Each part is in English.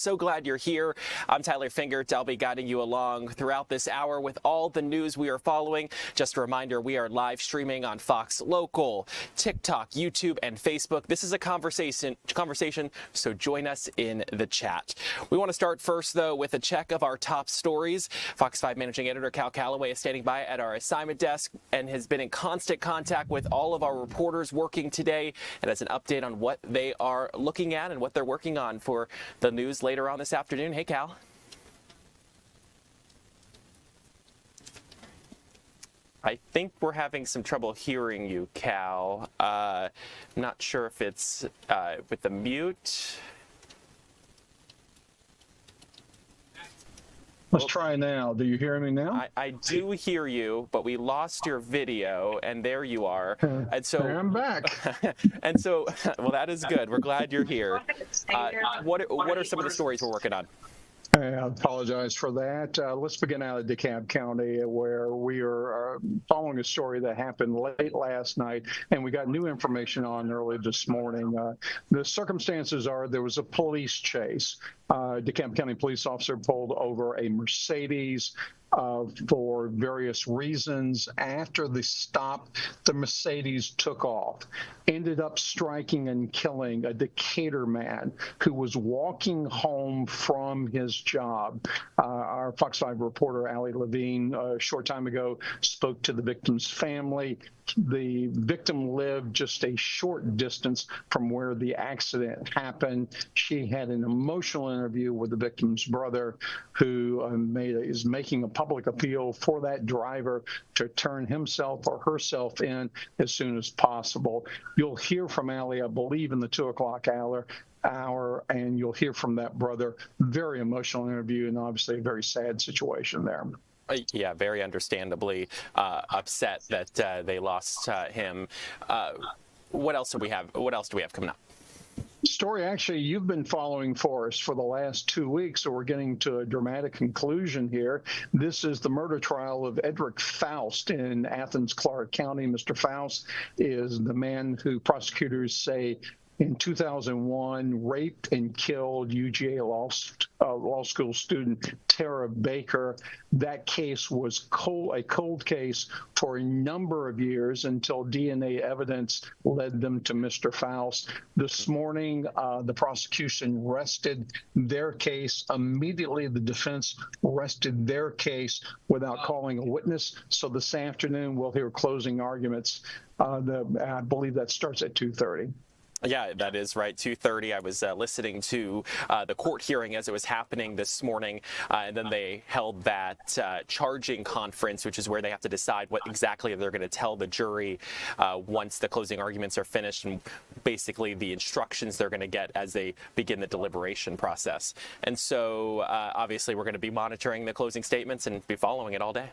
So glad you're here. I'm Tyler Fingert. I'll be guiding you along throughout this hour with all the news we are following. Just a reminder, we are live streaming on Fox Local, TikTok, YouTube, and Facebook. This is a conversation, so join us in the chat. We want to start first, though, with a check of our top stories. Fox 5 Managing Editor Cal Calloway is standing by at our assignment desk and has been in constant contact with all of our reporters working today and has an update on what they are looking at and what they're working on for the news later on this afternoon. Hey, Cal. I think we're having some trouble hearing you, Cal. I'm not sure if it's with the mute. Let's try now. Do you hear me now? I do hear you, but we lost your video, and there you are. And so I'm back. And so, well, that is good. We're glad you're here. What are some of the stories we're working on? I apologize for that. Let's begin out of DeKalb County, where we are following a story that happened late last night, and we got new information on early this morning. The circumstances are there was a police chase. DeKalb County police officer pulled over a Mercedes for various reasons. After the stop, the Mercedes took off, ended up striking and killing a Decatur man who was walking home from his job. Our Fox 5 reporter, Allie Levine, a short time ago spoke to the victim's family. The victim lived just a short distance from where the accident happened. She had an emotional interview with the victim's brother, who is making a public appeal for that driver to turn himself or herself in as soon as possible. You'll hear from Allie, I believe, in the 2 o'clock hour, and you'll hear from that brother. Very emotional interview, and obviously a very sad situation there. Yeah, very understandably upset that they lost him. What else do we have? What else do we have coming up? Story actually you've been following for us for the last 2 weeks, so we're getting to a dramatic conclusion here. This is the murder trial of Edric Faust in Athens, Clark County. Mr. Faust is the man who prosecutors say in 2001 raped and killed UGA law school student Tara Baker. That case was a cold case for a number of years until DNA evidence led them to Mr. Faust. This morning, the prosecution rested their case. Immediately, the defense rested their case without calling a witness. So this afternoon, we'll hear closing arguments. I believe that starts at 2:30. Yeah, that is right. 2:30. I was listening to the court hearing as it was happening this morning, and then they held that charging conference, which is where they have to decide what exactly they're going to tell the jury once the closing arguments are finished, and basically the instructions they're going to get as they begin the deliberation process. And so, obviously, we're going to be monitoring the closing statements and be following it all day.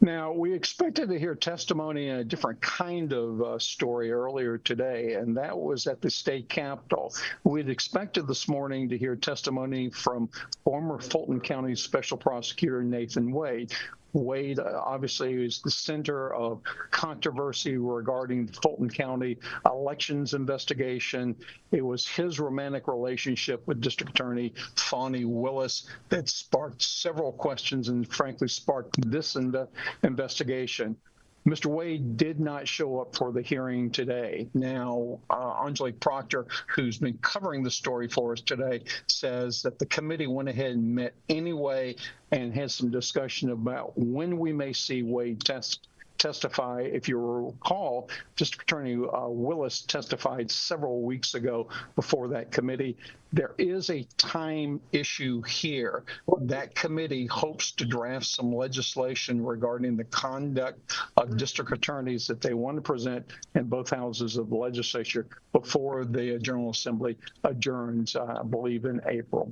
Now, we expected to hear testimony in a different kind of story earlier today, and that was at the state capitol. We'd expected this morning to hear testimony from former Fulton County Special Prosecutor Nathan Wade. Wade obviously is the center of controversy regarding the Fulton County elections investigation. It was his romantic relationship with District Attorney Fani Willis that sparked several questions and frankly sparked this investigation. Mr. Wade did not show up for the hearing today. Now, Angelique Proctor, who's been covering the story for us today, says that the committee went ahead and met anyway and had some discussion about when we may see Wade testify. If you recall, District Attorney Willis testified several weeks ago before that committee. There is a time issue here. That committee hopes to draft some legislation regarding the conduct of district attorneys that they want to present in both houses of the legislature before the General Assembly adjourns, I believe, in April.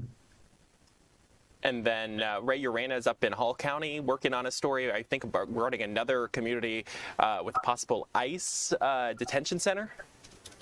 And then Ray Urena is up in Hall County working on a story, I think, about running another community with a possible ICE detention center.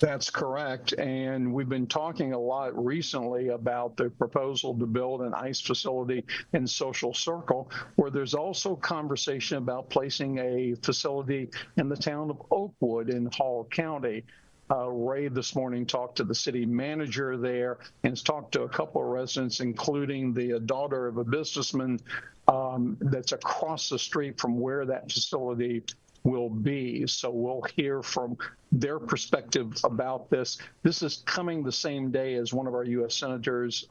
That's correct. And we've been talking a lot recently about the proposal to build an ICE facility in Social Circle, where there's also conversation about placing a facility in the town of Oakwood in Hall County. Ray this morning talked to the city manager there and has talked to a couple of residents, including the daughter of a businessman that's across the street from where that facility will be. So we'll hear from their perspective about this. This is coming the same day as one of our U.S. senators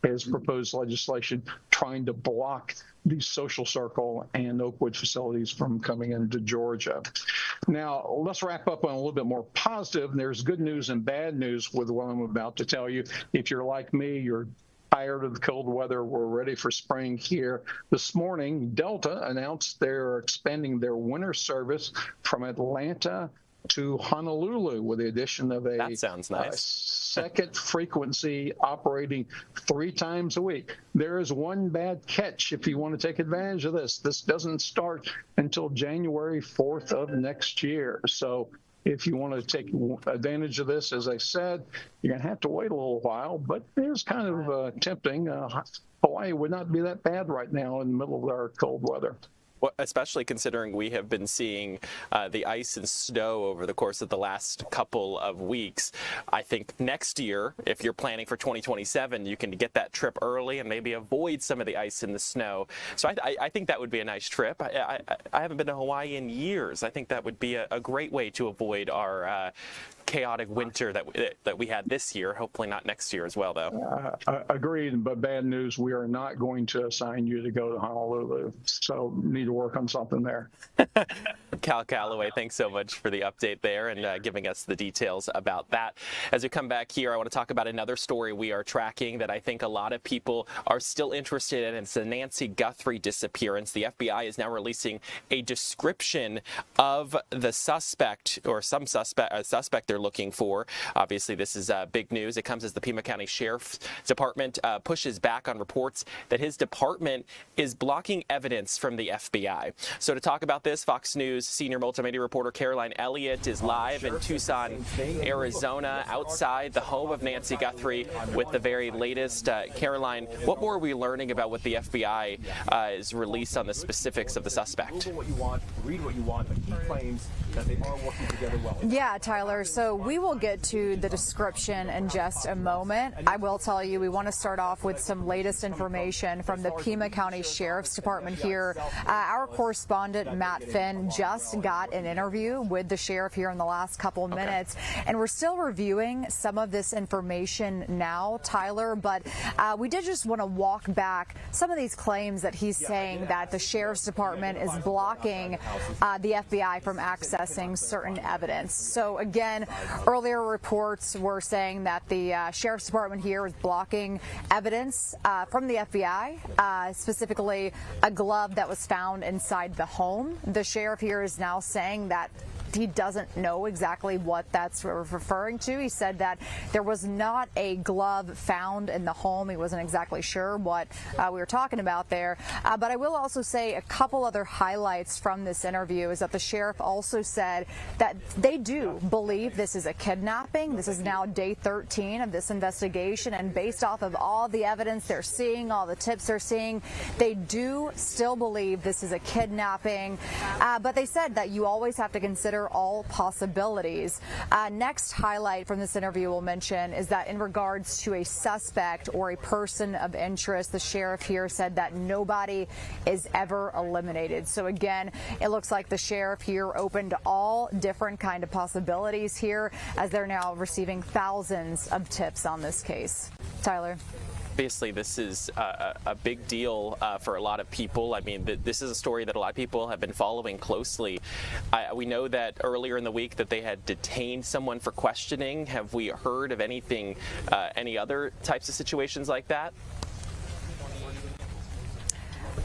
has proposed legislation trying to block the Social Circle and Oakwood facilities from coming into Georgia. Now, let's wrap up on a little bit more positive. There's good news and bad news with what I'm about to tell you. If you're like me, you're tired of the cold weather. We're ready for spring here. This morning, Delta announced they're expanding their winter service from Atlanta to Honolulu with the addition of a that sounds nice. Second frequency operating 3 times a week. There is one bad catch if you want to take advantage of this. This doesn't start until January 4th of next year. So if you want to take advantage of this, as I said, you're going to have to wait a little while, but it's kind of tempting. Hawaii would not be that bad right now in the middle of our cold weather. Well, especially considering we have been seeing the ice and snow over the course of the last couple of weeks. I think next year, if you're planning for 2027, you can get that trip early and maybe avoid some of the ice and the snow. So I think that would be a nice trip. I haven't been to Hawaii in years. I think that would be a great way to avoid our chaotic winter that we had this year. Hopefully not next year as well, though. Agreed, but bad news, we are not going to assign you to go to Honolulu. So need to work on something there. Cal Calloway, thanks so much for the update there and giving us the details about that. As we come back here, I want to talk about another story we are tracking that I think a lot of people are still interested in. It's the Nancy Guthrie disappearance. The FBI is now releasing a description of the suspect or some suspect they're looking for. Obviously, this is big news. It comes as the Pima County Sheriff's Department pushes back on reports that his department is blocking evidence from the FBI. So to talk about this, Fox News senior multimedia reporter Caroline Elliott is live in Tucson, Arizona, outside the home of Nancy Guthrie with the very latest. Caroline, what more are we learning about what the FBI is released on the specifics of the suspect? Read what you want, but he claims that they are working together well. Yeah, Tyler, so we will get to the description in just a moment. I will tell you, we want to start off with some latest information from the Pima County Sheriff's Department here. Our correspondent, Matt Finn, just got an interview with the sheriff here in the last couple of minutes, and we're still reviewing some of this information now, Tyler, but we did just want to walk back some of these claims that he's saying that the Sheriff's Department is blocking the FBI from accessing certain evidence. So again, earlier reports were saying that the Sheriff's Department here is blocking evidence from the FBI, specifically a glove that was found inside the home. The sheriff here is now saying that he doesn't know exactly what that's referring to. He said that there was not a glove found in the home. He wasn't exactly sure what we were talking about there. But I will also say a couple other highlights from this interview is that the sheriff also said that they do believe this is a kidnapping. This is now day 13 of this investigation, and based off of all the evidence they're seeing, all the tips they're seeing, they do still believe this is a kidnapping. But they said that you always have to consider all possibilities. Next highlight from this interview we'll mention is that in regards to a suspect or a person of interest, the sheriff here said that nobody is ever eliminated. So again, it looks like the sheriff here opened all different kind of possibilities here as they're now receiving thousands of tips on this case. Tyler. Obviously, this is a big deal for a lot of people. I mean, this is a story that a lot of people have been following closely. We know that earlier in the week that they had detained someone for questioning. Have we heard of anything, any other types of situations like that?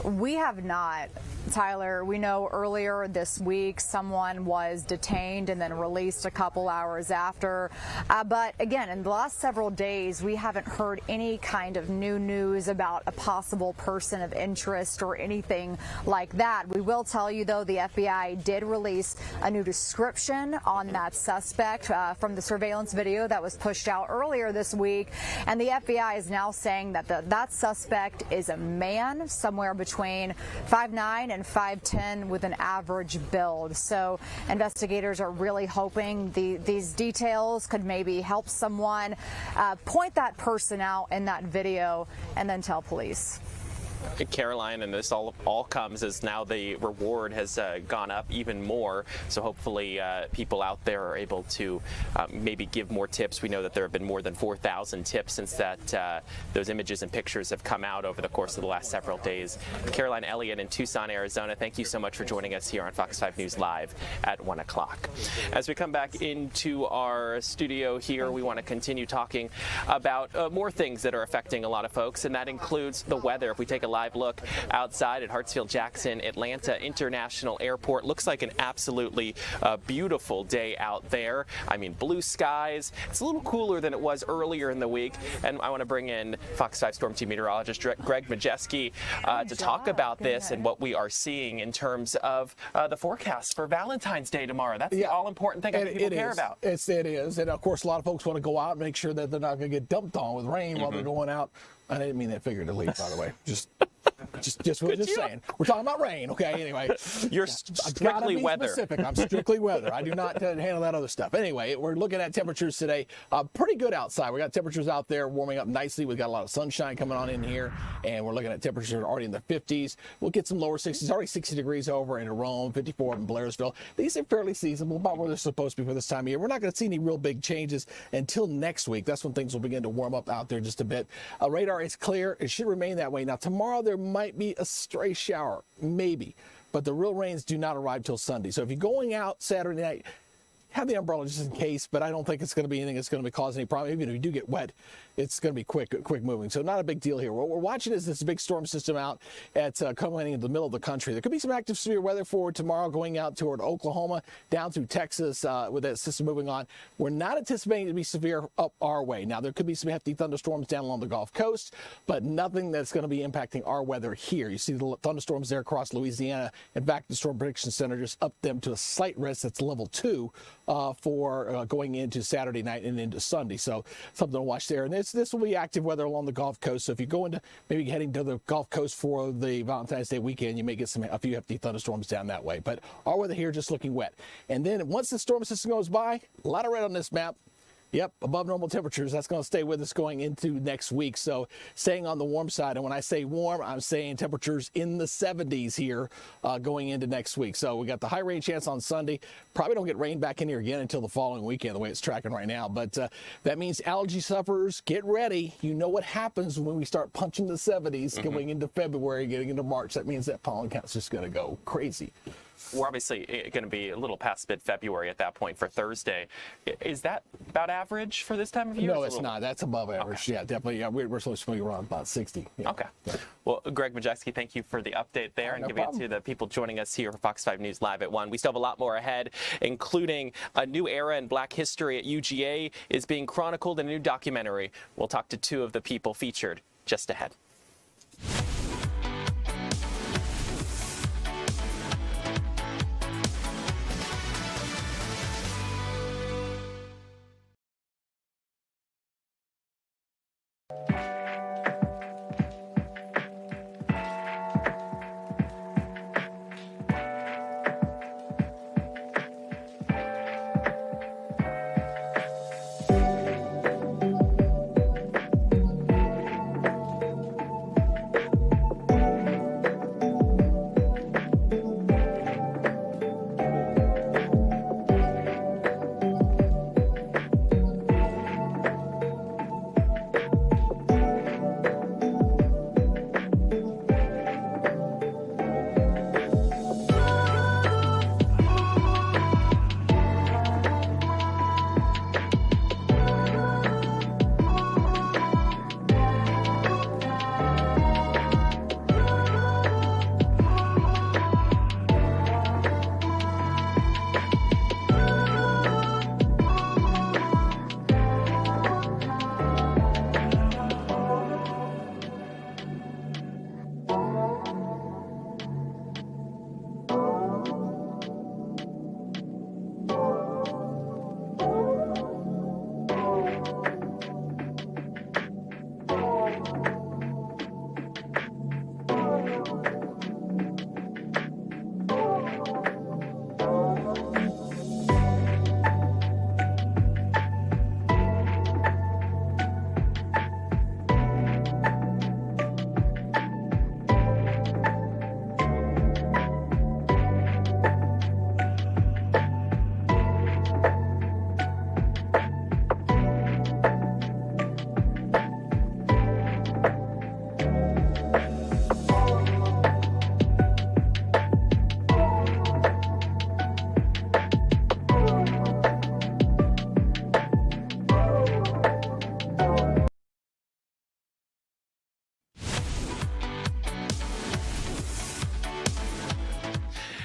We have not, Tyler. We know earlier this week someone was detained and then released a couple hours after. But again, in the last several days, we haven't heard any kind of new news about a possible person of interest or anything like that. We will tell you, though, the FBI did release a new description on that suspect from the surveillance video that was pushed out earlier this week. And the FBI is now saying that that suspect is a man somewhere between between 5'9" and 5'10" with an average build. So investigators are really hoping these details could maybe help someone point that person out in that video and then tell police. Caroline, and this all comes as now the reward has gone up even more. So hopefully people out there are able to maybe give more tips. We know that there have been more than 4,000 tips since that those images and pictures have come out over the course of the last several days. Caroline Elliott in Tucson, Arizona, thank you so much for joining us here on Fox 5 News Live at 1 o'clock. As we come back into our studio here, we want to continue talking about more things that are affecting a lot of folks, and that includes the weather. If we take a live look outside at Hartsfield-Jackson Atlanta International Airport, looks like an absolutely beautiful day out there. I mean, blue skies. It's a little cooler than it was earlier in the week, and I want to bring in Fox 5 Storm Team meteorologist Greg Majeski to talk about this and what we are seeing in terms of the forecast for Valentine's Day tomorrow. That's the all-important thing that people care about. It is, and of course, a lot of folks want to go out and make sure that they're not going to get dumped on with rain while they're going out. I didn't mean that figuratively, by the way. Just saying. We're talking about rain, okay? Anyway, you're strictly weather. Specific. I'm strictly weather. I do not handle that other stuff. Anyway, we're looking at temperatures today. Pretty good outside. We got temperatures out there warming up nicely. We've got a lot of sunshine coming on in here, and we're looking at temperatures already in the 50s. We'll get some lower 60s. Already 60 degrees over in Rome, 54 in Blairsville. These are fairly seasonable, about where they're supposed to be for this time of year. We're not going to see any real big changes until next week. That's when things will begin to warm up out there just a bit. Radar is clear. It should remain that way. Now, tomorrow there might be a stray shower, maybe, but the real rains do not arrive till Sunday. So if you're going out Saturday night, have the umbrella just in case, but I don't think it's going to be anything that's going to cause any problem. Even if you do get wet, it's going to be quick moving. So not a big deal here. What we're watching is this big storm system out at coming into the middle of the country. There could be some active severe weather forward tomorrow going out toward Oklahoma, down through Texas with that system moving on. We're not anticipating it to be severe up our way. Now, there could be some hefty thunderstorms down along the Gulf Coast, but nothing that's going to be impacting our weather here. You see the thunderstorms there across Louisiana. In fact, the Storm Prediction Center just upped them to a slight risk. That's level 2 for going into Saturday night and into Sunday. So something to watch there. And this will be active weather along the Gulf Coast. So if you go into maybe heading to the Gulf Coast for the Valentine's Day weekend, you may get a few hefty thunderstorms down that way. But our weather here just looking wet. And then once the storm system goes by, a lot of red on this map. Yep, above normal temperatures. That's going to stay with us going into next week. So staying on the warm side. And when I say warm, I'm saying temperatures in the 70s here going into next week. So we got the high rain chance on Sunday. Probably don't get rain back in here again until the following weekend, the way it's tracking right now. But that means allergy sufferers, get ready. You know what happens when we start punching the 70s going into February, getting into March. That means that pollen count's just going to go crazy. We're obviously going to be a little past mid-February at that point for Thursday. Is that about average for this time of year? No, it's not. That's above average. Okay. Yeah, definitely. Yeah, we're supposed to be around about 60. Yeah. Okay. Yeah. Well, Greg Majeski, thank you for the update there and giving it to the people joining us here for Fox 5 News Live at 1. We still have a lot more ahead, including a new era in Black history at UGA is being chronicled in a new documentary. We'll talk to 2 of the people featured just ahead.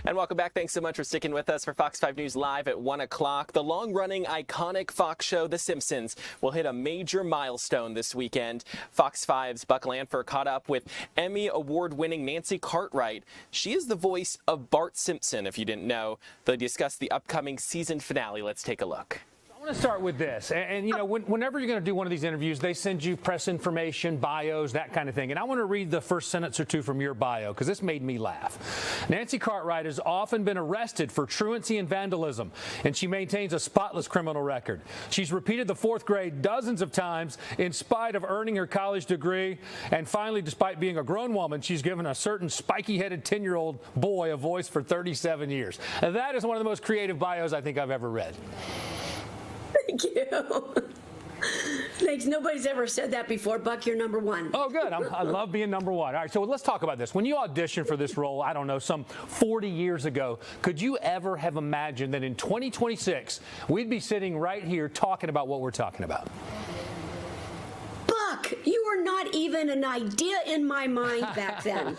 And welcome back. Thanks so much for sticking with us for Fox 5 News Live at 1 o'clock. The long-running iconic Fox show, The Simpsons, will hit a major milestone this weekend. Fox 5's Buck Lanford caught up with Emmy Award-winning Nancy Cartwright. She is the voice of Bart Simpson, if you didn't know. They discuss the upcoming season finale. Let's take a look. I want to start with this. And you know, whenever you're going to do one of these interviews, they send you press information, bios, that kind of thing. And I want to read the first sentence or two from your bio because this made me laugh. Nancy Cartwright has often been arrested for truancy and vandalism, and she maintains a spotless criminal record. She's repeated the fourth grade dozens of times in spite of earning her college degree. And finally, despite being a grown woman, she's given a certain spiky-headed 10-year-old boy a voice for 37 years. And that is one of the most creative bios I think I've ever read. Thank you. Thanks. Nobody's ever said that before. Buck, you're number one. Oh, good. I love being number one. All right, so let's talk about this. When you auditioned for this role, I don't know, some 40 years ago, could you ever have imagined that in 2026, we'd be sitting right here talking about what we're talking about? Buck, you were not even an idea in my mind back then.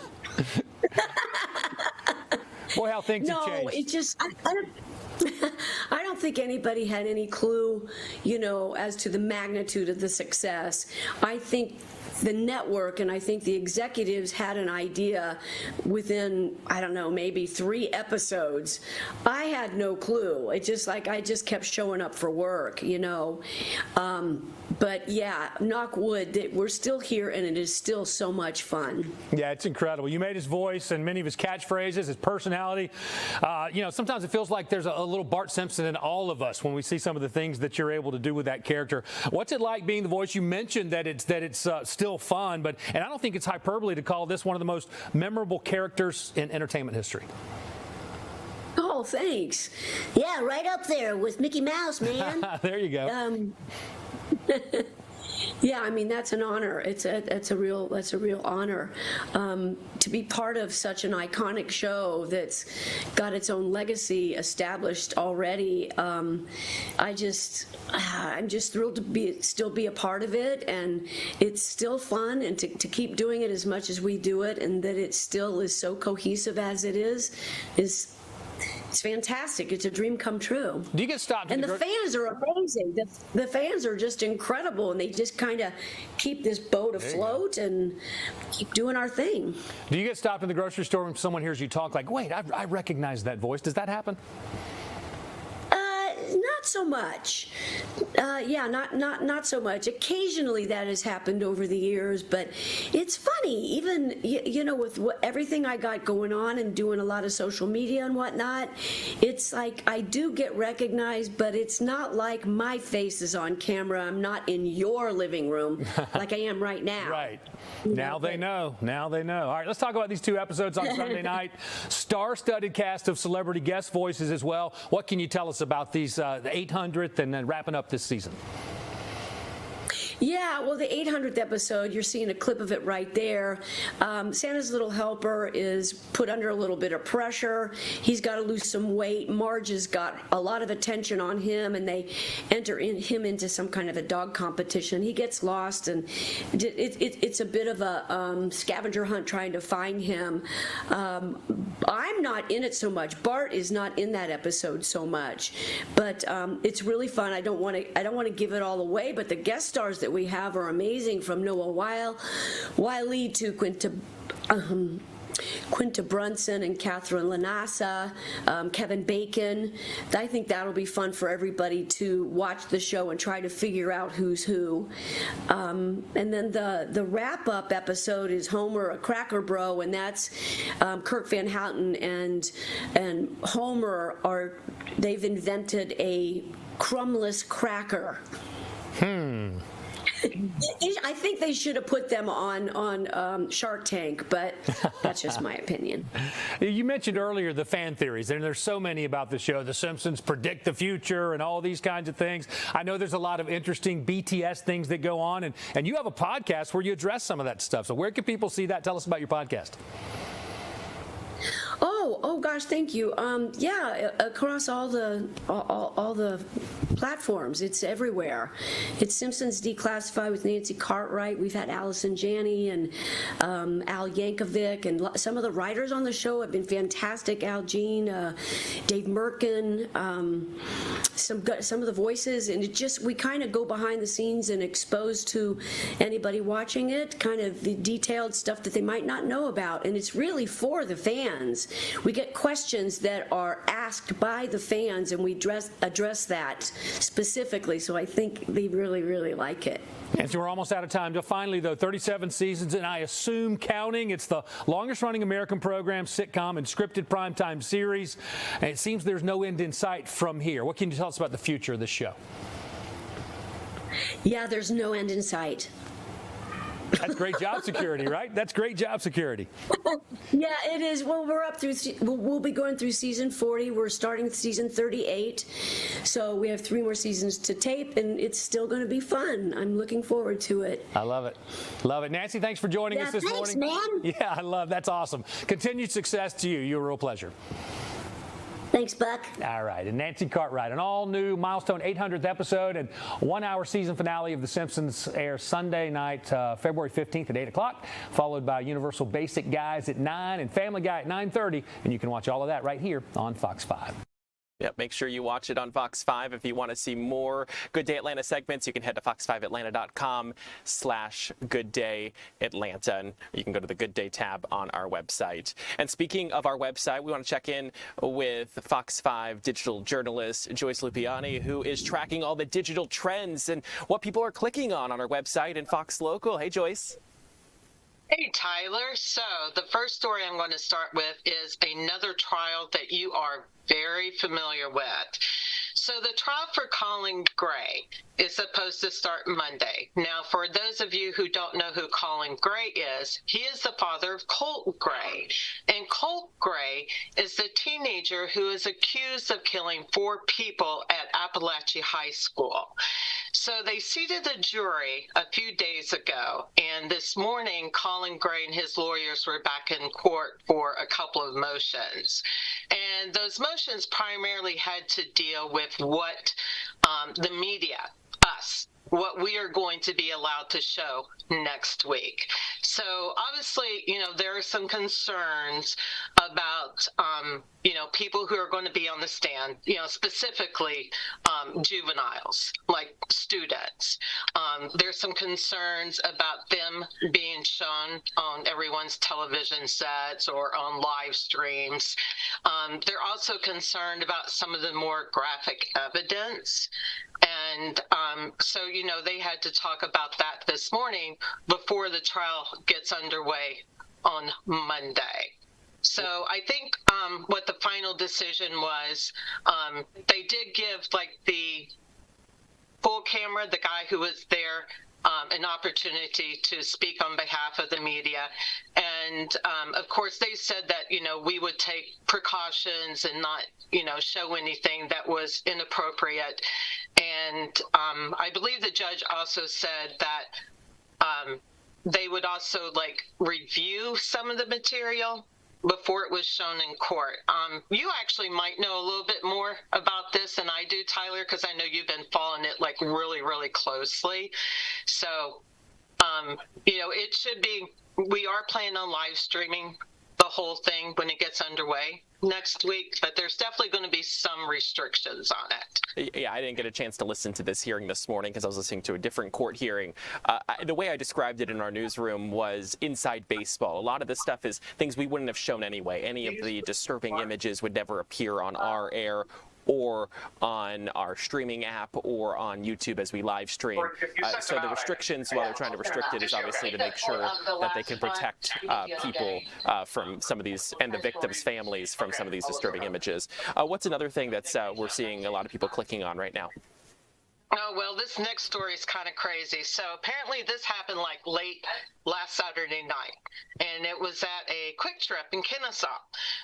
Boy, how things have changed. No, it just, I don't think anybody had any clue, you know, as to the magnitude of the success. I think the network and I think the executives had an idea within, I don't know, maybe 3 episodes. I had no clue. It's just like I just kept showing up for work, you know. But yeah, knock wood, that we're still here and it is still so much fun. Yeah, it's incredible. You made his voice and many of his catchphrases, his personality. You know, sometimes it feels like there's a little Bart Simpson in all of us when we see some of the things that you're able to do with that character. What's it like being the voice? You mentioned that it's still fun, and I don't think it's hyperbole to call this one of the most memorable characters in entertainment history. Oh, thanks. Yeah, right up there with Mickey Mouse, man. There you go. Yeah, I mean, that's an honor. That's a real honor to be part of such an iconic show that's got its own legacy established already. I'm just thrilled to still be a part of it, and it's still fun, and to keep doing it as much as we do it, and that it still is so cohesive as it is. It's fantastic. It's a dream come true. Do you get stopped? And the fans are amazing. The fans are just incredible, and they just kind of keep this boat afloat and keep doing our thing. Do you get stopped in the grocery store when someone hears you talk like, wait, I recognize that voice? Does that happen? Not so much. Yeah, not so much. Occasionally that has happened over the years, but it's funny. Even you know, with everything I got going on and doing a lot of social media and whatnot, it's like I do get recognized, but it's not like my face is on camera. I'm not in your living room like I am right now. Right. Now they know. Now they know. All right, let's talk about these 2 episodes on Sunday night. Star-studded cast of celebrity guest voices as well. What can you tell us about these, the 800th and then wrapping up this season? Yeah, well, the 800th episode, you're seeing a clip of it right there. Santa's Little Helper is put under a little bit of pressure. He's got to lose some weight. Marge has got a lot of attention on him, and they enter him into some kind of a dog competition. He gets lost, and it's a bit of a scavenger hunt trying to find him. I'm not in it so much. Bart is not in that episode so much, but it's really fun. I don't want to give it all away, but the guest stars that we have are amazing, from Noah Wiley to Quinta Brunson and Catherine Lanassa, Kevin Bacon. I think that'll be fun for everybody to watch the show and try to figure out who's who. And then the wrap-up episode is Homer, a Cracker Bro, and that's Kirk Van Houten and Homer they've invented a crumbless cracker. I think they should have put them on Shark Tank, but that's just my opinion. You mentioned earlier the fan theories, and there's so many about the show. The Simpsons predict the future and all these kinds of things. I know there's a lot of interesting BTS things that go on, and you have a podcast where you address some of that stuff. So where can people see that? Tell us about your podcast. Oh, Oh gosh, thank you. Yeah, across all the platforms, it's everywhere. It's Simpsons Declassified with Nancy Cartwright. We've had Allison Janney and Al Yankovic, and some of the writers on the show have been fantastic. Al Jean, Dave Merkin, some of the voices, and we kind of go behind the scenes and expose to anybody watching it kind of the detailed stuff that they might not know about, and it's really for the fans. We get questions that are asked by the fans, and we address that specifically, so I think they really, really like it. And so we're almost out of time. Finally, though, 37 seasons, and I assume counting. It's the longest-running American program, sitcom, and scripted primetime series, and it seems there's no end in sight from here. What can you tell us about the future of this show? Yeah, there's no end in sight. That's great job security, right? That's great job security. Yeah, it is. Well, we're up through, we'll be going through season 40. We're starting with season 38. So we have 3 more seasons to tape, and it's still going to be fun. I'm looking forward to it. I love it. Love it. Nancy, thanks for joining us this morning. Man. Yeah, that's awesome. Continued success to you. You're a real pleasure. Thanks, Buck. All right, and Nancy Cartwright, an all-new milestone 800th episode and 1-hour season finale of The Simpsons airs Sunday night, February 15th at 8 o'clock, followed by Universal Basic Guys at 9 and Family Guy at 9:30, and you can watch all of that right here on Fox 5. Yep, make sure you watch it on Fox 5. If you want to see more Good Day Atlanta segments, you can head to fox5atlanta.com/GoodDayAtlanta, and you can go to the Good Day tab on our website. And speaking of our website, we want to check in with Fox 5 digital journalist Joyce Lupiani, who is tracking all the digital trends and what people are clicking on our website and Fox Local. Hey, Joyce. Hey, Tyler. So the first story I'm going to start with is another trial that you are very familiar with. So the trial for Colin Gray is supposed to start Monday. Now, for those of you who don't know who Colin Gray is, he is the father of Colt Gray. And Colt Gray is the teenager who is accused of killing 4 people at Appalachia High School. So they seated a jury a few days ago, and this morning Colin Gray and his lawyers were back in court for a couple of motions. And those motions primarily had to deal with what the media, us, what we are going to be allowed to show next week. So obviously, there are some concerns about, people who are going to be on the stand, specifically juveniles, like students. There's some concerns about them being shown on everyone's television sets or on live streams. They're also concerned about some of the more graphic evidence. And so, they had to talk about that this morning before the trial gets underway on Monday. So I think what the final decision was, they did give the full camera, the guy who was there, an opportunity to speak on behalf of the media. And of course, they said that, we would take precautions and not, show anything that was inappropriate. And I believe the judge also said that they would also review some of the material before it was shown in court. You actually might know a little bit more about this than I do, Tyler, because I know you've been following it really, really closely. So, it should be, we are planning on live streaming the whole thing when it gets underway next week, but there's definitely going to be some restrictions on it. Yeah, I didn't get a chance to listen to this hearing this morning because I was listening to a different court hearing. The way I described it in our newsroom was inside baseball. A lot of this stuff is things we wouldn't have shown anyway. Any of the disturbing images would never appear on our air or on our streaming app or on YouTube as we live stream. So the restrictions, while they're trying to restrict it, is obviously to make sure that they can protect people from some of these, and the victims' families from some of these disturbing images. What's another thing that's we're seeing a lot of people clicking on right now? Oh, well, this next story is kind of crazy. So apparently this happened late last Saturday night, and it was at a Quick Trip in Kennesaw.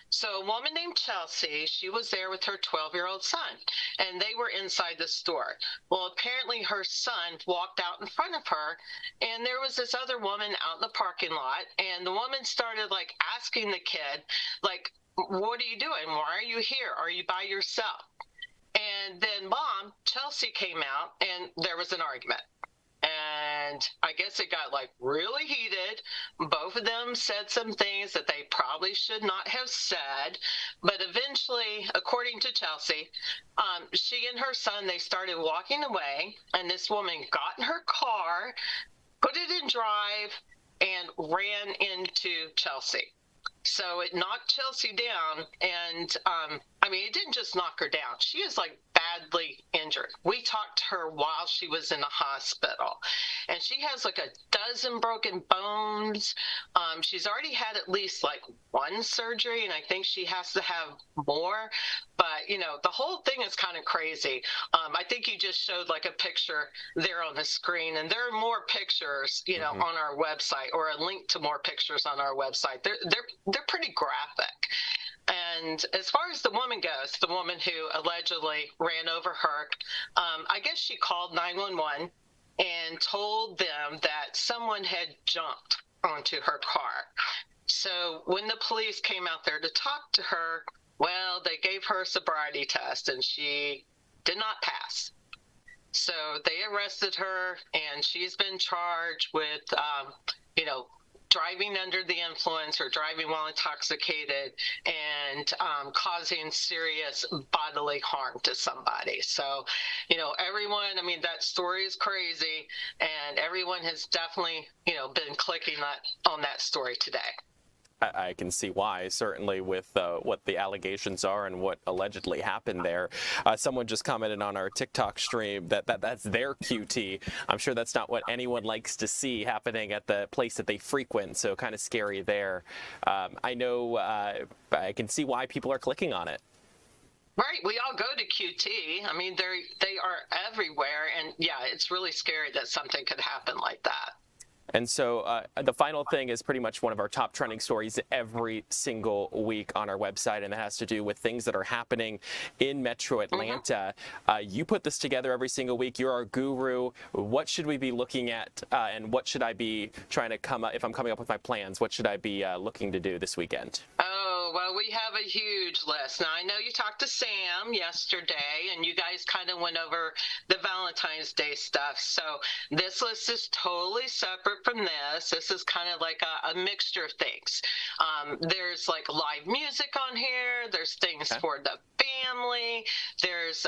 So a woman named Chelsea, she was there with her 12-year-old son, and they were inside the store. Well, apparently her son walked out in front of her, and there was this other woman out in the parking lot, and the woman started asking the kid, what are you doing? Why are you here? Are you by yourself? And then Mom, Chelsea, came out, and there was an argument. And I guess it got like really heated. Both of them said some things that they probably should not have said. But eventually, according to Chelsea, she and her son, they started walking away. And this woman got in her car, put it in drive, and ran into Chelsea. So it knocked Chelsea down, and I mean, it didn't just knock her down. She is like badly injured. We talked to her while she was in the hospital, and she has like a dozen broken bones. She's already had at least like one surgery, and I think she has to have more. But, you know, the whole thing is kind of crazy. I think you just showed like a picture there on the screen, and there are more pictures, you know, on our website, or a link to more pictures on our website. They're pretty graphic. And as far as the woman goes, the woman who allegedly ran over her, I guess she called 911 and told them that someone had jumped onto her car. So when the police came out there to talk to her, well, they gave her a sobriety test, and she did not pass. So they arrested her, and she's been charged with, you know, driving under the influence or driving while intoxicated, and causing serious bodily harm to somebody. So, you know, everyone, I mean, that story is crazy, and everyone has definitely, you know, been clicking on that story today. I can see why, certainly with what the allegations are and what allegedly happened there. Someone just commented on our TikTok stream that's their QT. I'm sure that's not what anyone likes to see happening at the place that they frequent, so kind of scary there. I know I can see why people are clicking on it. Right, we all go to QT. I mean, they are everywhere, and yeah, it's really scary that something could happen like that. And so the final thing is pretty much one of our top trending stories every single week on our website, and it has to do with things that are happening in Metro Atlanta. You put this together every single week. You're our guru. What should we be looking at, and what should I be trying to come up, if I'm coming up with my plans, what should I be looking to do this weekend? Oh, well, we have a huge list. Now, I know you talked to Sam yesterday, and you guys kind of went over the Valentine's Day stuff. So this list is totally separate from this. This is kind of like a mixture of things. There's like live music on here. There's things for the family. There's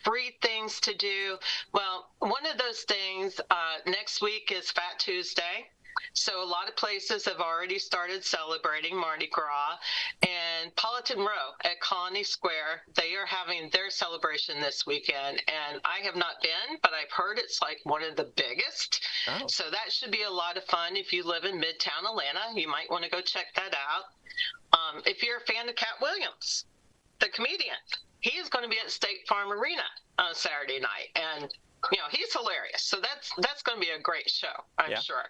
free things to do. Well, one of those things next week is Fat Tuesday. So a lot of places have already started celebrating Mardi Gras, and Politan Row at Colony Square, they are having their celebration this weekend, and I have not been, but I've heard it's like one of the biggest. So that should be a lot of fun. If you live in Midtown Atlanta, you might want to go check that out. If you're a fan of Cat Williams, the comedian, he is going to be at State Farm Arena on Saturday night, and you know, he's hilarious. So that's going to be a great show, I'm sure.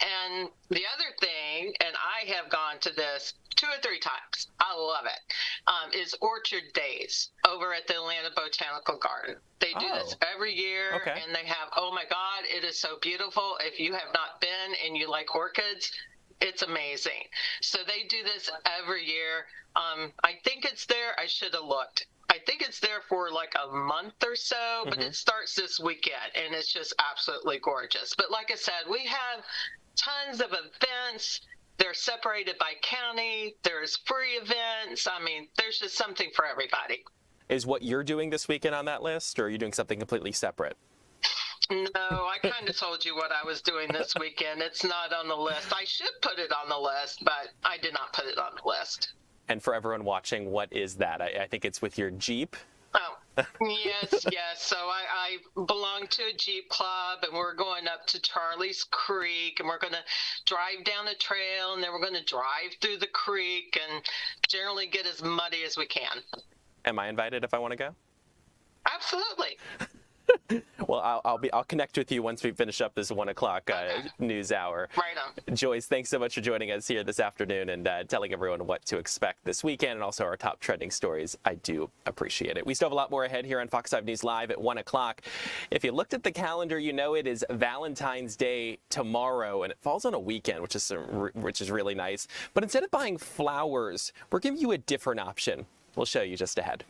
And the other thing, and I have gone to this 2 or 3 times, I love it, is Orchard Days over at the Atlanta Botanical Garden. They do this every year, and they have, oh my God, it is so beautiful. If you have not been and you like orchids, it's amazing. So they do this every year. I think it's there. I should have looked. I think it's there for like a month or so, but it starts this weekend, and it's just absolutely gorgeous. But like I said, we have tons of events. They're separated by county. There's free events. I mean, there's just something for everybody. Is what you're doing this weekend on that list, or are you doing something completely separate? No, I kind of told you what I was doing this weekend. It's not on the list. I should put it on the list, but I did not put it on the list. And for everyone watching, what is that? I think it's with your Jeep. Oh, yes. So I belong to a Jeep club, and we're going up to Charlie's Creek, and we're going to drive down a trail, and then we're going to drive through the creek and generally get as muddy as we can. Am I invited if I want to go? Absolutely. Well, I'll connect with you once we finish up this 1 o'clock news hour. Right on. Joyce, thanks so much for joining us here this afternoon and telling everyone what to expect this weekend and also our top trending stories. I do appreciate it. We still have a lot more ahead here on Fox 5 News Live at 1 o'clock. If you looked at the calendar, you know it is Valentine's Day tomorrow, and it falls on a weekend, which is really nice. But instead of buying flowers, we're giving you a different option. We'll show you just ahead.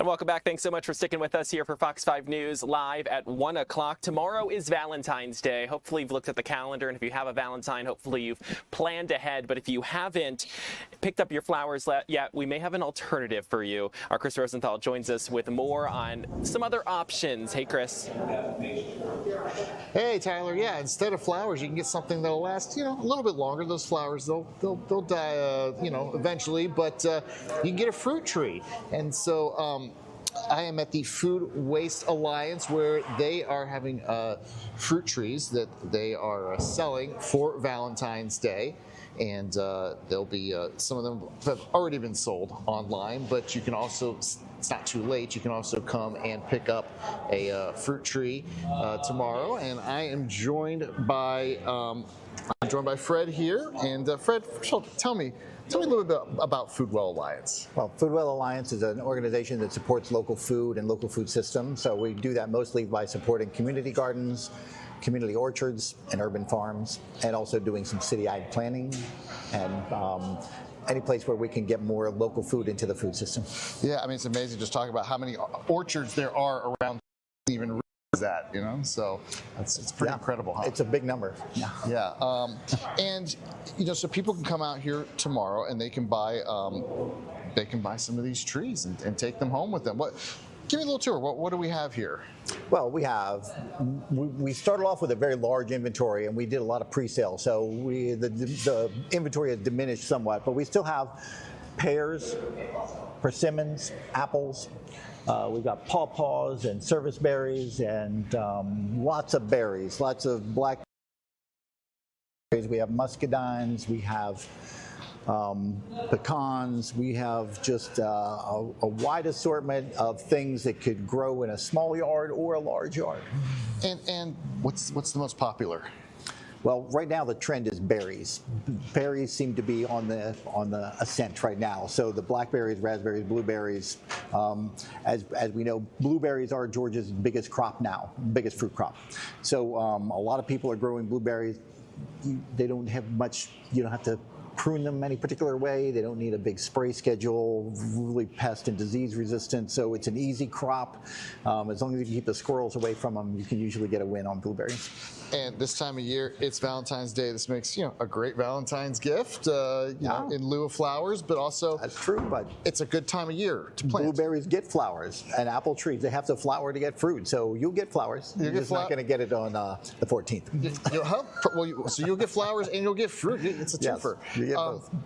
Welcome back. Thanks so much for sticking with us here for Fox 5 News Live at 1 o'clock. Tomorrow is Valentine's Day. Hopefully you've looked at the calendar, and if you have a Valentine, hopefully you've planned ahead. But if you haven't picked up your flowers yet, we may have an alternative for you. Our Chris Rosenthal joins us with more on some other options. Hey, Chris. Hey, Tyler. Yeah, instead of flowers, you can get something that'll last, a little bit longer. Those flowers, they'll die, eventually. But you can get a fruit tree, and so. I am at the Food Waste Alliance, where they are having fruit trees that they are selling for Valentine's Day. And there'll be some of them have already been sold online, but you can also, it's not too late, you can also come and pick up a fruit tree tomorrow. And I am joined by Fred here. And Fred, first of all, tell me a little bit about Foodwell Alliance. Well, Foodwell Alliance is an organization that supports local food and local food systems. So we do that mostly by supporting community gardens, community orchards, and urban farms, and also doing some city ag planning and any place where we can get more local food into the food system. Yeah, I mean, it's amazing just talking about how many orchards there are around even that, so it's pretty incredible, huh? It's a big number. Yeah. And so people can come out here tomorrow and they can buy some of these trees and take them home with them. Give me a little tour. What do we have here? Well, we started off with a very large inventory, and we did a lot of pre-sale. So the inventory has diminished somewhat, but we still have pears, persimmons, apples. We've got pawpaws and service berries and lots of berries, lots of blackberries. We have muscadines. We have pecans. We have just a wide assortment of things that could grow in a small yard or a large yard. And what's the most popular? Well, right now the trend is berries. Berries seem to be on the ascent right now. So the blackberries, raspberries, blueberries. As we know, blueberries are Georgia's biggest crop now, biggest fruit crop. So a lot of people are growing blueberries. They don't have much. You don't have to prune them any particular way. They don't need a big spray schedule, really pest and disease resistant. So it's an easy crop. As long as you keep the squirrels away from them, you can usually get a win on blueberries. And this time of year, it's Valentine's Day. This makes, a great Valentine's gift, know, in lieu of flowers, but also that's true. But it's a good time of year to plant. Blueberries get flowers, and apple trees, they have to flower to get fruit. So you'll get flowers. You're just not going to get it on the 14th. So you'll get flowers and you'll get fruit. It's a twofer. Yes,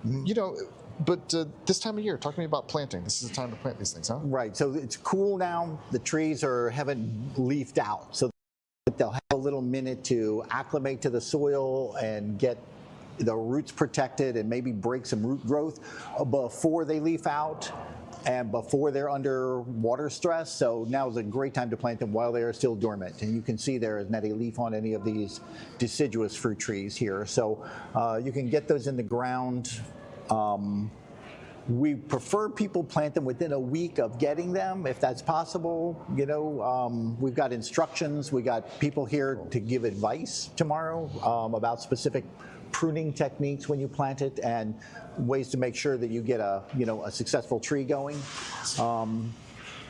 you get both. But this time of year, talk to me about planting. This is the time to plant these things, huh? Right. So it's cool now. The trees haven't leafed out. So they'll have a little minute to acclimate to the soil and get the roots protected and maybe break some root growth before they leaf out and before they're under water stress. So now is a great time to plant them while they are still dormant. And you can see there is not a leaf on any of these deciduous fruit trees here. So you can get those in the ground. We prefer people plant them within a week of getting them, if that's possible. We've got instructions. We got people here to give advice tomorrow about specific pruning techniques when you plant it and ways to make sure that you get a successful tree going.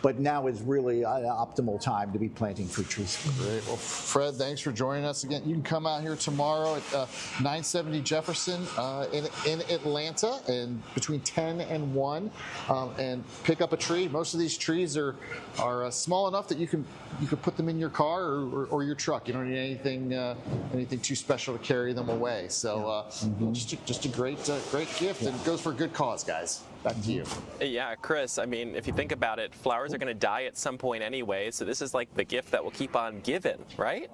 But now is really an optimal time to be planting fruit trees. Great. Well, Fred, thanks for joining us again. You can come out here tomorrow at 970 Jefferson in Atlanta and between 10 and 1 and pick up a tree. Most of these trees are small enough that you can put them in your car or your truck. You don't need anything too special to carry them away. So just a great gift, and it goes for a good cause, guys. Back to you. Yeah, Chris, I mean, if you think about it, flowers are going to die at some point anyway, so this is like the gift that will keep on giving, right?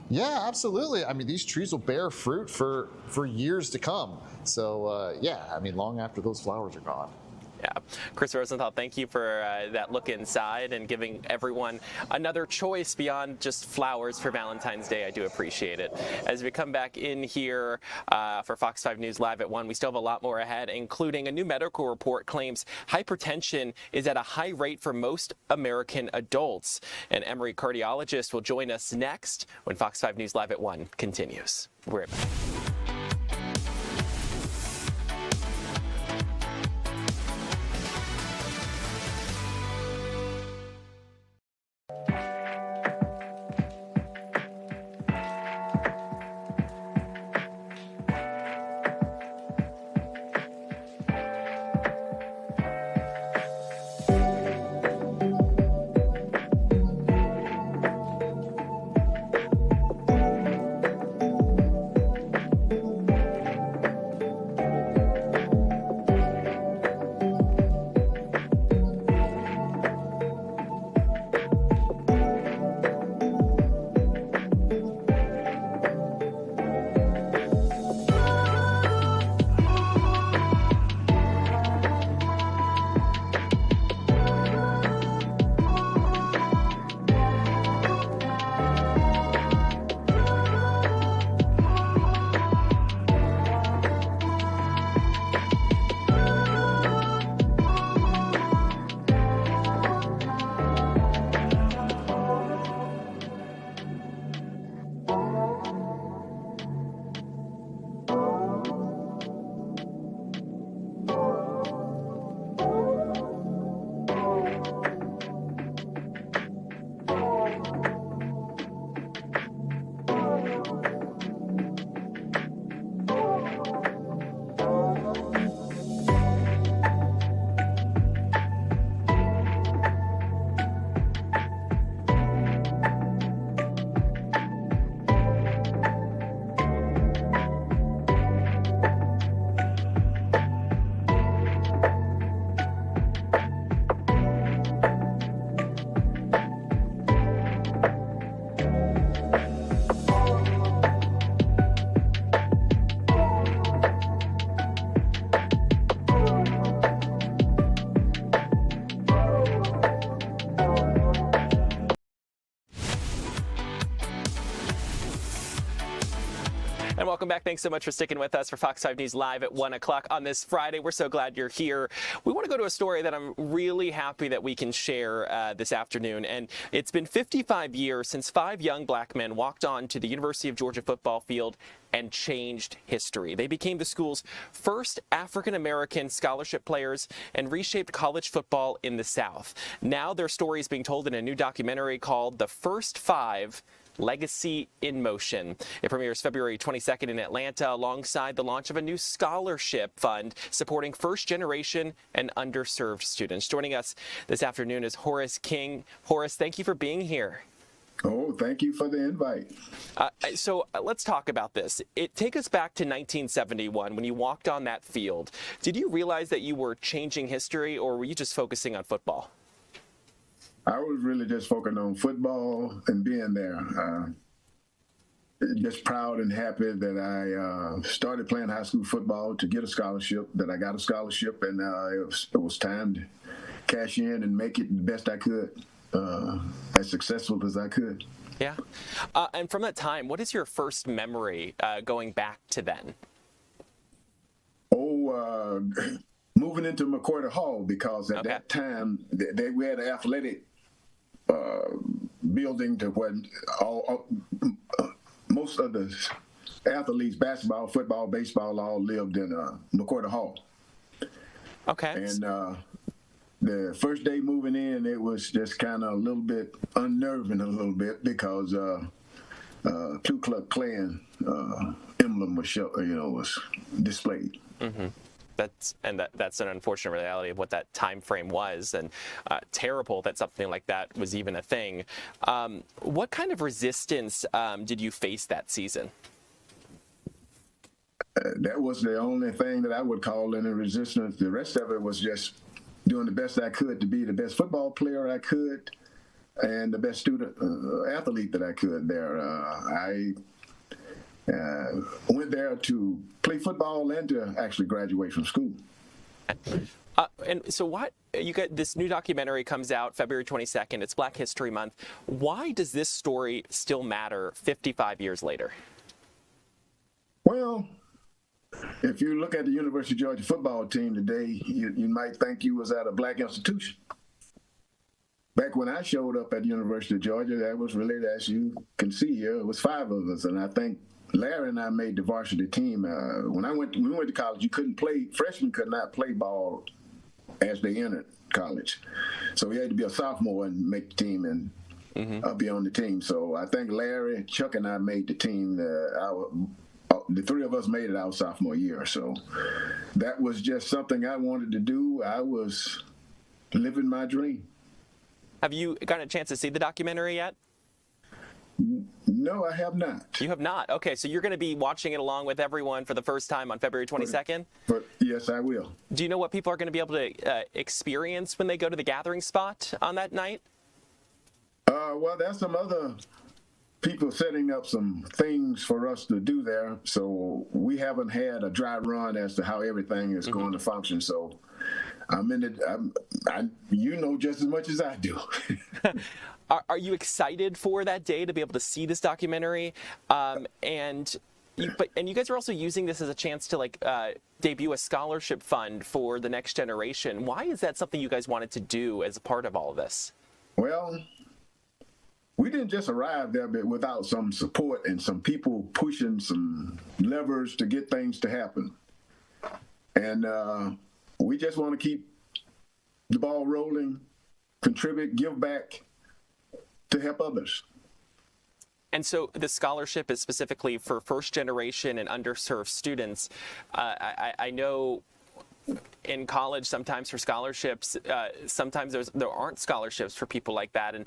Yeah, absolutely. I mean, these trees will bear fruit for years to come. So, long after those flowers are gone. Yeah. Chris Rosenthal, thank you for that look inside and giving everyone another choice beyond just flowers for Valentine's Day. I do appreciate it. As we come back in here for Fox 5 News Live at 1, we still have a lot more ahead, including a new medical report claims hypertension is at a high rate for most American adults. An Emory cardiologist will join us next when Fox 5 News Live at 1 continues. We're right back. And welcome back. Thanks so much for sticking with us for Fox 5 News Live at 1 o'clock on this Friday. We're so glad you're here. We want to go to a story that I'm really happy that we can share this afternoon. And it's been 55 years since 5 young black men walked on to the University of Georgia football field and changed history. They became the school's first African-American scholarship players and reshaped college football in the South. Now their story is being told in a new documentary called The First 5: Legacy in Motion. It premieres February 22nd in Atlanta alongside the launch of a new scholarship fund supporting first-generation and underserved students. Joining us this afternoon is Horace King. Horace, thank you for being here. Oh, thank you for the invite. So let's talk about this. Take us back to 1971 when you walked on that field. Did you realize that you were changing history, or were you just focusing on football? I was really just focusing on football and being there. Just proud and happy that I started playing high school football to get a scholarship, that I got a scholarship, and it was time to cash in and make it the best I could, as successful as I could. Yeah. And from that time, what is your first memory going back to then? Moving into McCourty Hall, because at that time we had an athletic building to what most of the athletes, basketball, football, baseball, all lived in McCourty Hall. Okay. And the first day moving in, it was just kind of a little bit unnerving because Ku Klux Klan emblem was displayed. Mm-hmm. That's an unfortunate reality of what that time frame was, and terrible that something like that was even a thing. What kind of resistance did you face that season? That was the only thing that I would call any resistance. The rest of it was just doing the best I could to be the best football player I could and the best student athlete that I could there. I went there to play football and to actually graduate from school. And so you got this new documentary comes out February 22nd. It's Black History Month. Why does this story still matter 55 years later? Well, if you look at the University of Georgia football team today, you might think you was at a black institution. Back when I showed up at the University of Georgia, that was really, as you can see here, it was 5 of us, and I think Larry and I made the varsity team. When we went to college, you couldn't play. Freshmen could not play ball as they entered college, so we had to be a sophomore and make the team and be on the team. So I think Larry, Chuck, and I made the team. The 3 of us made it our sophomore year. So that was just something I wanted to do. I was living my dream. Have you gotten a chance to see the documentary yet? No, I have not. You have not? Okay, so you're going to be watching it along with everyone for the first time on February 22nd? Yes, I will. Do you know what people are going to be able to experience when they go to the gathering spot on that night? Well, there's some other people setting up some things for us to do there, so we haven't had a dry run as to how everything is going to function. So I'm in it. You know just as much as I do. Are you excited for that day to be able to see this documentary? And you guys are also using this as a chance to debut a scholarship fund for the next generation. Why is that something you guys wanted to do as a part of all of this? Well, we didn't just arrive there without some support and some people pushing some levers to get things to happen. And we just want to keep the ball rolling, contribute, give back to help others. And so the scholarship is specifically for first generation and underserved students. I know in college, sometimes for scholarships, sometimes there aren't scholarships for people like that. And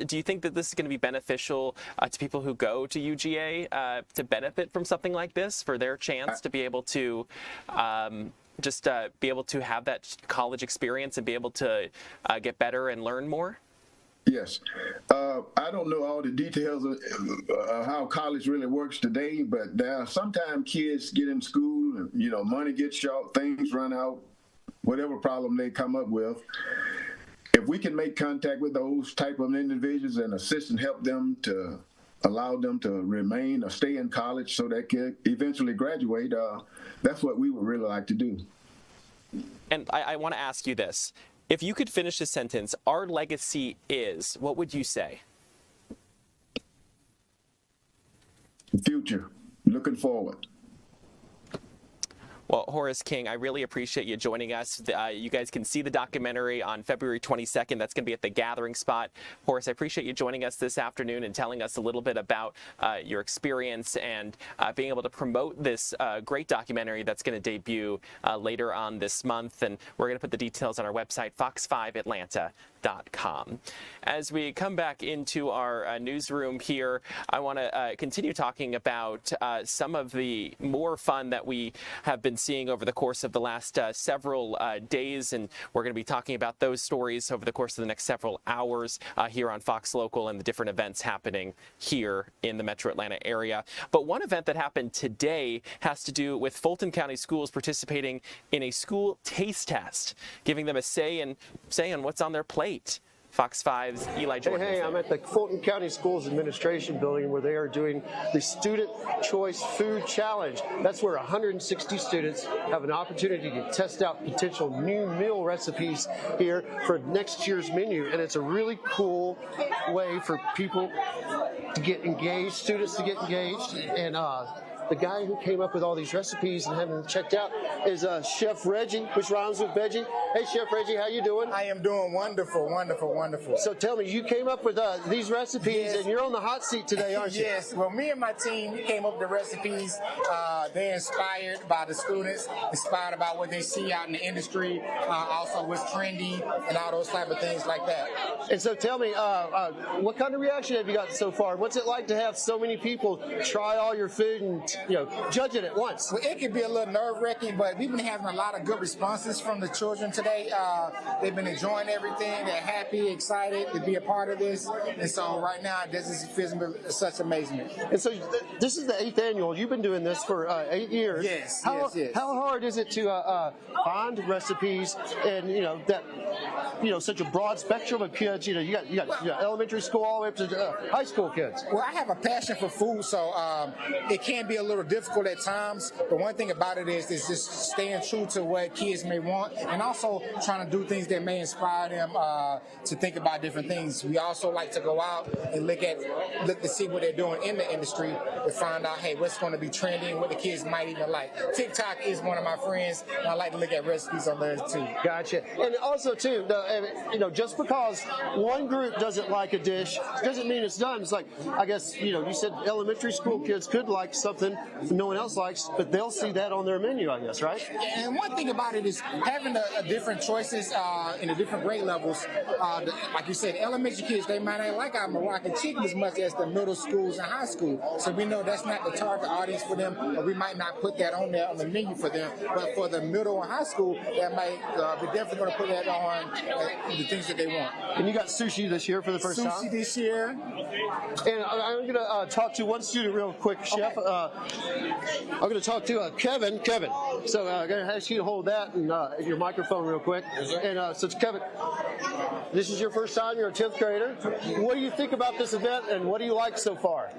do you think that this is going to be beneficial to people who go to UGA to benefit from something like this, for their chance to be able to be able to have that college experience and be able to get better and learn more? Yes. I don't know all the details of how college really works today, but there are sometimes kids get in school, money gets short, things run out, whatever problem they come up with. If we can make contact with those type of individuals and assist and help them to allow them to remain or stay in college so they can eventually graduate. That's what we would really like to do. And I want to ask you this. If you could finish this sentence, our legacy is, what would you say? Future, looking forward. Well, Horace King, I really appreciate you joining us. You guys can see the documentary on February 22nd. That's going to be at the Gathering Spot. Horace, I appreciate you joining us this afternoon and telling us a little bit about your experience and being able to promote this great documentary that's going to debut later on this month. And we're going to put the details on our website, fox5atlanta.com. As we come back into our newsroom here, I want to continue talking about some of the more fun that we have been seeing over the course of the last several days, and we're going to be talking about those stories over the course of the next several hours here on Fox Local and the different events happening here in the Metro Atlanta area. But one event that happened today has to do with Fulton County schools participating in a school taste test, giving them a say on what's on their plate. Fox 5's Eli Jordan. Hey, I'm at the Fulton County Schools Administration building where they are doing the Student Choice Food Challenge. That's where 160 students have an opportunity to test out potential new meal recipes here for next year's menu. And it's a really cool way for people to get engaged, students to get engaged. And the guy who came up with all these recipes and having them checked out is Chef Reggie, which rhymes with veggie. Hey, Chef Reggie, how you doing? I am doing wonderful, wonderful, wonderful. So tell me, you came up with these recipes, and you're on the hot seat today, aren't you? Yes. Well, me and my team came up with the recipes. They're inspired by the students, inspired about what they see out in the industry, also what's trendy, and all those type of things like that. And so tell me, what kind of reaction have you gotten so far? What's it like to have so many people try all your food and judge it at once? Well, it can be a little nerve-wracking, but we've been having a lot of good responses from the children today. They've been enjoying everything. They're happy, excited to be a part of this. And so right now, this is such amazement. And so this is the 8th annual. You've been doing this for 8 years. Yes, How hard is it to find recipes and, such a broad spectrum of kids? You got elementary school all the way up to high school kids. Well, I have a passion for food, so it can be a little difficult at times. But one thing about it is just staying true to what kids may want, and also trying to do things that may inspire them to think about different things. We also like to go out and look to see what they're doing in the industry to find out, hey, what's going to be trending, what the kids might even like. TikTok is one of my friends, and I like to look at recipes on there too. Gotcha. And also too, just because one group doesn't like a dish doesn't mean it's done. It's like, I guess, you said elementary school kids could like something no one else likes, but they'll see that on their menu, I guess, right? And one thing about it is having the different choices in the different grade levels. Like you said, elementary kids, they might not like our Moroccan chicken as much as the middle schools and high school. So we know that's not the target audience for them, or we might not put that on there on the menu for them. But for the middle and high school, that might be definitely going to put that on the things that they want. And you got sushi this year for the first time? Sushi this year. And I'm going to talk to one student real quick, Chef. I'm going to talk to Kevin. So I'm going to ask you to hold that and your microphone real quick. And so it's Kevin, this is your first time. You're a 10th grader. What do you think about this event, and what do you like so far?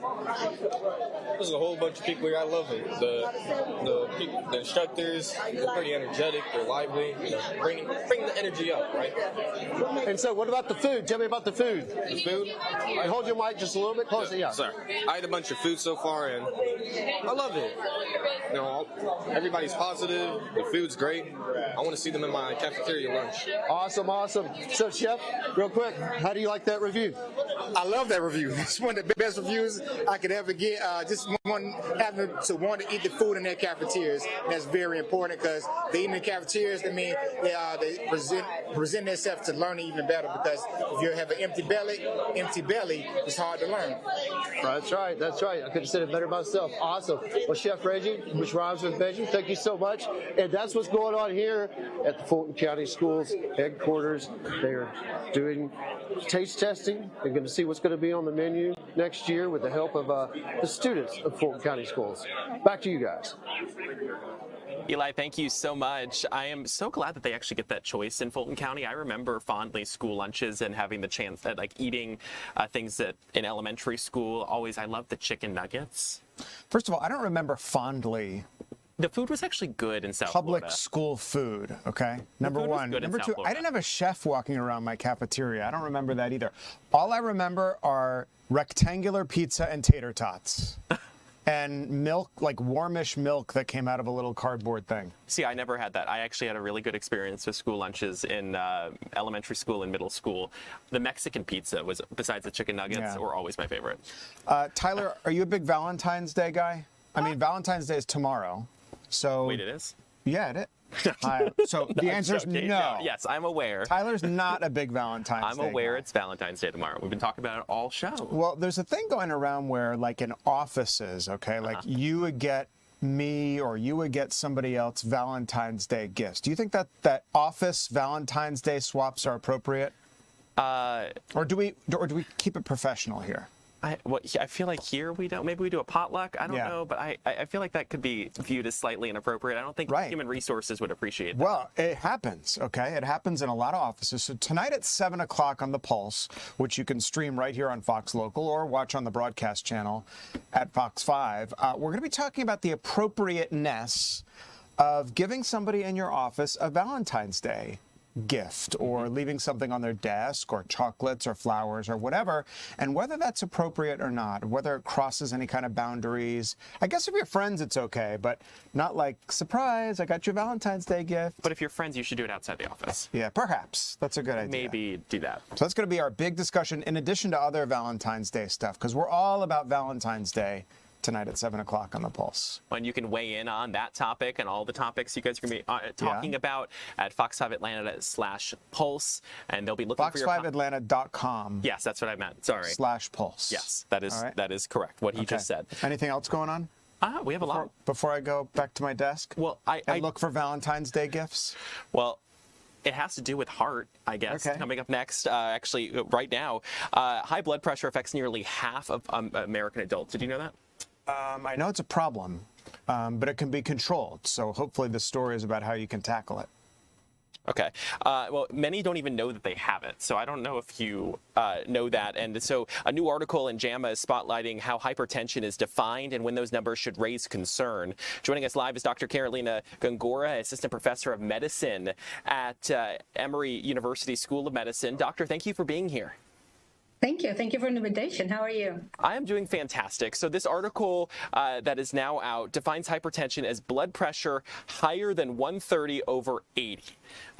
There's a whole bunch of people here. I love it. The instructors, they're pretty energetic. They're lively. Bring the energy up, right? And so, what about the food? Tell me about the food. The food? Hold your mic just a little bit closer. Yeah. Sorry. I ate a bunch of food so far, and I love it. Everybody's positive. The food's great. I want to see them in my cafeteria lunch. Awesome. So, Chef, real quick, how do you like that review? I love that review. It's one of the best reviews I could ever get. Just having to want to eat the food in their cafeterias. And that's very important because they eat in the cafeterias. That means they present themselves to learning even better. Because if you have an empty belly, it's hard to learn. That's right. I could have said it better myself. Awesome. Well, Chef Reggie, which rhymes with veggie, thank you so much. And that's what's going on here at the Fulton County Schools headquarters. They're doing taste testing. They're going to see what's going to be on the menu next year with the help of the students of Fulton County Schools. Back to you guys. Eli, thank you so much. I am so glad that they actually get that choice in Fulton County. I remember fondly school lunches and having the chance at like eating things that in elementary school. Always, I love the chicken nuggets. First of all, I don't remember fondly. The food was actually good in South Public Florida. school food, okay? Number one. Number two, I didn't have a chef walking around my cafeteria. I don't remember that either. All I remember are rectangular pizza and tater tots. And milk, like warmish milk that came out of a little cardboard thing. See, I never had that. I actually had a really good experience with school lunches in elementary school and middle school. The Mexican pizza was, besides the chicken nuggets, were always my favorite. Tyler, are you a big Valentine's Day guy? I mean, Valentine's Day is tomorrow. So wait, it is? Yeah, it is. So the answer is no. Yes, I'm aware. Tyler's not a big Valentine's Day I'm aware guy. it's Valentine's Day tomorrow. We've been talking about it all show. Well, there's a thing going around where, like in offices, okay, like you would get me or you would get somebody else Valentine's Day gifts. Do you think that office Valentine's Day swaps are appropriate? Or do we keep it professional here? I feel like here we don't. Maybe we do a potluck. I don't know, but I feel like that could be viewed as slightly inappropriate. I don't think human resources would appreciate that. Well, it happens, okay? It happens in a lot of offices. So tonight at 7 o'clock on The Pulse, which you can stream right here on Fox Local or watch on the broadcast channel at Fox 5, we're going to be talking about the appropriateness of giving somebody in your office a Valentine's Day gift or leaving something on their desk or chocolates or flowers or whatever, and whether that's appropriate or not, whether it crosses any kind of boundaries. I guess if you're friends, it's okay, but not like, surprise, I got you a Valentine's Day gift. But if you're friends, you should do it outside the office. Yeah, perhaps. That's a good idea. Maybe do that. So that's going to be our big discussion in addition to other Valentine's Day stuff, because we're all about Valentine's Day tonight at 7 o'clock on The Pulse. And you can weigh in on that topic and all the topics you guys are going to be talking about at Fox5Atlanta/Pulse, and they'll be looking for your Fox5Atlanta.com. Yes, that's what I meant. Sorry. /Pulse. Yes, that is correct. What he just said. Anything else going on? We have a lot. Before I go back to my desk, I look for Valentine's Day gifts. Well, it has to do with heart, I guess. Okay. Coming up next, actually, right now, high blood pressure affects nearly half of American adults. Did you know that? I know it's a problem, but it can be controlled. So hopefully this story is about how you can tackle it. Okay. Well, many don't even know that they have it. So I don't know if you know that. And so a new article in JAMA is spotlighting how hypertension is defined and when those numbers should raise concern. Joining us live is Dr. Carolina Gongora, Assistant Professor of Medicine at Emory University School of Medicine. Doctor, thank you for being here. Thank you. Thank you for the invitation. How are you? I am doing fantastic. So this article that is now out defines hypertension as blood pressure higher than 130/80.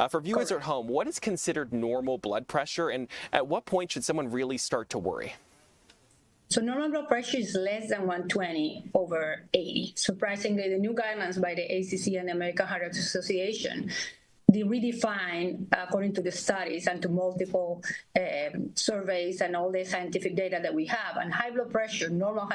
For viewers at home, what is considered normal blood pressure, and at what point should someone really start to worry? So normal blood pressure is less than 120/80. Surprisingly, the new guidelines by the ACC and the American Heart Association, they redefine, according to the studies and to multiple surveys and all the scientific data that we have, and high blood pressure, normal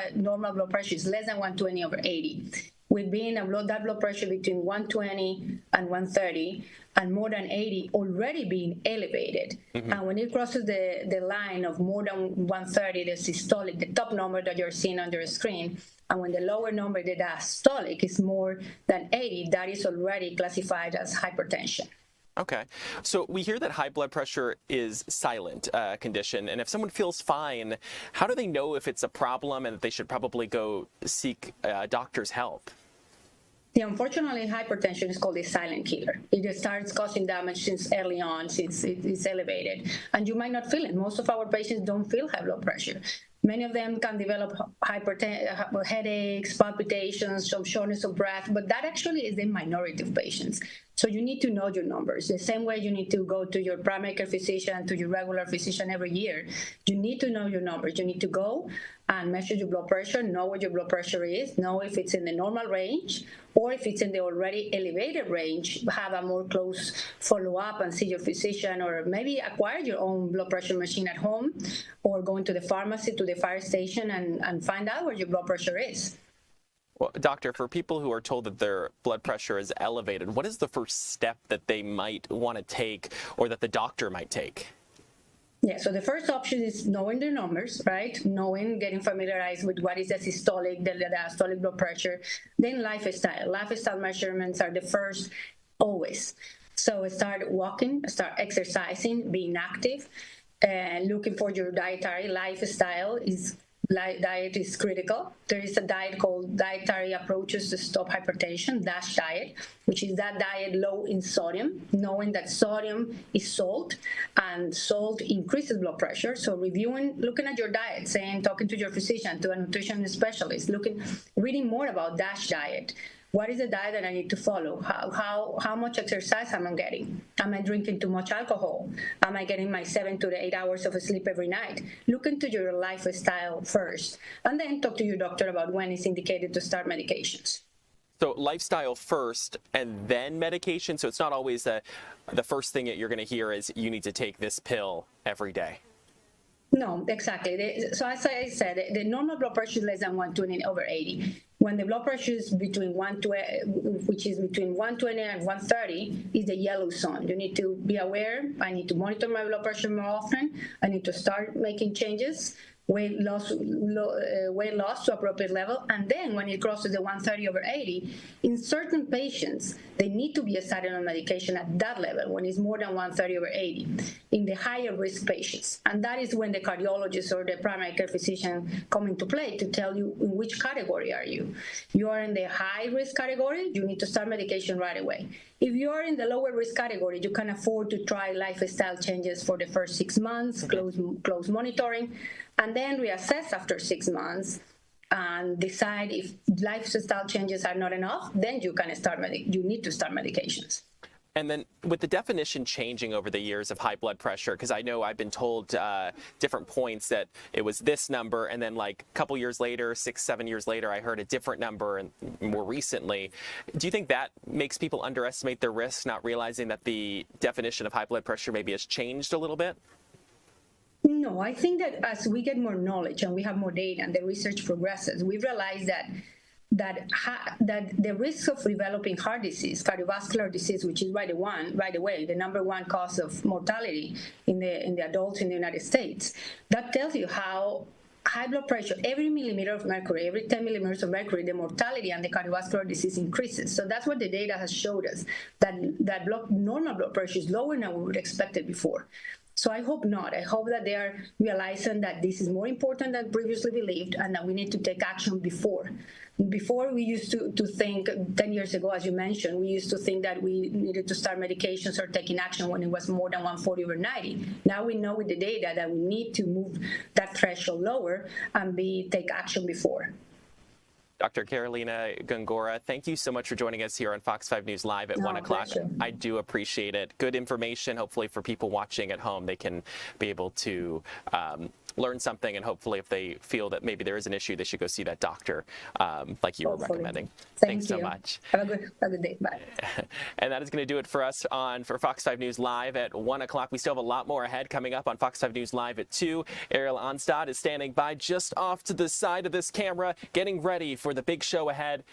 blood pressure is less than 120/80. With being that blood pressure between 120 and 130 and more than 80 already being elevated. And when it crosses the line of more than 130, the systolic, the top number that you're seeing on your screen, and when the lower number, the diastolic, is more than 80, that is already classified as hypertension. Okay. So we hear that high blood pressure is silent condition. And if someone feels fine, how do they know if it's a problem and that they should probably go seek doctor's help? Yeah, unfortunately, hypertension is called a silent killer. It just starts causing damage since early on, since it's elevated. And you might not feel it. Most of our patients don't feel high blood pressure. Many of them can develop headaches, palpitations, some shortness of breath, but that actually is the minority of patients. So you need to know your numbers. The same way you need to go to your primary care physician, to your regular physician every year. You need to know your numbers. You need to go and measure your blood pressure, know what your blood pressure is, know if it's in the normal range, or if it's in the already elevated range, have a more close follow-up and see your physician, or maybe acquire your own blood pressure machine at home, or go into the pharmacy, to the fire station, and find out where your blood pressure is. Well, doctor, for people who are told that their blood pressure is elevated, what is the first step that they might want to take or that the doctor might take? Yeah, so the first option is knowing the numbers, right? Getting familiarized with what is the systolic, the diastolic blood pressure. Then lifestyle. Lifestyle measurements are the first always. So start walking, start exercising, being active, and looking for your dietary lifestyle diet is critical. There is a diet called Dietary Approaches to Stop Hypertension, DASH diet, which is that diet low in sodium, knowing that sodium is salt and salt increases blood pressure. So looking at your diet, talking to your physician, to a nutrition specialist, reading more about DASH diet. What is the diet that I need to follow? How much exercise am I getting? Am I drinking too much alcohol? Am I getting my 7 to 8 hours of sleep every night? Look into your lifestyle first, and then talk to your doctor about when it's indicated to start medications. So lifestyle first and then medication. So it's not always the first thing that you're going to hear is you need to take this pill every day. No, exactly. So as I said, the normal blood pressure is less than 120/80. When the blood pressure is between 120 and 130, is the yellow zone. You need to be aware. I need to monitor my blood pressure more often. I need to start making changes. Weight loss to appropriate level, and then when it crosses the 130/80, in certain patients, they need to be started on medication at that level when it's more than 130/80 in the higher risk patients. And that is when the cardiologist or the primary care physician come into play to tell you in which category are you. You are in the high risk category, you need to start medication right away. If you are in the lower risk category, you can afford to try lifestyle changes for the first 6 months, close monitoring, and then reassess after 6 months and decide if lifestyle changes are not enough, then you need to start medications. And then with the definition changing over the years of high blood pressure, because I know I've been told different points that it was this number, and then like a couple years later, 6, 7 years later, I heard a different number, and more recently. Do you think that makes people underestimate their risks, not realizing that the definition of high blood pressure maybe has changed a little bit? No, I think that as we get more knowledge and we have more data and the research progresses, we realize that the risk of developing heart disease, cardiovascular disease, which is right away the number one cause of mortality in the adults in the United States, that tells you how high blood pressure, every millimeter of mercury, every 10 millimeters of mercury, the mortality and the cardiovascular disease increases. So that's what the data has showed us, that normal blood pressure is lower than we would expect it before. So I hope not. I hope that they are realizing that this is more important than previously believed and that we need to take action before. Before, we used to think, 10 years ago, as you mentioned, we used to think that we needed to start medications or taking action when it was more than 140/90. Now we know with the data that we need to move that threshold lower and take action before. Dr. Carolina Gongora, thank you so much for joining us here on Fox 5 News Live at 1 o'clock. Pleasure. I do appreciate it. Good information. Hopefully for people watching at home, they can be able to learn something, and hopefully if they feel that maybe there is an issue, they should go see that doctor like you were recommending. Thanks so much. Have a good day. Bye. And that is going to do it for us for Fox 5 News Live at 1 o'clock. We still have a lot more ahead coming up on Fox 5 News Live at 2. Ariel Onstad is standing by just off to the side of this camera, getting ready for the big show ahead.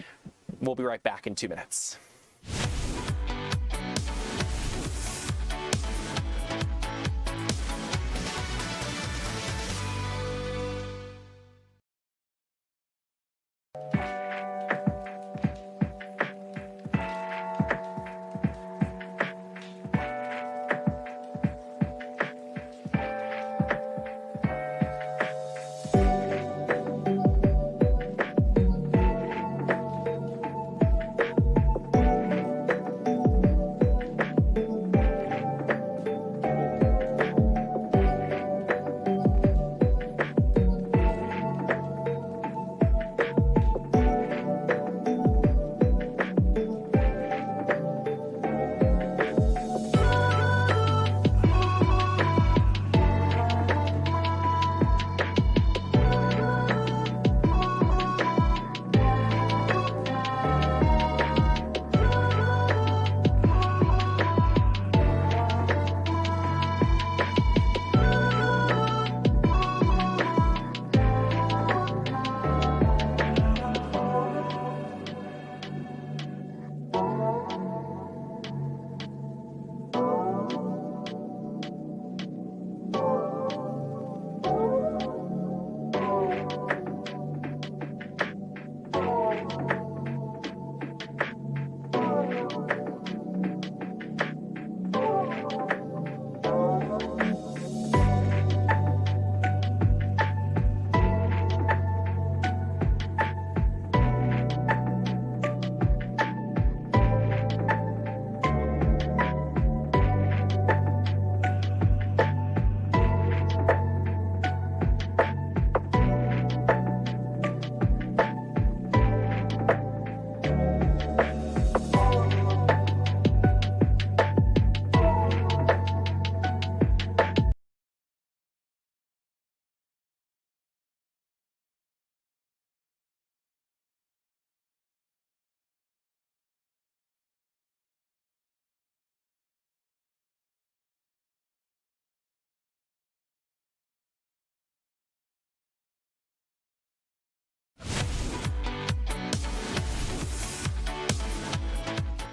We'll be right back in 2 minutes.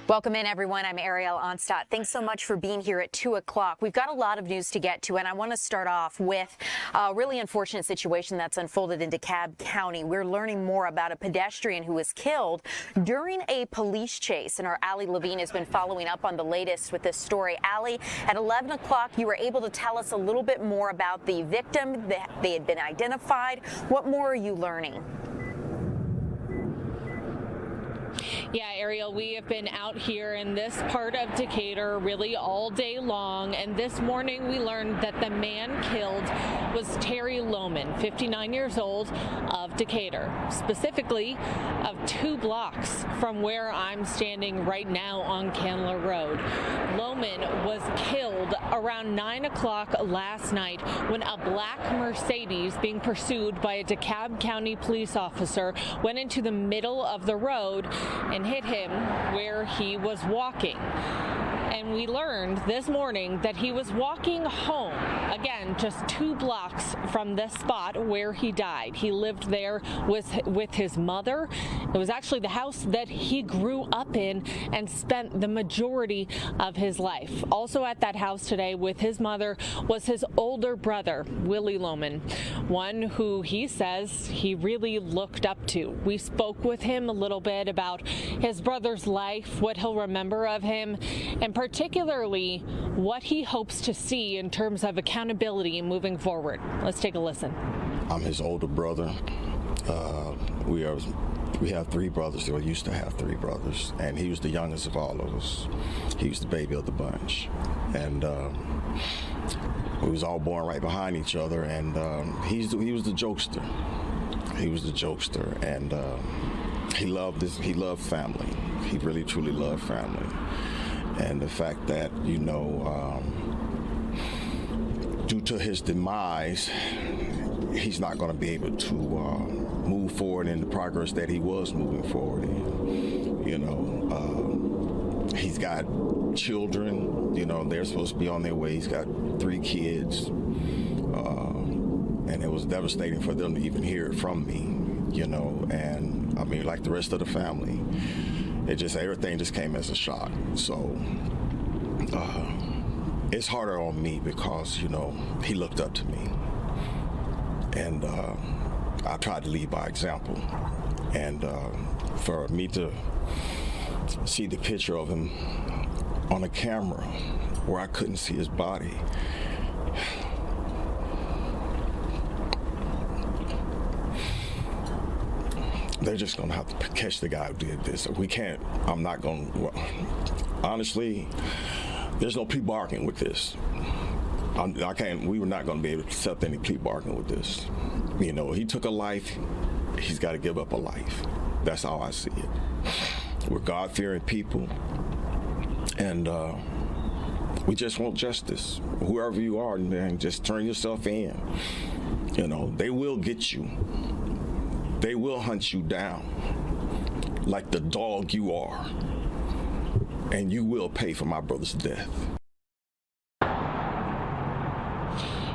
Welcome in, everyone. I'm Ariel Onstadt. Thanks so much for being here at 2 o'clock. We've got a lot of news to get to, and I want to start off with a really unfortunate situation that's unfolded in DeKalb County. We're learning more about a pedestrian who was killed during a police chase, and our Allie Levine has been following up on the latest with this story. Allie, at 11 o'clock, you were able to tell us a little bit more about the victim, that they had been identified. What more are you learning? Yeah, Ariel, we have been out here in this part of Decatur really all day long, and this morning we learned that the man killed was Terry Lohman, 59 years old, of Decatur, specifically of 2 blocks from where I'm standing right now on Candler Road. Lohman was killed around 9 o'clock last night when a black Mercedes being pursued by a DeKalb County police officer went into the middle of the road and hit him where he was walking. And we learned this morning that he was walking home, again, just 2 blocks from the spot where he died. He lived there with his mother. It was actually the house that he grew up in and spent the majority of his life. Also at that house today with his mother was his older brother, Willie Lohman, one who he says he really looked up to. We spoke with him a little bit about his brother's life, what he'll remember of him, and particularly what he hopes to see in terms of accountability moving forward. Let's take a listen. I'm his older brother. We have 3 brothers, or used to have 3 brothers, and he was the youngest of all of us. He was the baby of the bunch, and we was all born right behind each other. And he was the jokester. He was the jokester, and he loved this. He loved family. He really, truly loved family. And the fact that, due to his demise, he's not going to be able to move forward in the progress that he was moving forward in. He's got children, they're supposed to be on their way. He's got 3 kids. And it was devastating for them to even hear it from me, and I mean, like the rest of the family. Everything just came as a shock. So it's harder on me because, he looked up to me. And I tried to lead by example. And for me to see the picture of him on a camera where I couldn't see his body, they're just going to have to catch the guy who did this. Honestly, there's no plea bargaining with this. We were not going to be able to accept any plea bargaining with this. He took a life, he's got to give up a life. That's how I see it. We're God-fearing people, and we just want justice. Whoever you are, man, just turn yourself in. They will get you. They will hunt you down like the dog you are, and you will pay for my brother's death.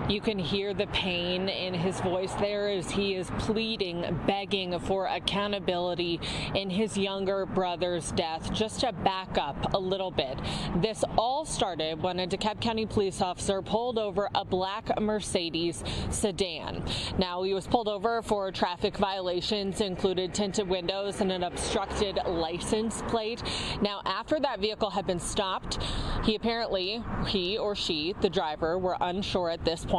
You can hear the pain in his voice there as he is pleading, begging for accountability in his younger brother's death. Just to back up a little bit, this all started when a DeKalb County police officer pulled over a black Mercedes sedan. Now, he was pulled over for traffic violations, included tinted windows and an obstructed license plate. Now, after that vehicle had been stopped, he or she, the driver, were unsure at this point,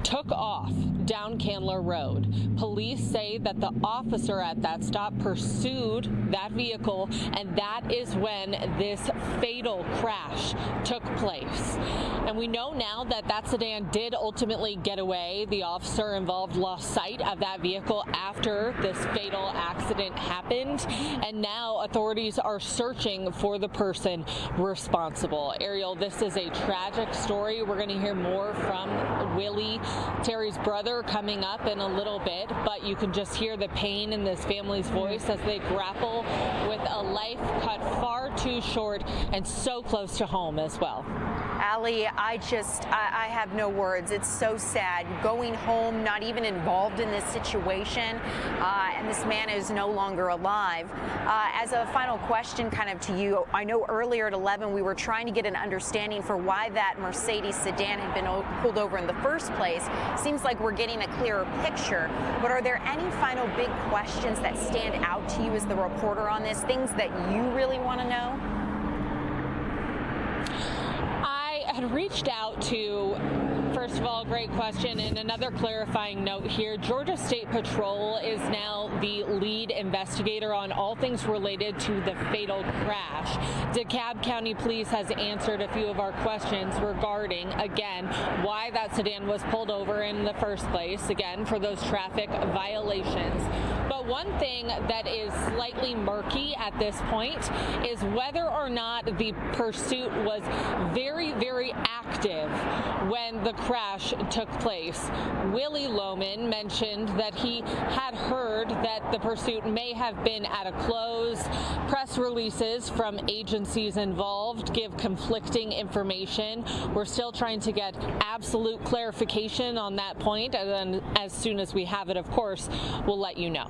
took off down Candler Road. Police say that the officer at that stop pursued that vehicle, and that is when this fatal crash took place. And we know now that that sedan did ultimately get away. The officer involved lost sight of that vehicle after this fatal accident happened, and now authorities are searching for the person responsible. Ariel, this is a tragic story. We're going to hear more from Willie, Terry's brother, coming up in a little bit, but you can just hear the pain in this family's voice as they grapple with a life cut far too short and so close to home as well. Allie, I have no words. It's so sad. Going home, not even involved in this situation, and this man is no longer alive. As a final question kind of to you, I know earlier at 11 we were trying to get an understanding for why that Mercedes sedan had been pulled over in the first place. Seems like we're getting a clearer picture, but are there any final big questions that stand out to you as the reporter on this, things that you really want to know? I had reached out to, first of all, great question, and another clarifying note here. Georgia State Patrol is now the lead investigator on all things related to the fatal crash. DeKalb County Police has answered a few of our questions regarding, again, why that sedan was pulled over in the first place, again, for those traffic violations. But one thing that is slightly murky at this point is whether or not the pursuit was very, very active when the crash took place. Willie Lohman mentioned that he had heard that the pursuit may have been at a close. Press releases from agencies involved give conflicting information. We're still trying to get absolute clarification on that point, and then as soon as we have it, of course, we'll let you know.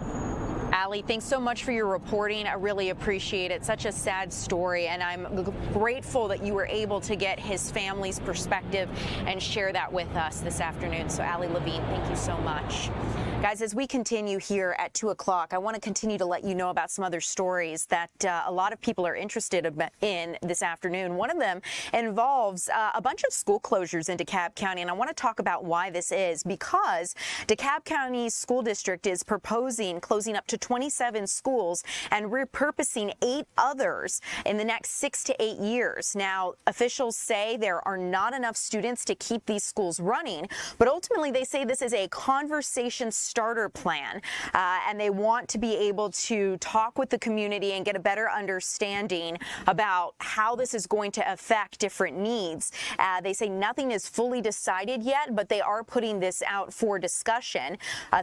Allie, thanks so much for your reporting. I really appreciate it. Such a sad story, and I'm grateful that you were able to get his family's perspective and share that with us this afternoon. So, Allie Levine, thank you so much. Guys, as we continue here at 2 o'clock, I want to continue to let you know about some other stories that a lot of people are interested in this afternoon. One of them involves a bunch of school closures in DeKalb County, and I want to talk about why this is, because DeKalb County's school district is proposing closing up to 27 schools and repurposing 8 others in the next 6 to 8 years. Now, officials say there are not enough students to keep these schools running, but ultimately they say this is a conversation starter plan, and they want to be able to talk with the community and get a better understanding about how this is going to affect different needs. They say nothing is fully decided yet, but they are putting this out for discussion.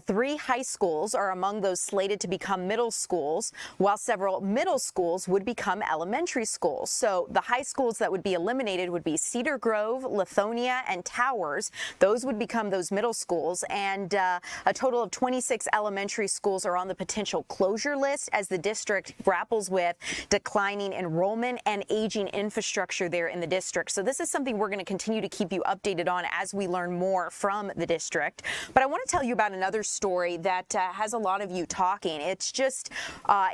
3 high schools are among those slated to become middle schools, while several middle schools would become elementary schools. So the high schools that would be eliminated would be Cedar Grove, Lithonia, and Towers. Those would become those middle schools, and a total of 26 elementary schools are on the potential closure list as the district grapples with declining enrollment and aging infrastructure there in the district. So this is something we're going to continue to keep you updated on as we learn more from the district. But I want to tell you about another story that has a lot of you talking. It's just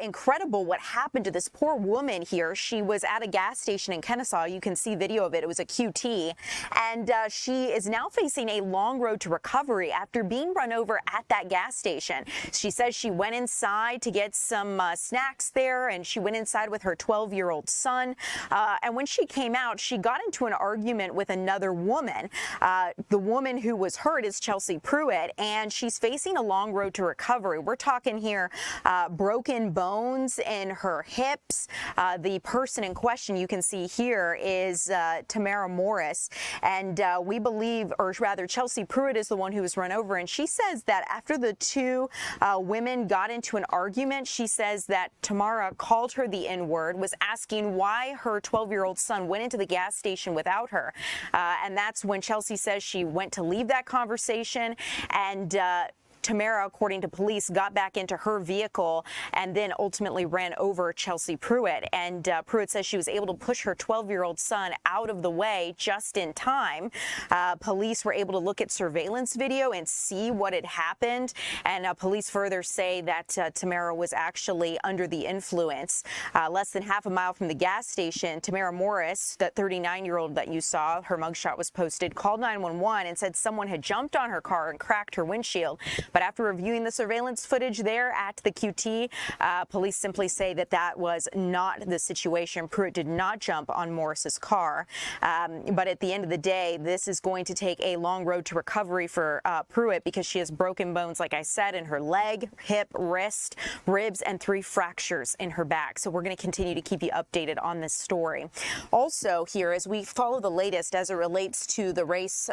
incredible what happened to this poor woman here. She was at a gas station in Kennesaw. You can see video of it. It was a QT. And she is now facing a long road to recovery after being run over at that gas station. She says she went inside to get some snacks there, and she went inside with her 12-year-old son. And when she came out, she got into an argument with another woman. The woman who was hurt is Chelsea Pruitt, and she's facing a long road to recovery. We're talking here broken bones in her hips. The person in question you can see here is Tamara Morris, and we believe, or rather Chelsea Pruitt is the one who was run over, and she says that after the 2 women got into an argument, she says that Tamara called her the N-word, was asking why her 12-year-old son went into the gas station without her, and that's when Chelsea says she went to leave that conversation, and Tamara, according to police, got back into her vehicle and then ultimately ran over Chelsea Pruitt. And Pruitt says she was able to push her 12-year-old son out of the way just in time. Police were able to look at surveillance video and see what had happened. And police further say that Tamara was actually under the influence. Less than half a mile from the gas station, Tamara Morris, that 39-year-old that you saw, her mugshot was posted, called 911 and said someone had jumped on her car and cracked her windshield. But after reviewing the surveillance footage there at the QT, police simply say that that was not the situation. Pruitt did not jump on Morris's car. But at the end of the day, this is going to take a long road to recovery for Pruitt because she has broken bones, like I said, in her leg, hip, wrist, ribs, and 3 fractures in her back. So we're going to continue to keep you updated on this story. Also here, as we follow the latest as it relates to the race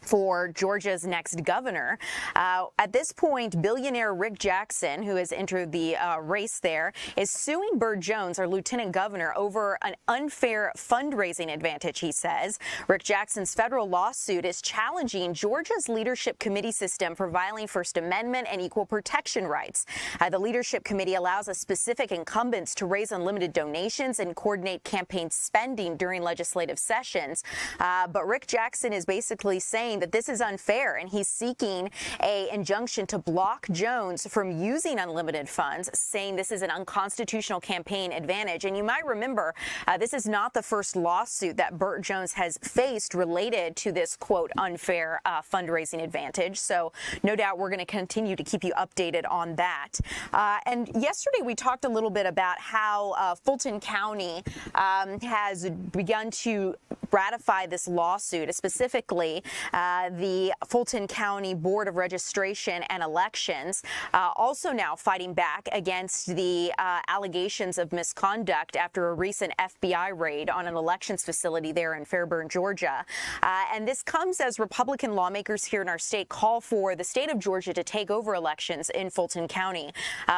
for Georgia's next governor. At this point, billionaire Rick Jackson, who has entered the race there, is suing Burt Jones, our lieutenant governor, over an unfair fundraising advantage, he says. Rick Jackson's federal lawsuit is challenging Georgia's leadership committee system for violating First Amendment and equal protection rights. The leadership committee allows a specific incumbents to raise unlimited donations and coordinate campaign spending during legislative sessions. But Rick Jackson is basically saying that this is unfair, and he's seeking an injunction to block Jones from using unlimited funds, saying this is an unconstitutional campaign advantage. And you might remember, this is not the first lawsuit that Burt Jones has faced related to this, quote, unfair fundraising advantage. So no doubt we're going to continue to keep you updated on that. And yesterday we talked a little bit about how Fulton County has begun to ratify this lawsuit, specifically the Fulton County Board of Registration and Elections, also now fighting back against the allegations of misconduct after a recent FBI raid on an elections facility there in Fairburn, Georgia. And this comes as Republican lawmakers here in our state call for the state of Georgia to take over elections in Fulton County.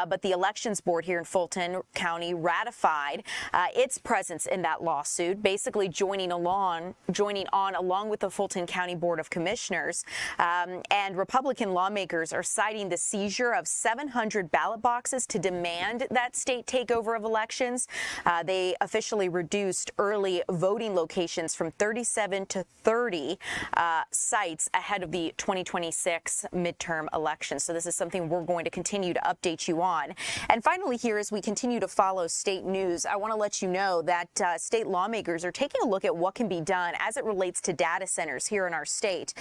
But the Elections Board here in Fulton County ratified its presence in that lawsuit, basically joining on along with the Fulton County Board of Commissioners. And Republican lawmakers are citing the seizure of 700 ballot boxes to demand that state takeover of elections. They officially reduced early voting locations from 37 to 30 sites ahead of the 2026 midterm elections. So this is something we're going to continue to update you on. And finally here, as we continue to follow state news, I want to let you know that state lawmakers are taking a look at what can be done as it relates to data centers here in our state.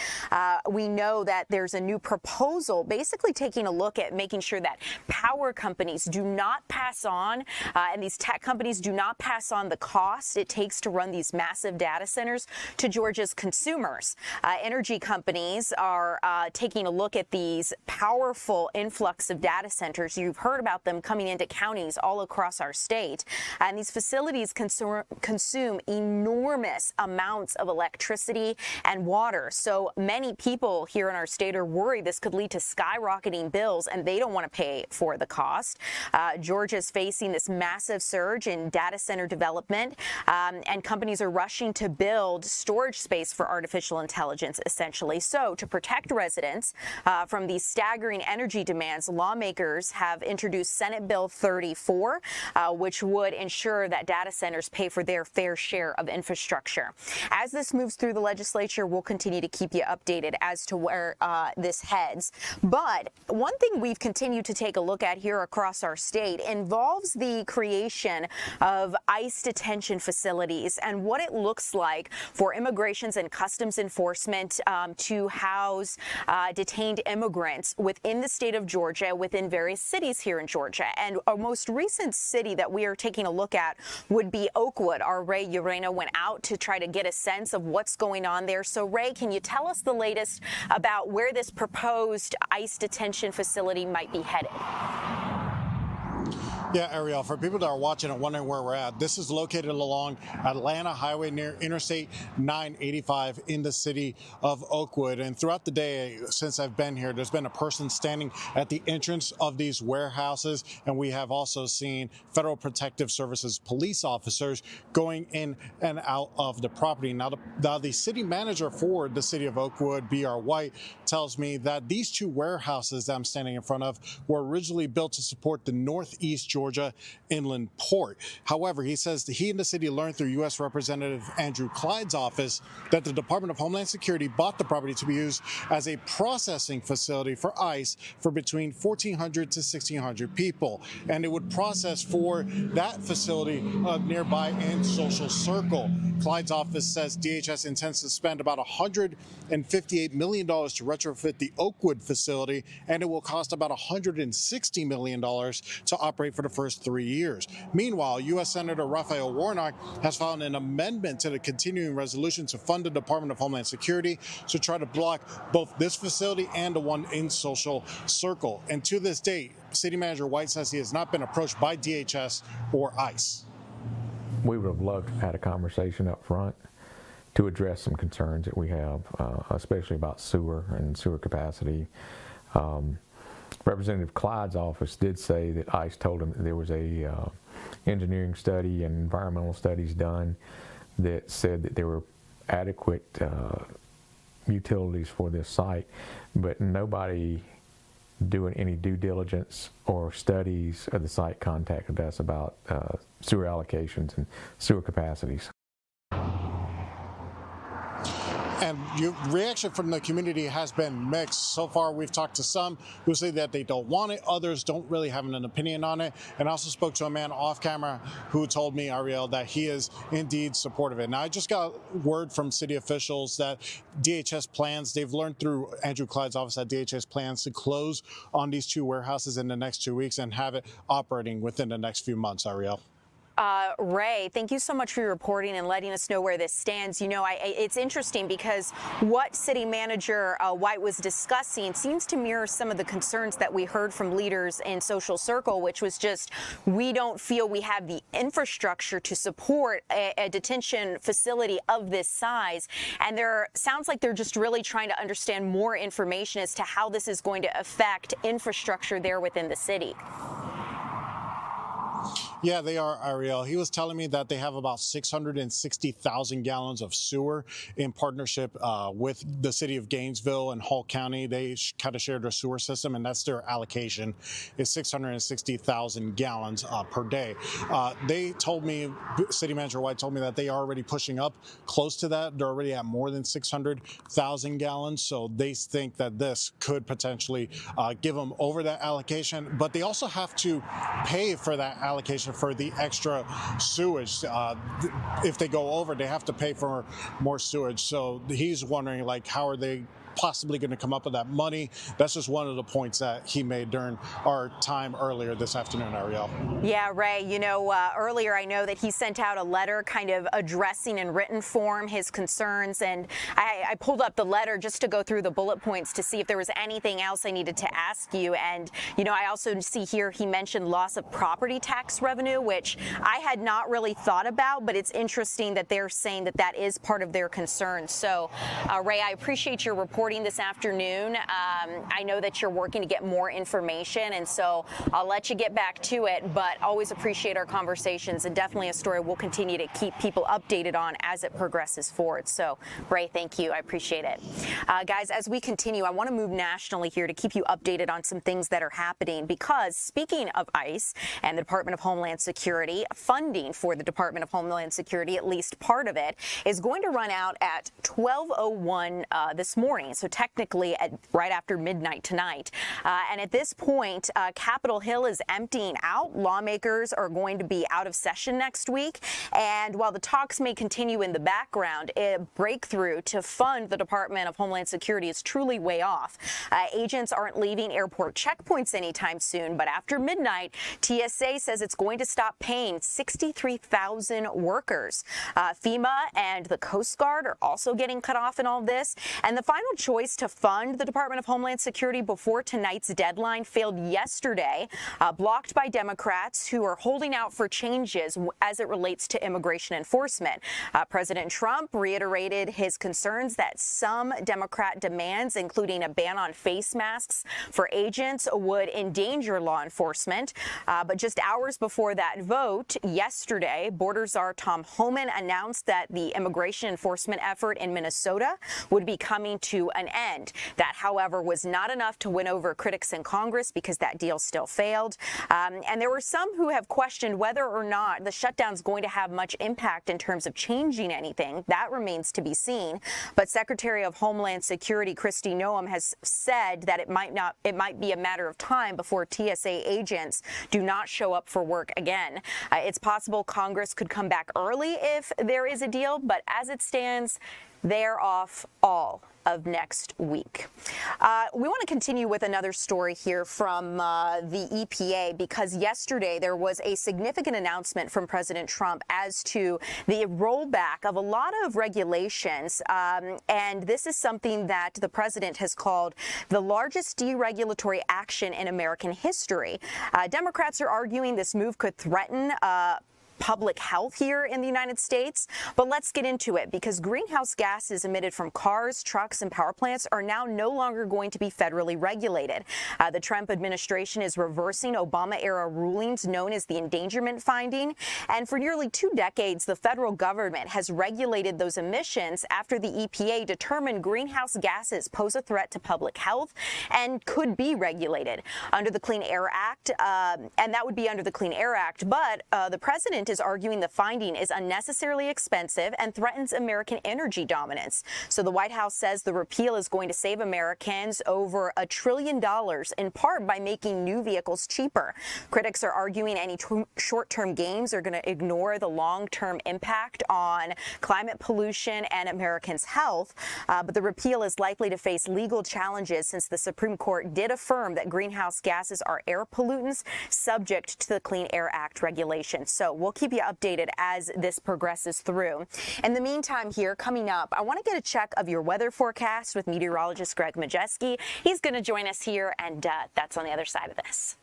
We know that there's a new proposal basically taking a look at making sure that power companies do not pass on, and these tech companies do not pass on the cost it takes to run these massive data centers to Georgia's consumers. Energy companies are taking a look at these powerful influx of data centers. You've heard about them coming into counties all across our state. And these facilities consume enormous amounts of electricity and water. So many people here in our state are worried this could lead to skyrocketing bills, and they don't want to pay for the cost. Georgia is facing this massive surge in data center development, and companies are rushing to build storage space for artificial intelligence, essentially. So to protect residents from these staggering energy demands, lawmakers have introduced Senate Bill 34, which would ensure that data centers pay for their fair share of infrastructure. As this moves through the legislature, we'll continue to keep you updated as to where this heads. But one thing we've continued to take a look at here across our state involves the creation of ICE detention facilities and what it looks like for Immigrations and Customs Enforcement to house detained immigrants within the state of Georgia, within various cities here in Georgia. And our most recent city that we are taking a look at would be Oakwood. Our Ray Urena went out to try to get a sense of what's going on there. So Ray, can you tell us the latest about where this proposed ICE detention facility might be headed? Yeah, Ariel, for people that are watching and wondering where we're at, this is located along Atlanta Highway near Interstate 985 in the city of Oakwood. And throughout the day, since I've been here, there's been a person standing at the entrance of these warehouses. And we have also seen Federal Protective Services police officers going in and out of the property. Now, the city manager for the city of Oakwood, B.R. White, tells me that these two warehouses that I'm standing in front of were originally built to support the Northeast Georgia inland port. However, he says that he and the city learned through U.S. Representative Andrew Clyde's office that the Department of Homeland Security bought the property to be used as a processing facility for ICE for between 1,400 to 1,600 people. And it would process for that facility nearby in Social Circle. Clyde's office says DHS intends to spend about $158 million to retrofit the Oakwood facility, and it will cost about $160 million to operate for the first 3 years. Meanwhile, U.S. Senator Raphael Warnock has filed an amendment to the continuing resolution to fund the Department of Homeland Security to try to block both this facility and the one in Social Circle. And to this date, City Manager White says he has not been approached by DHS or ICE. We would have loved to have had a conversation up front to address some concerns that we have, especially about sewer and sewer capacity. Representative Clyde's office did say that ICE told him that there was a engineering study and environmental studies done that said that there were adequate utilities for this site, but nobody doing any due diligence or studies of the site contacted us about sewer allocations and sewer capacities. And reaction from the community has been mixed. So far, we've talked to some who say that they don't want it. Others don't really have an opinion on it. And I also spoke to a man off camera who told me, Ariel, that he is indeed supportive of it. Now, I just got word from city officials that DHS plans, they've learned through Andrew Clyde's office that DHS plans to close on these 2 warehouses in the next 2 weeks and have it operating within the next few months, Ariel. Ray, thank you so much for your reporting and letting us know where this stands. You know, it's interesting because what City Manager White was discussing seems to mirror some of the concerns that we heard from leaders in Social Circle, which was just, we don't feel we have the infrastructure to support a detention facility of this size. And sounds like they're just really trying to understand more information as to how this is going to affect infrastructure there within the city. Yeah, they are, Ariel. He was telling me that they have about 660,000 gallons of sewer in partnership with the city of Gainesville and Hall County. They kind of share their sewer system, and that's their allocation, is 660,000 gallons per day. They told me, City Manager White told me that they are already pushing up close to that. They're already at more than 600,000 gallons, so they think that this could potentially give them over that allocation, but they also have to pay for that allocation for the extra sewage. If they go over, they have to pay for more sewage. So he's wondering, like, how are they possibly going to come up with that money? That's just one of the points that he made during our time earlier this afternoon, Ariel. Yeah, Ray, you know, earlier I know that he sent out a letter kind of addressing in written form his concerns, and I pulled up the letter just to go through the bullet points to see if there was anything else I needed to ask you. And, you know, I also see here he mentioned loss of property tax revenue, which I had not really thought about, but it's interesting that they're saying that that is part of their concerns. So, Ray, I appreciate your reporting this afternoon. I know that you're working to get more information, and so I'll let you get back to it, but always appreciate our conversations, and definitely a story we'll continue to keep people updated on as it progresses forward. So, Ray, thank you. I appreciate it. Guys, as we continue, I want to move nationally here to keep you updated on some things that are happening, because speaking of ICE and the Department of Homeland Security, funding for the Department of Homeland Security, at least part of it, is going to run out at 12:01 this morning. So technically right after midnight tonight. And at this point, Capitol Hill is emptying out. Lawmakers are going to be out of session next week. And while the talks may continue in the background, a breakthrough to fund the Department of Homeland Security is truly way off. Agents aren't leaving airport checkpoints anytime soon, but after midnight, TSA says it's going to stop paying 63,000 workers. FEMA and the Coast Guard are also getting cut off in all this. And the final choice to fund the Department of Homeland Security before tonight's deadline failed yesterday, blocked by Democrats who are holding out for changes as it relates to immigration enforcement. President Trump reiterated his concerns that some Democrat demands, including a ban on face masks for agents, would endanger law enforcement. But just hours before that vote yesterday, Border Czar Tom Homan announced that the immigration enforcement effort in Minnesota would be coming to an end. That, however, was not enough to win over critics in Congress because that deal still failed. And there were some who have questioned whether or not the shutdown is going to have much impact in terms of changing anything. That remains to be seen. But Secretary of Homeland Security Kristi Noem has said that it might be a matter of time before TSA agents do not show up for work again. It's possible Congress could come back early if there is a deal, but as it stands, they're off all of next week. We want to continue with another story here from the EPA, because yesterday there was a significant announcement from President Trump as to the rollback of a lot of regulations. And this is something that the president has called the largest deregulatory action in American history. Democrats are arguing this move could threaten public health here in the United States. But let's get into it, because greenhouse gases emitted from cars, trucks, and power plants are now no longer going to be federally regulated. The Trump administration is reversing Obama-era rulings known as the endangerment finding. And for nearly 2 decades, the federal government has regulated those emissions after the EPA determined greenhouse gases pose a threat to public health and could be regulated under the Clean Air Act. And that would be under the Clean Air Act. But the president is arguing the finding is unnecessarily expensive and threatens American energy dominance. So the White House says the repeal is going to save Americans over $1 trillion, in part by making new vehicles cheaper. Critics are arguing any short-term gains are going to ignore the long-term impact on climate pollution and Americans' health. But the repeal is likely to face legal challenges since the Supreme Court did affirm that greenhouse gases are air pollutants subject to the Clean Air Act regulations. So we'll keep you updated as this progresses through. In the meantime here, coming up, I want to get a check of your weather forecast with meteorologist Greg Majeski. He's going to join us here, and that's on the other side of this.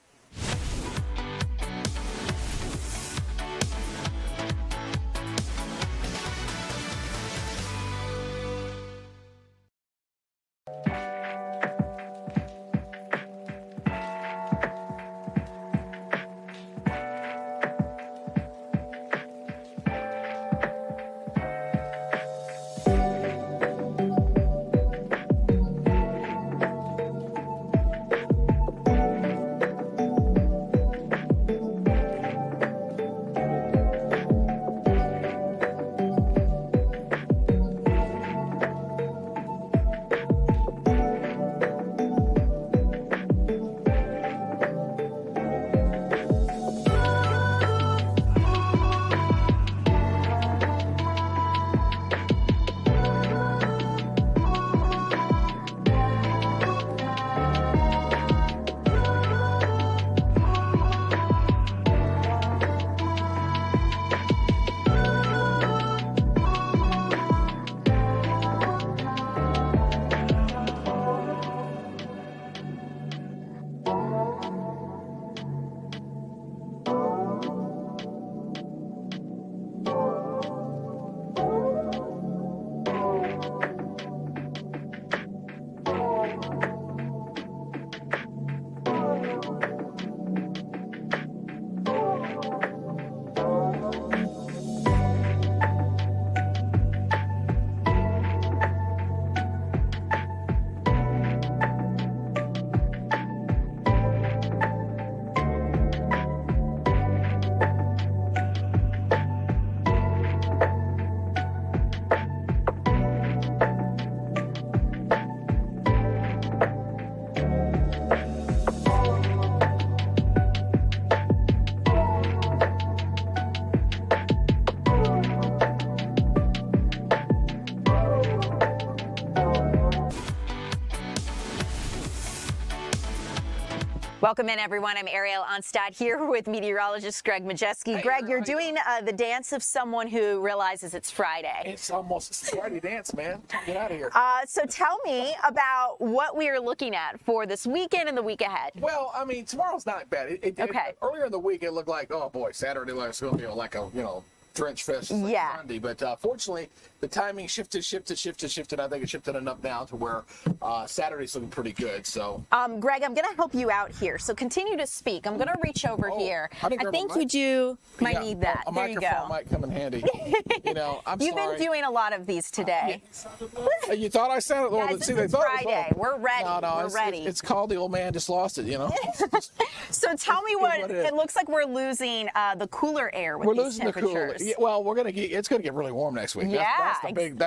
Welcome in, everyone. I'm Ariel Onstad here with meteorologist Greg Majeski. Hey, Greg, you're doing the dance of someone who realizes it's Friday. It's almost Friday dance, man. Get out of here. So tell me about what we are looking at for this weekend and the week ahead. Well, I mean, tomorrow's not bad. Earlier in the week, it looked like, oh boy, Saturday was going to be like a, French fest like Sunday. But fortunately, the timing shifted. I think it shifted enough now to where Saturday's looking pretty good. So, Greg, I'm going to help you out here. So continue to speak. I'm going to reach over here. I think you might need that. A there you microphone go. might come in handy. I'm You've sorry. been doing a lot of these today. You thought I sounded well. Guys, this is Friday. We're ready. We're ready. It's called the old man just lost it. So tell me what it looks like. We're losing the cooler air with these temperatures. Yeah, well, it's going to get really warm next week. That's the big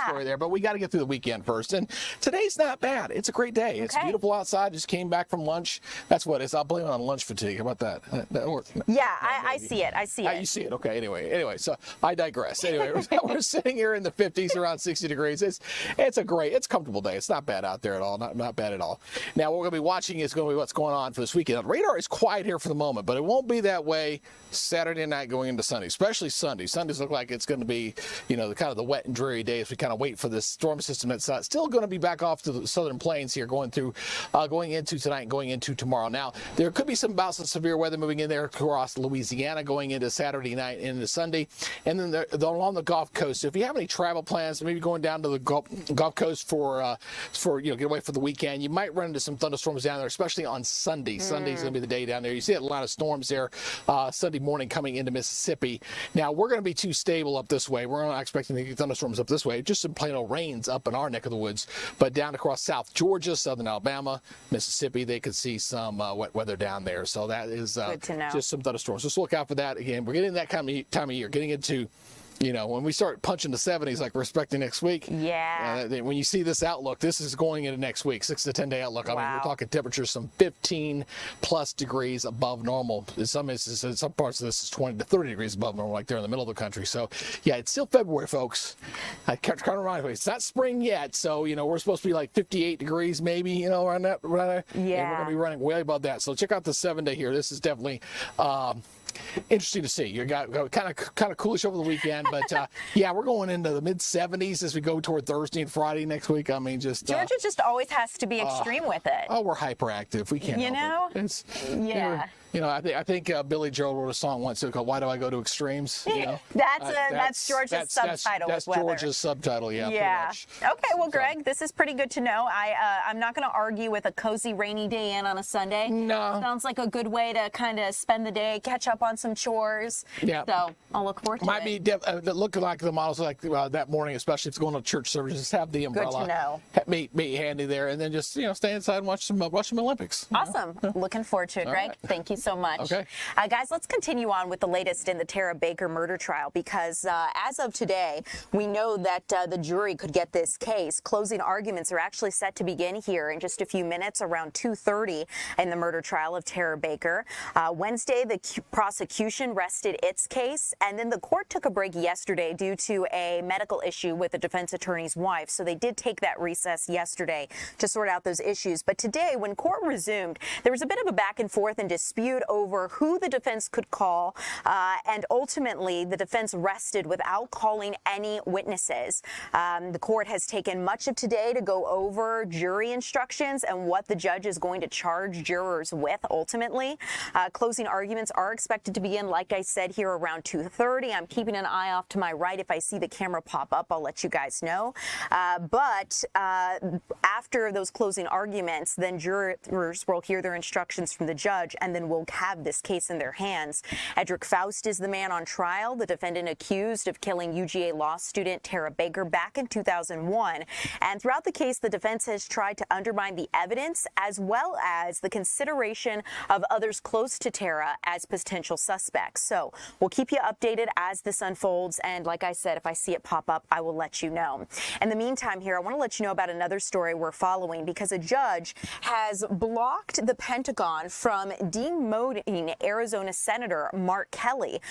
story there. But we got to get through the weekend first. And today's not bad. It's a great day. It's beautiful outside. Just came back from lunch. That's what it is. I'll blame it on lunch fatigue. How about that? I see it. You see it. Okay. Anyway, so I digress. Anyway, we're sitting here in the 50s, around 60 degrees. It's a comfortable day. It's not bad out there at all. Not bad at all. Now, what we're going to be watching is going to be what's going on for this weekend. The radar is quiet here for the moment, but it won't be that way Saturday night going into Sunday, especially Sunday. Sunday. Sundays look like it's going to be, kind of the wet and dreary day as we kind of wait for this storm system that's still going to be back off to the southern plains here, going into tonight and going into tomorrow. Now, there could be some bouts of severe weather moving in there across Louisiana going into Saturday night and into Sunday, and then along the Gulf Coast. So if you have any travel plans, maybe going down to the Gulf Coast for get away for the weekend, you might run into some thunderstorms down there, especially on Sunday. Sunday's going to be the day down there. You see a lot of storms there Sunday morning coming into Mississippi. Now, we're going to be too stable up this way. We're not expecting any thunderstorms up this way. Just some plain old rains up in our neck of the woods. But down across South Georgia, Southern Alabama, Mississippi, they could see some wet weather down there. So that is just some thunderstorms. Just look out for that. Again, we're getting that time of year, getting into when we start punching the 70s like we're expecting next week. Yeah. When you see this outlook, this is going into next week, 6 to 10 day outlook. I mean, we're talking temperatures some 15 plus degrees above normal. In some instances, in some parts of this is 20 to 30 degrees above normal, like there in the middle of the country. So, yeah, it's still February, folks. I kind of remind you, it's not spring yet. So, we're supposed to be like 58 degrees maybe, around that. Yeah. And we're going to be running way above that. So check out the 7 day here. This is definitely interesting to see. You got kind of coolish over the weekend, but we're going into the mid 70s as we go toward Thursday and Friday next week. I mean, Georgia just always has to be extreme with it. Oh, we're hyperactive. We can't. Help it. I think Billy Joel wrote a song once called "Why Do I Go to Extremes?" That's Georgia's subtitle. That's Georgia's subtitle. Yeah. Yeah. Okay. Well, Greg, this is pretty good to know. I'm not going to argue with a cozy rainy day in on a Sunday. No. Sounds like a good way to kind of spend the day, catch up on some chores. Yeah. So I'll look forward to Might be looking like the models like that morning, especially if it's going to church service. Just have the umbrella. Good to know. Be handy there, and then just stay inside and watch some Olympics. Awesome. Looking forward to it, Greg. Right. Thank you so much. Okay. Guys, let's continue on with the latest in the Tara Baker murder trial because as of today, we know that the jury could get this case. Closing arguments are actually set to begin here in just a few minutes around 2:30 in the murder trial of Tara Baker. Wednesday, the prosecution rested its case, and then the court took a break yesterday due to a medical issue with the defense attorney's wife. So they did take that recess yesterday to sort out those issues. But today, when court resumed, there was a bit of a back and forth and dispute over who the defense could call, and ultimately the defense rested without calling any witnesses. The court has taken much of today to go over jury instructions and what the judge is going to charge jurors with ultimately. Closing arguments are expected to begin, like I said, here around 2:30. I'm keeping an eye off to my right. If I see the camera pop up, I'll let you guys know. But after those closing arguments, then jurors will hear their instructions from the judge, and then we'll have this case in their hands. Edric Faust is the man on trial, the defendant accused of killing UGA law student Tara Baker back in 2001. And throughout the case, the defense has tried to undermine the evidence as well as the consideration of others close to Tara as potential suspects. So we'll keep you updated as this unfolds. And like I said, if I see it pop up, I will let you know. In the meantime here, I want to let you know about another story we're following because a judge has blocked the Pentagon from demoting Arizona Senator Mark Kelly.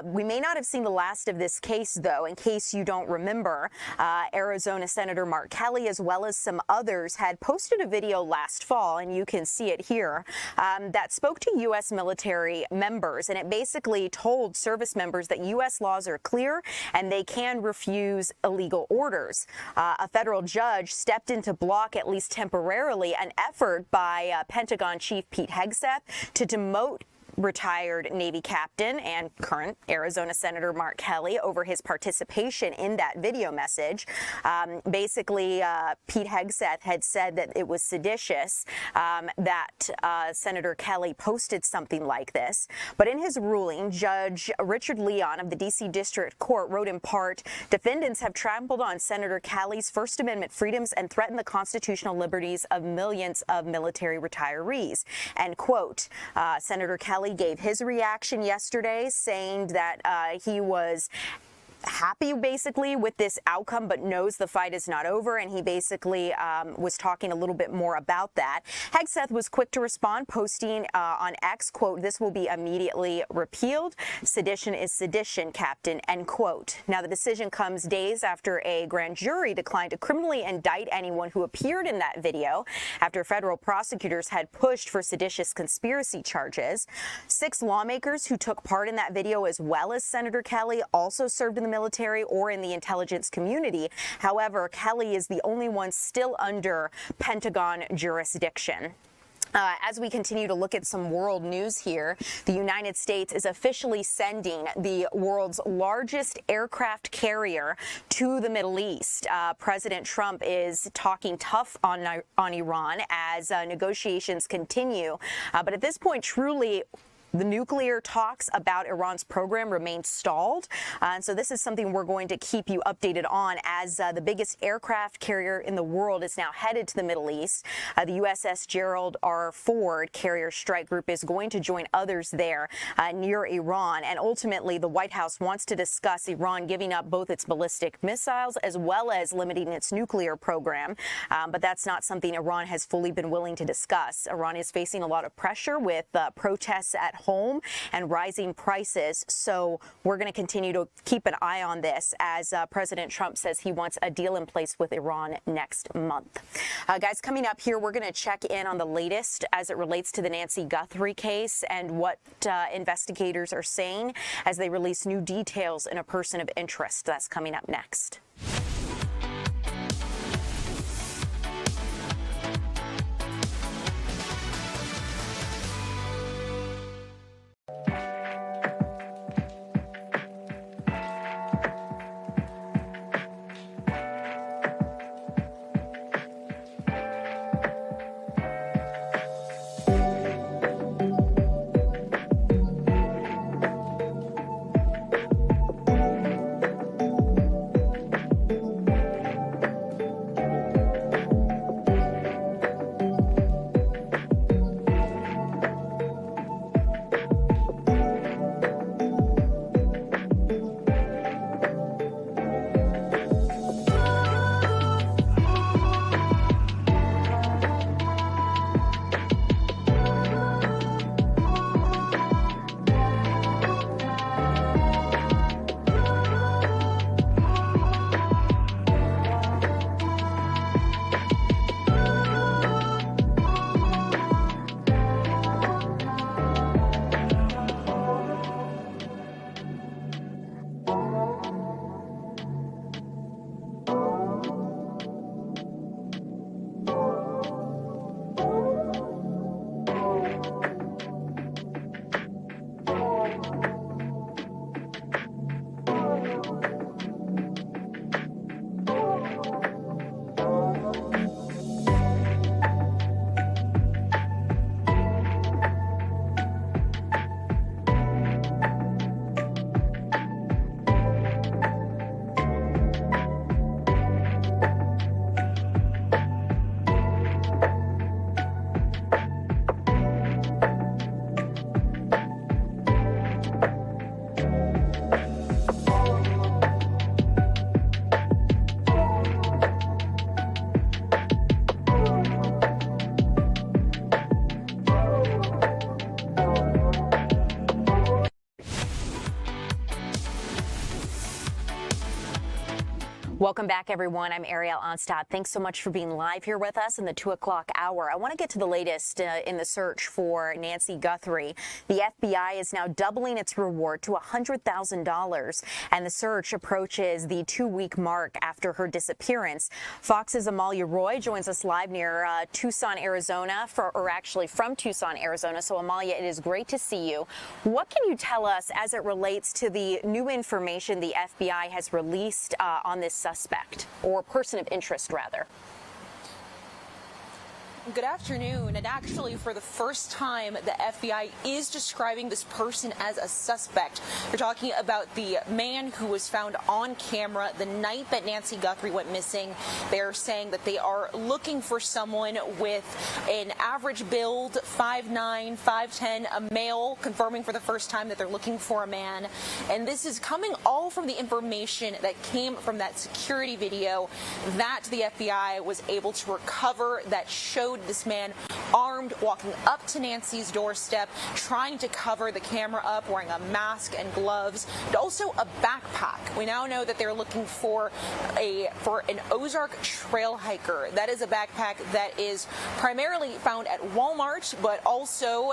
We may not have seen the last of this case, though. In case you don't remember, Arizona Senator Mark Kelly, as well as some others, had posted a video last fall, and you can see it here, that spoke to U.S. military members, and it basically told service members that U.S. laws are clear and they can refuse illegal orders. A federal judge stepped in to block, at least temporarily, an effort by Pentagon Chief Pete Hegseth to demote retired Navy captain and current Arizona Senator Mark Kelly over his participation in that video message. Basically, Pete Hegseth had said that it was seditious that Senator Kelly posted something like this. But in his ruling, Judge Richard Leon of the D.C. District Court wrote in part, defendants have trampled on Senator Kelly's First Amendment freedoms and threatened the constitutional liberties of millions of military retirees. End quote. Senator Kelly gave his reaction yesterday, saying that he was happy basically with this outcome, but knows the fight is not over, and he basically was talking a little bit more about that. Hegseth was quick to respond, posting on X, quote, "This will be immediately repealed. Sedition is sedition, Captain," end quote. Now, the decision comes days after a grand jury declined to criminally indict anyone who appeared in that video after federal prosecutors had pushed for seditious conspiracy charges. 6 lawmakers who took part in that video, as well as Senator Kelly, also served in the military or in the intelligence community. However, Kelly is the only one still under Pentagon jurisdiction. As we continue to look at some world news here, the United States is officially sending the world's largest aircraft carrier to the Middle East. President Trump is talking tough on Iran as negotiations continue. But at this point, truly, the nuclear talks about Iran's program remain stalled. And so this is something we're going to keep you updated on as the biggest aircraft carrier in the world is now headed to the Middle East. The USS Gerald R. Ford carrier strike group is going to join others there near Iran. And ultimately, the White House wants to discuss Iran giving up both its ballistic missiles as well as limiting its nuclear program. But that's not something Iran has fully been willing to discuss. Iran is facing a lot of pressure with protests at home and rising prices. So we're going to continue to keep an eye on this as President Trump says he wants a deal in place with Iran next month. Guys, coming up here, we're going to check in on the latest as it relates to the Nancy Guthrie case and what investigators are saying as they release new details in a person of interest. That's coming up next. Welcome back, everyone. I'm Ariel Onstad. Thanks so much for being live here with us in the 2 o'clock hour. I want to get to the latest in the search for Nancy Guthrie. The FBI is now doubling its reward to $100,000, and the search approaches the 2-week mark after her disappearance. Fox's Amalia Roy joins us live near Tucson, Arizona, from Tucson, Arizona. So, Amalia, it is great to see you. What can you tell us as it relates to the new information the FBI has released on this suspect, or person of interest, rather? Good afternoon. And actually, for the first time, the FBI is describing this person as a suspect. We're talking about the man who was found on camera the night that Nancy Guthrie went missing. They're saying that they are looking for someone with an average build, 5'9", 5'10", a male, confirming for the first time that they're looking for a man. And this is coming all from the information that came from that security video that the FBI was able to recover that showed this man armed, walking up to Nancy's doorstep, trying to cover the camera up, wearing a mask and gloves, and also a backpack. We now know that they're looking for an Ozark trail hiker. That is a backpack that is primarily found at Walmart, but also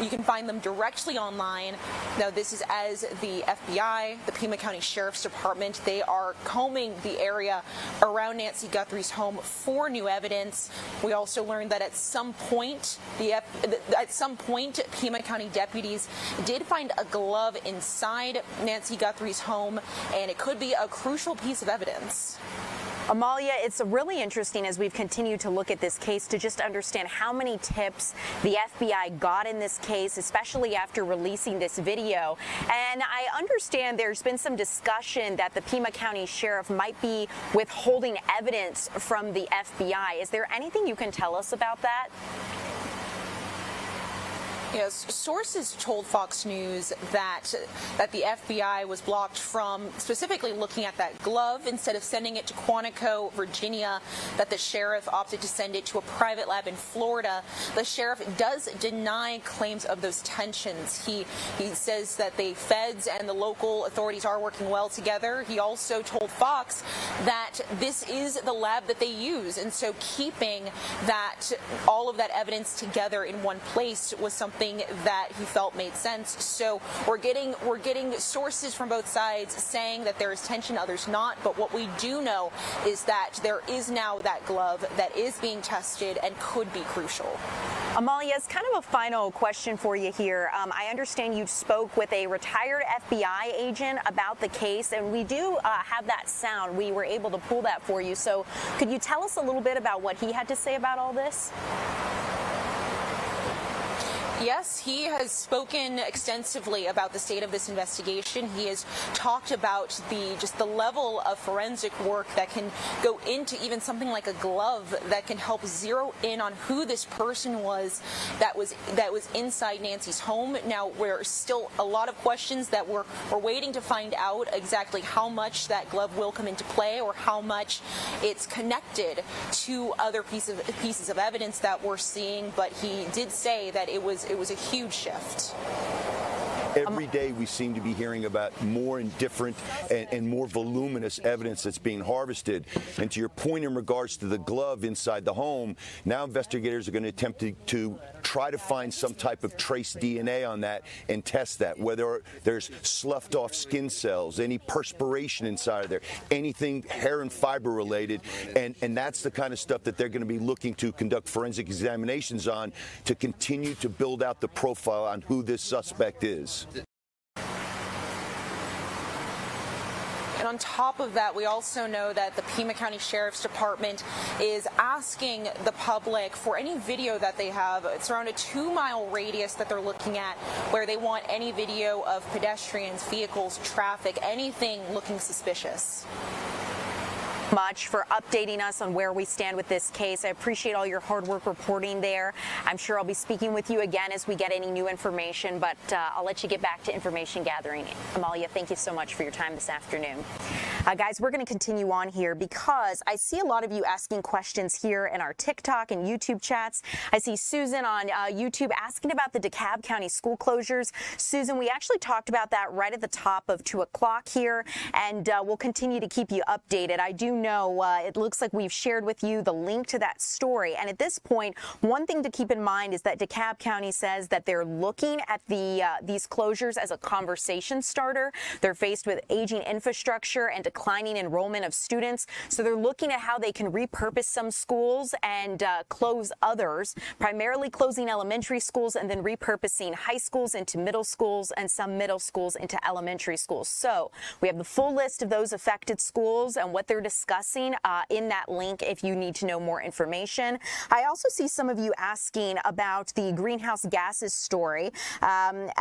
you can find them directly online. Now, this is as the FBI, the Pima County Sheriff's Department, they are combing the area around Nancy Guthrie's home for new evidence. We also learned that at some point, Pima County deputies did find a glove inside Nancy Guthrie's home, and it could be a crucial piece of evidence. Amalia, it's really interesting as we've continued to look at this case to just understand how many tips the FBI got in this case, especially after releasing this video. And I understand there's been some discussion that the Pima County Sheriff might be withholding evidence from the FBI. Is there anything you can tell us about that? Yes, sources told Fox News that the FBI was blocked from specifically looking at that glove. Instead of sending it to Quantico, Virginia, that the sheriff opted to send it to a private lab in Florida. The sheriff does deny claims of those tensions. He says that the feds and the local authorities are working well together. He also told Fox that this is the lab that they use, and so keeping all of that evidence together in one place was something that he felt made sense. So we're getting sources from both sides saying that there is tension, others not. But what we do know is that there is now that glove that is being tested and could be crucial. Amalia, it's kind of a final question for you here. I understand you spoke with a retired FBI agent about the case, and we do have that sound. We were able to pull that for you. So could you tell us a little bit about what he had to say about all this? Yes, he has spoken extensively about the state of this investigation. He has talked about the level of forensic work that can go into even something like a glove that can help zero in on who this person was that was inside Nancy's home. Now, we're still a lot of questions that we're waiting to find out exactly how much that glove will come into play or how much it's connected to other pieces of evidence that we're seeing. But he did say that it was a huge shift. Every day we seem to be hearing about more and different and more voluminous evidence that's being harvested. And to your point in regards to the glove inside the home, now investigators are going to attempt to try to find some type of trace DNA on that and test that, whether there's sloughed off skin cells, any perspiration inside of there, anything hair and fiber related. And that's the kind of stuff that they're going to be looking to conduct forensic examinations on to continue to build out the profile on who this suspect is. And on top of that, we also know that the Pima County Sheriff's Department is asking the public for any video that they have. It's around a 2-mile radius that they're looking at, where they want any video of pedestrians, vehicles, traffic, anything looking suspicious. Much for updating us on where we stand with this case. I appreciate all your hard work reporting there. I'm sure I'll be speaking with you again as we get any new information, but I'll let you get back to information gathering. Amalia, thank you so much for your time this afternoon. Guys, we're going to continue on here because I see a lot of you asking questions here in our TikTok and YouTube chats. I see Susan on YouTube asking about the DeKalb County school closures. Susan, we actually talked about that right at the top of 2 o'clock here, and we'll continue to keep you updated. I do know it looks like we've shared with you the link to that story. And at this point, one thing to keep in mind is that DeKalb County says that they're looking at these closures as a conversation starter. They're faced with aging infrastructure and declining enrollment of students. So they're looking at how they can repurpose some schools and close others, primarily closing elementary schools and then repurposing high schools into middle schools and some middle schools into elementary schools. So we have the full list of those affected schools and what they're discussing discussing in that link if you need to know more information. I also see some of you asking about the greenhouse gases story.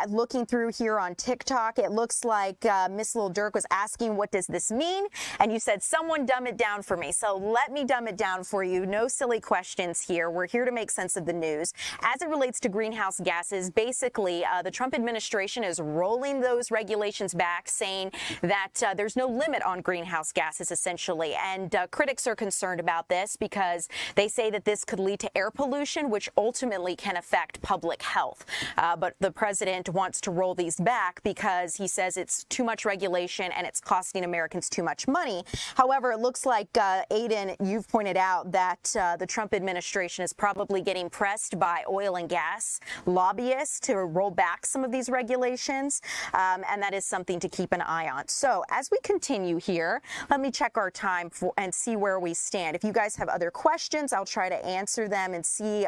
Looking through here on TikTok, it looks like Miss Little Dirk was asking, what does this mean? And you said, someone dumb it down for me. So let me dumb it down for you. No silly questions here. We're here to make sense of the news. As it relates to greenhouse gases, basically, the Trump administration is rolling those regulations back, saying that there's no limit on greenhouse gases, essentially. And critics are concerned about this because they say that this could lead to air pollution, which ultimately can affect public health. But the president wants to roll these back because he says it's too much regulation and it's costing Americans too much money. However, it looks like, Aiden, you've pointed out that the Trump administration is probably getting pressed by oil and gas lobbyists to roll back some of these regulations, and that is something to keep an eye on. So as we continue here, let me check our time and see where we stand. If you guys have other questions, I'll try to answer them and see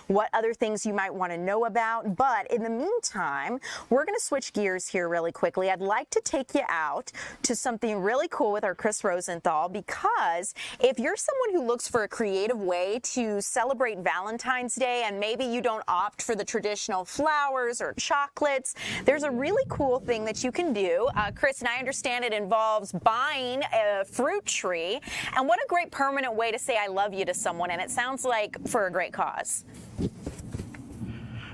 what other things you might want to know about. But in the meantime, we're going to switch gears here really quickly. I'd like to take you out to something really cool with our Chris Rosenthal, because if you're someone who looks for a creative way to celebrate Valentine's Day and maybe you don't opt for the traditional flowers or chocolates, there's a really cool thing that you can do. Chris, and I understand it involves buying a fruit tree, and what a great permanent way to say I love you to someone, and it sounds like for a great cause.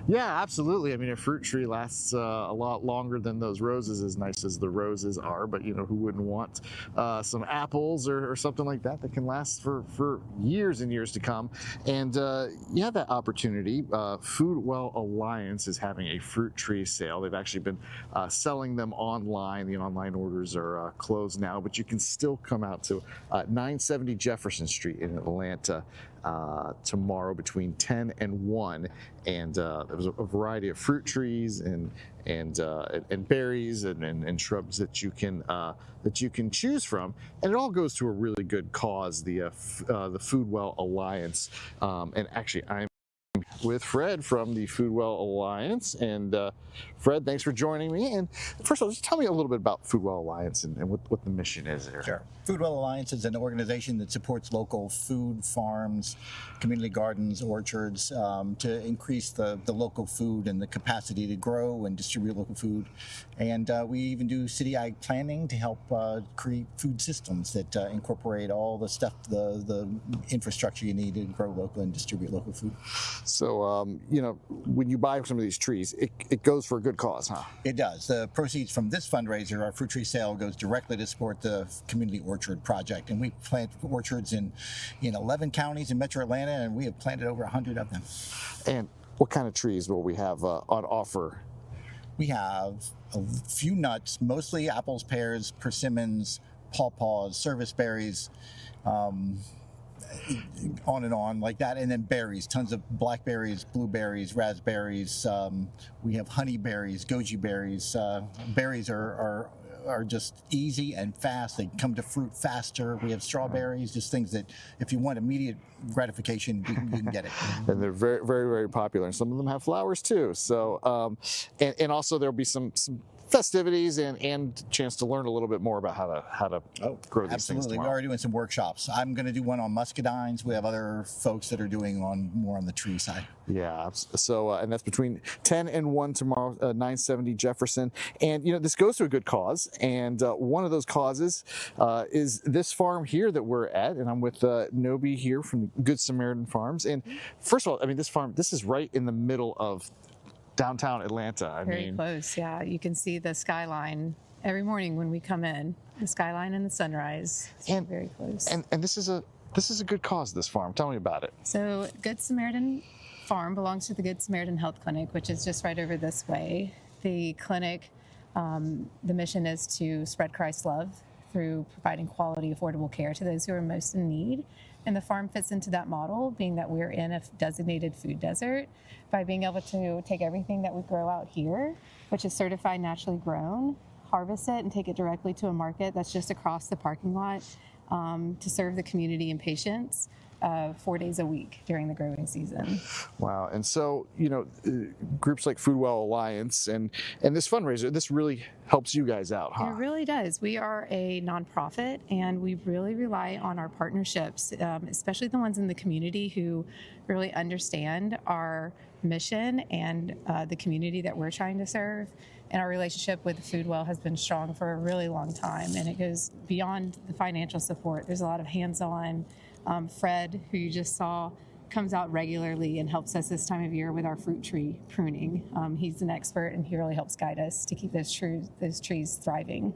Yeah, absolutely. I mean, a fruit tree lasts a lot longer than those roses, as nice as the roses are. But, you know, who wouldn't want some apples or something like that that can last for years and years to come? And you have that opportunity. Foodwell Alliance is having a fruit tree sale. They've actually been selling them online. The online orders are closed now, but you can still come out to 970 Jefferson Street in Atlanta tomorrow between 10 and 1, and there's a variety of fruit trees and berries and shrubs that you can choose from, and it all goes to a really good cause, the Foodwell Alliance. And actually, I'm with Fred from the Foodwell Alliance. And Fred, thanks for joining me. And first of all, just tell me a little bit about Foodwell Alliance and what the mission is there. Sure. Foodwell Alliance is an organization that supports local food farms, community gardens, orchards, to increase the local food and the capacity to grow and distribute local food. And we even do city-wide planning to help create food systems that incorporate all the stuff, the infrastructure you need to grow local and distribute local food. So, you know, when you buy some of these trees, it goes for a good cause, huh? It does. The proceeds from this fundraiser, our fruit tree sale, goes directly to support the community orchard project. And we plant orchards in 11 counties in Metro Atlanta, and we have planted over 100 of them. And what kind of trees will we have on offer? We have a few nuts, mostly apples, pears, persimmons, pawpaws, service berries, on and on like that, and then berries, tons of blackberries, blueberries, raspberries. We have honeyberries, goji berries. Berries are just easy and fast. They come to fruit faster. We have strawberries, just things that if you want immediate gratification, you can get it. And they're very, very, very popular. And some of them have flowers too. So, and also there'll be some festivities and chance to learn a little bit more about how to grow these things Absolutely. tomorrow. We are doing some workshops. I'm going to do one on muscadines. We have other folks that are doing more on the tree side. Yeah. So, and that's between 10 and 1 tomorrow, 970 Jefferson. And, you know, this goes to a good cause. And one of those causes is this farm here that we're at. And I'm with Nobi here from Good Samaritan Farms. And first of all, I mean, this is right in the middle of downtown Atlanta. Very close, yeah. You can see the skyline every morning when we come in. The skyline and the sunrise. It's very close. And this is a good cause, this farm. Tell me about it. So Good Samaritan Farm belongs to the Good Samaritan Health Clinic, which is just right over this way. The clinic, the mission is to spread Christ's love through providing quality, affordable care to those who are most in need. And the farm fits into that model, being that we're in a designated food desert, by being able to take everything that we grow out here, which is certified naturally grown, harvest it and take it directly to a market that's just across the parking lot to serve the community and patients. 4 days a week during the growing season. Wow. And so, groups like Foodwell Alliance and this fundraiser, this really helps you guys out, huh? It really does. We are a nonprofit, and we really rely on our partnerships, especially the ones in the community who really understand our mission and the community that we're trying to serve. And our relationship with Foodwell has been strong for a really long time, and it goes beyond the financial support. There's a lot of hands-on. Fred, who you just saw, comes out regularly and helps us this time of year with our fruit tree pruning. He's an expert, and he really helps guide us to keep those trees thriving.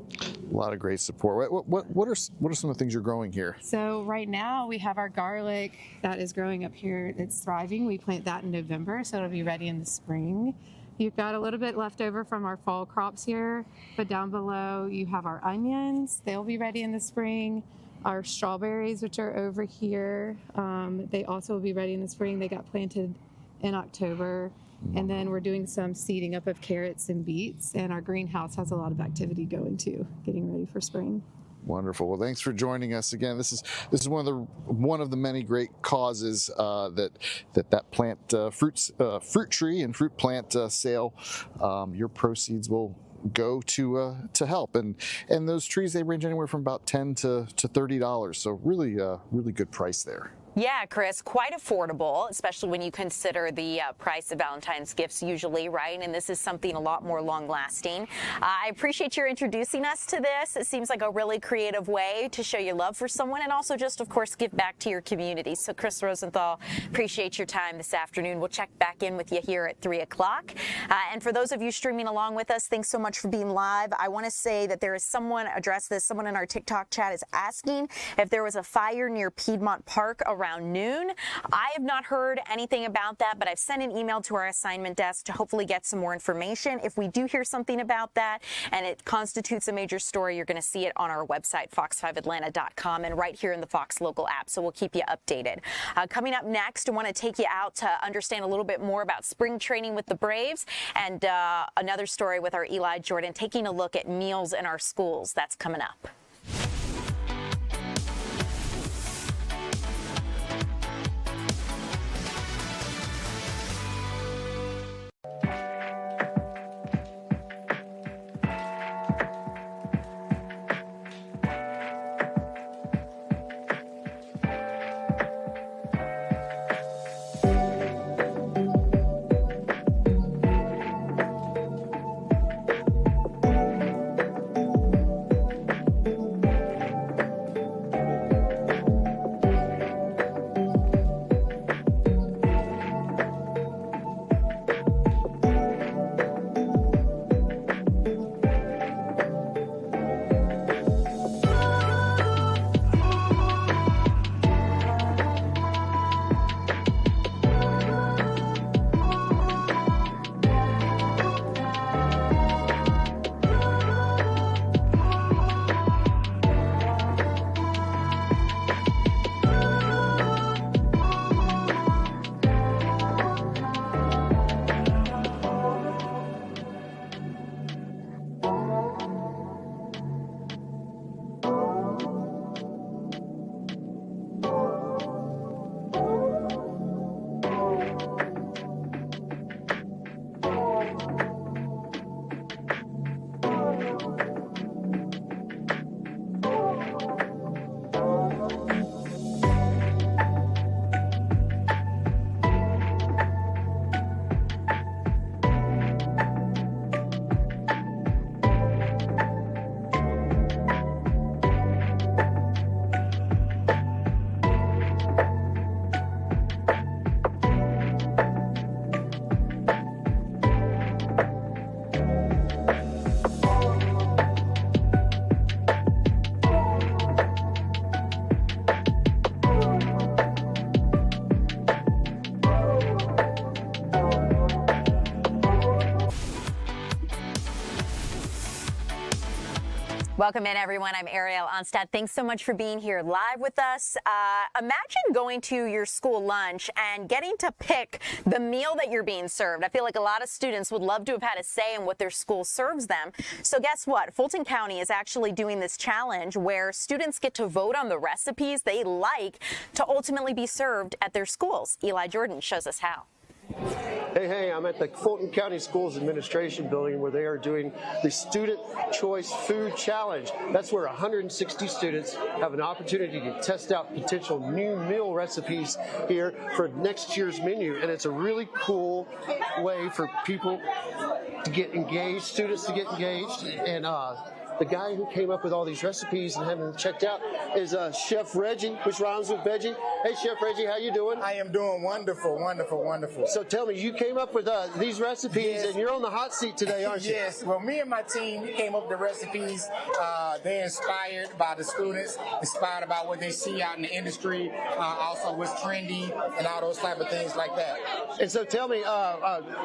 A lot of great support. What are some of the things you're growing here? So right now we have our garlic that is growing up here. It's thriving. We plant that in November, so it'll be ready in the spring. You've got a little bit left over from our fall crops here, but down below you have our onions. They'll be ready in the spring. Our strawberries, which are over here, they also will be ready in the spring. They got planted in October. And then we're doing some seeding up of carrots and beets, and our greenhouse has a lot of activity going too, getting ready for spring. Wonderful. Well, thanks for joining us again. This is one of the many great causes that plant fruit tree and fruit plant sale. Your proceeds will go to help, and those trees, they range anywhere from about $10 to $30. So really good price there. Yeah, Chris, quite affordable, especially when you consider the price of Valentine's gifts usually, right? And this is something a lot more long-lasting. I appreciate your introducing us to this. It seems like a really creative way to show your love for someone and also just, of course, give back to your community. So, Chris Rosenthal, appreciate your time this afternoon. We'll check back in with you here at 3 o'clock. And for those of you streaming along with us, thanks so much for being live. I want to say that there is someone in our TikTok chat is asking if there was a fire near Piedmont Park around noon. I have not heard anything about that, but I've sent an email to our assignment desk to hopefully get some more information. If we do hear something about that and it constitutes a major story, you're going to see it on our website, fox5atlanta.com, and right here in the Fox Local app, so we'll keep you updated. Coming up next, I want to take you out to understand a little bit more about spring training with the Braves and another story with our Eli Jordan, taking a look at meals in our schools. That's coming up. Welcome in, everyone. I'm Ariel Onstad. Thanks so much for being here live with us. Imagine going to your school lunch and getting to pick the meal that you're being served. I feel like a lot of students would love to have had a say in what their school serves them. So guess what? Fulton County is actually doing this challenge where students get to vote on the recipes they like to ultimately be served at their schools. Eli Jordan shows us how. Hey, I'm at the Fulton County Schools Administration building where they are doing the Student Choice Food Challenge. That's where 160 students have an opportunity to test out potential new meal recipes here for next year's menu. And it's a really cool way for people to get engaged, students to get engaged. And the guy who came up with all these recipes and having them checked out is Chef Reggie, which rhymes with veggie. Hey, Chef Reggie, how you doing? I am doing wonderful, wonderful, wonderful. So tell me, you came up with these recipes, and you're on the hot seat today, aren't you? Yes. Well, me and my team came up with the recipes. They're inspired by the students, inspired about what they see out in the industry, also what's trendy, and all those type of things like that. And so tell me,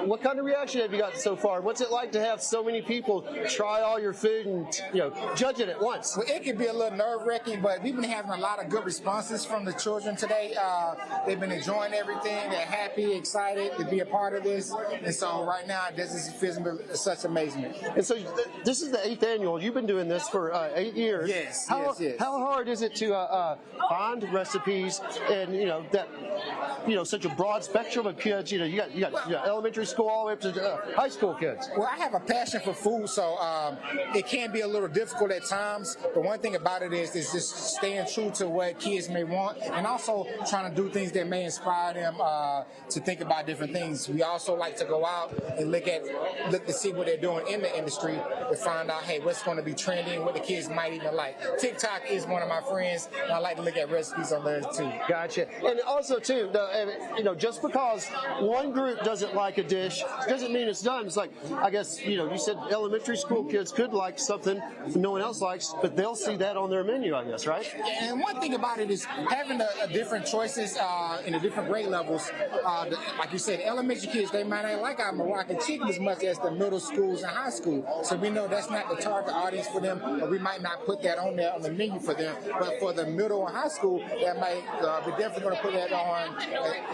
what kind of reaction have you gotten so far? What's it like to have so many people try all your food and judge it at once? Well, it can be a little nerve-wracking, but we've been having a lot of good responses from the children today. They've been enjoying everything. They're happy, excited to be a part of this. And so right now, this is feeling such amazement. And so this is the 8th annual. You've been doing this for 8 years. Yes, yes. How hard is it to find recipes and, such a broad spectrum of kids? You got elementary school all the way up to high school kids. Well, I have a passion for food, so it can be a little difficult at times. But one thing about it is just staying true to what kids may want, and also trying to do things that may inspire them to think about different things. We also like to go out and look to see what they're doing in the industry to find out, hey, what's going to be trending, what the kids might even like. TikTok is one of my friends, and I like to look at recipes on there too. Gotcha. And also too, just because one group doesn't like a dish doesn't mean it's done. It's like, I guess, you said elementary school kids could like something no one else likes, but they'll see that on their menu, I guess, right? And one thing about it is having different choices in the different grade levels. Like you said, elementary kids, they might not like our Moroccan chicken as much as the middle schools and high school. So we know that's not the target audience for them, or we might not put that on there on the menu for them. But for the middle and high school, that might be definitely going to put that on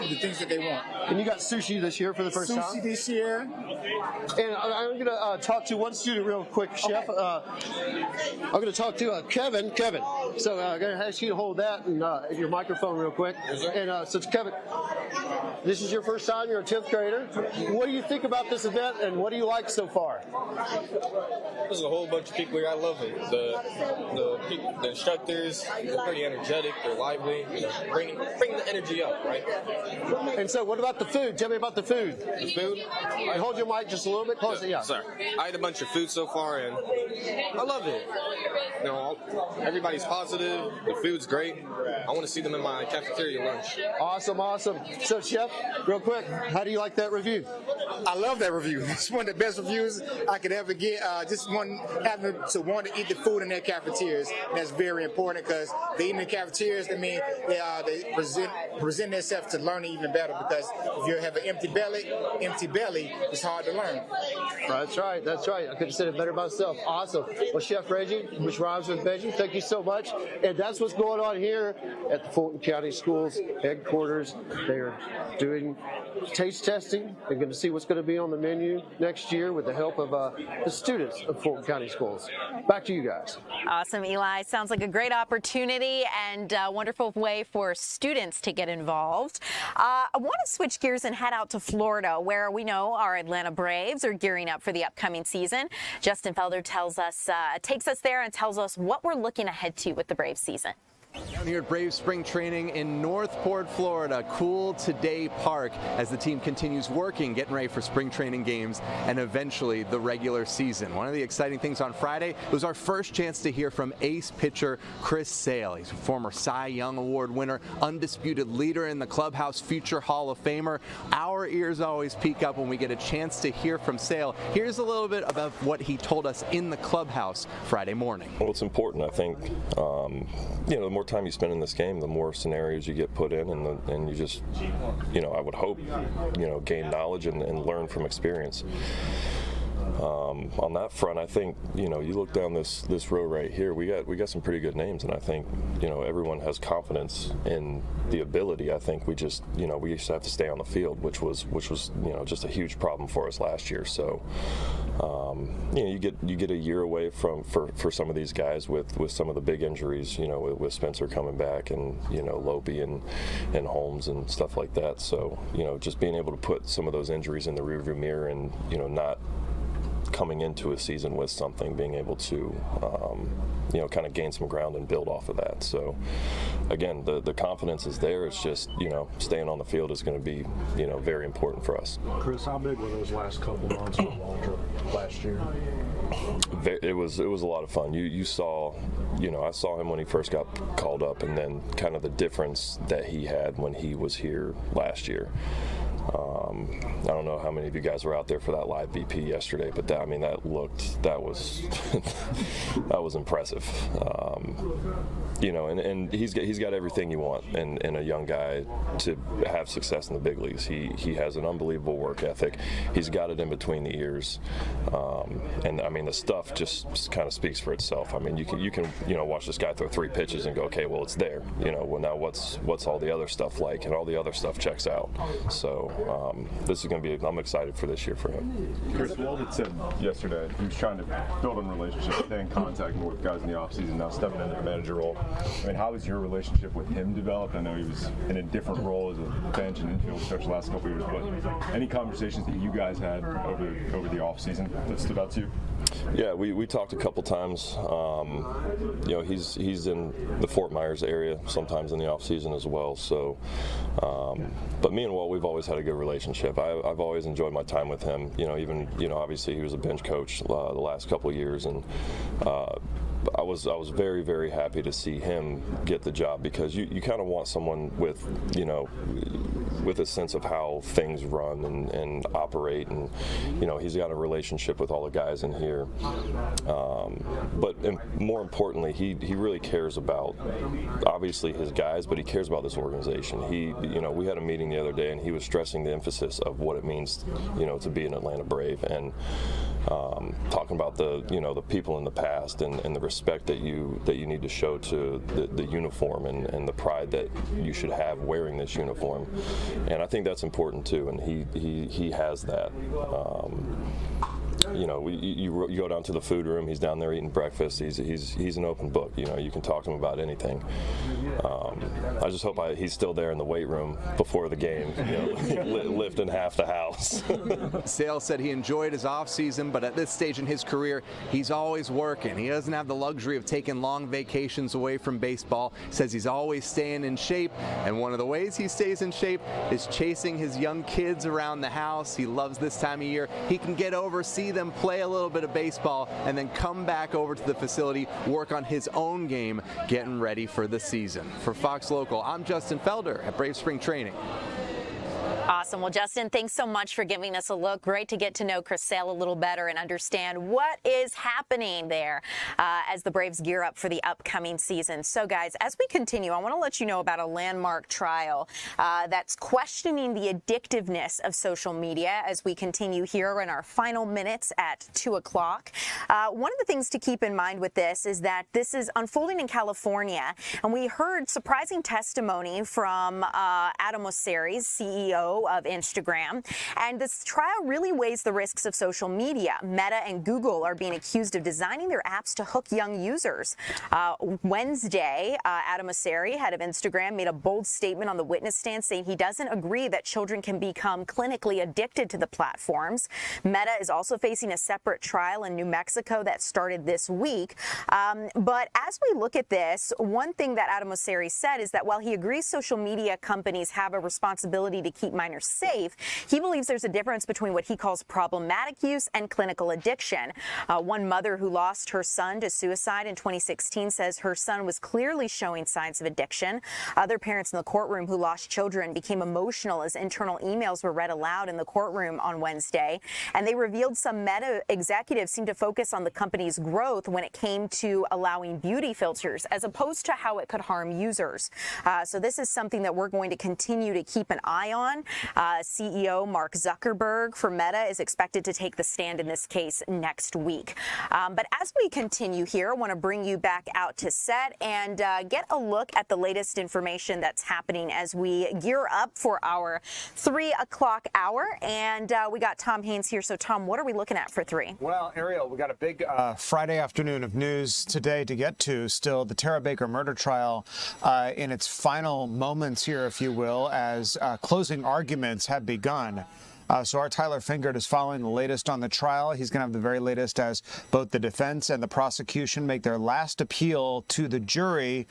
the things that they want. And you got sushi this year for the first time? Sushi this year. And I'm going to talk to one student real quick, Chef. I'm going to talk to Kevin. Kevin, so I'm going to ask you to hold that and your microphone real quick. Yes, and so Kevin, this is your first time. You're a 10th grader. What do you think about this event, and what do you like so far? There's a whole bunch of people here. I love it. The instructors, they're pretty energetic. They're lively. Bring the energy up, right? And so, what about the food? Tell me about the food. The food? Right, hold your mic just a little bit closer. Yeah. Sorry. I ate a bunch of food so far, and I love it. Everybody's positive. The food's great. I want to see them in my cafeteria lunch. Awesome. So, Chef, real quick, how do you like that review? I love that review. It's one of the best reviews I could ever get. Just having to want to eat the food in their cafeterias. And that's very important because they eat in the cafeterias. I mean, they present themselves to learn even better, because if you have an empty belly, it's hard to learn. That's right. I could have said it better myself. Awesome. Well, Chef Reggie, which rhymes with veggie, thank you so much. And that's what's going on here at the Fulton County Schools headquarters. They are doing taste testing. They're going to see what's going to be on the menu next year with the help of the students of Fulton County Schools. Back to you guys. Awesome, Eli. Sounds like a great opportunity and a wonderful way for students to get involved. I want to switch gears and head out to Florida, where we know our Atlanta Braves are gearing up for the upcoming season. Justin Felder takes us there and tells us what we're looking ahead to with the Braves season. Down here at Braves Spring Training in Northport, Florida, Cool Today Park, as the team continues working, getting ready for spring training games and eventually the regular season. One of the exciting things on Friday was our first chance to hear from ace pitcher Chris Sale. He's a former Cy Young Award winner, undisputed leader in the clubhouse, future Hall of Famer. Our ears always peak up when we get a chance to hear from Sale. Here's a little bit about what he told us in the clubhouse Friday morning. Well, it's important, I think. The more time you spend in this game, the more scenarios you get put in, and you just, I would hope, gain knowledge and learn from experience. on that front, I think, you look down this row right here, we got some pretty good names, and I think, everyone has confidence in the ability. I think we just, we used to have to stay on the field, which was just a huge problem for us last year. So, you get a year away for some of these guys with some of the big injuries, with Spencer coming back and, Lopey and Holmes and stuff like that. So, just being able to put some of those injuries in the rearview mirror and, not coming into a season with something, being able to, kind of gain some ground and build off of that. So, again, the confidence is there. It's just, staying on the field is going to be, very important for us. Chris, how big were those last couple months for Waldrop last year? It was a lot of fun. You saw, I saw him when he first got called up, and then kind of the difference that he had when he was here last year. I don't know how many of you guys were out there for that live BP yesterday, but that was that was impressive. And he's got everything you want in a young guy to have success in the big leagues. He has an unbelievable work ethic. He's got it in between the ears, and I mean the stuff just kind of speaks for itself. I mean you can watch this guy throw 3 pitches and go, okay, well it's there. Well now what's all the other stuff like, and all the other stuff checks out. So this is going to be, I'm excited for this year for him. Chris Wald said yesterday he was trying to build a relationship, stay in contact more with guys in the offseason, now stepping into the manager role. I mean, how has your relationship with him developed? I know he was in a different role as a bench and infield coach the last couple of years, but any conversations that you guys had over the offseason that stood out to you? Yeah, we talked a couple times. He's in the Fort Myers area sometimes in the off season as well. So, but me and Walt, we've always had a good relationship. I've always enjoyed my time with him. Even obviously he was a bench coach the last couple of years, and I was very, very happy to see him get the job, because you kind of want someone with a sense of how things run and operate, and he's got a relationship with all the guys in here. But more importantly, he really cares about obviously his guys, but he cares about this organization. We had a meeting the other day, and he was stressing the emphasis of what it means, to be an Atlanta Brave, and talking about the people in the past and the respect that you need to show to the uniform and the pride that you should have wearing this uniform. And I think that's important too, and he has that. You go down to the food room, he's down there eating breakfast, he's an open book. You can talk to him about anything. I just hope he's still there in the weight room before the game, lifting half the house. Sales said he enjoyed his offseason, but at this stage in his career, he's always working. He doesn't have the luxury of taking long vacations away from baseball. Says he's always staying in shape, and one of the ways he stays in shape is chasing his young kids around the house. He loves this time of year. He can get over, see them play a little bit of baseball, and then come back over to the facility, work on his own game, getting ready for the season. For Fox Local, I'm Justin Felder at Brave Spring Training. Awesome. Well, Justin, thanks so much for giving us a look. Great to get to know Chris Sale a little better and understand what is happening there as the Braves gear up for the upcoming season. So, guys, as we continue, I want to let you know about a landmark trial that's questioning the addictiveness of social media as we continue here in our final minutes at 2 o'clock. One of the things to keep in mind with this is that this is unfolding in California, and we heard surprising testimony from Adam Mosseri's CEO of Instagram, and this trial really weighs the risks of social media. Meta and Google are being accused of designing their apps to hook young users. Wednesday, Adam Mosseri, head of Instagram, made a bold statement on the witness stand saying he doesn't agree that children can become clinically addicted to the platforms. Meta is also facing a separate trial in New Mexico that started this week. But as we look at this, one thing that Adam Mosseri said is that while he agrees social media companies have a responsibility to keep minors safe, he believes there's a difference between what he calls problematic use and clinical addiction. One mother who lost her son to suicide in 2016 says her son was clearly showing signs of addiction. Other parents in the courtroom who lost children became emotional as internal emails were read aloud in the courtroom on Wednesday, and they revealed some Meta executives seemed to focus on the company's growth when it came to allowing beauty filters as opposed to how it could harm users. So this is something that we're going to continue to keep an eye on. CEO Mark Zuckerberg for Meta is expected to take the stand in this case next week. But as we continue here, I want to bring you back out to set and get a look at the latest information that's happening as we gear up for our 3 o'clock hour. And we got Tom Haynes here. So, Tom, what are we looking at for 3? Well, Ariel, we got a big Friday afternoon of news today to get to. Still, the Tara Baker murder trial in its final moments here, if you will, as closing arguments have begun. So our Tyler Fingert is following the latest on the trial. He's going to have the very latest as both the defense and the prosecution make their last appeal to the jury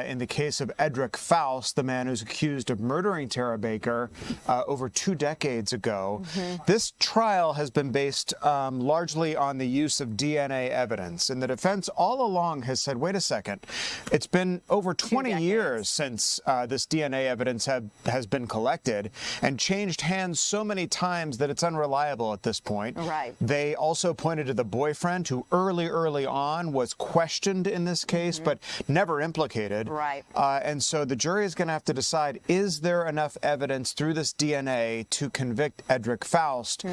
in the case of Edric Faust, the man who's accused of murdering Tara Baker over 2 decades ago. This trial has been based largely on the use of DNA evidence. And the defense all along has said, wait a second, it's been over 20 years since this DNA evidence has been collected and changed hands so many times that it's unreliable at this point. Right. They also pointed to the boyfriend who early on was questioned in this case, but never implicated. Right. And so the jury is going to have to decide, is there enough evidence through this DNA to convict Edric Faust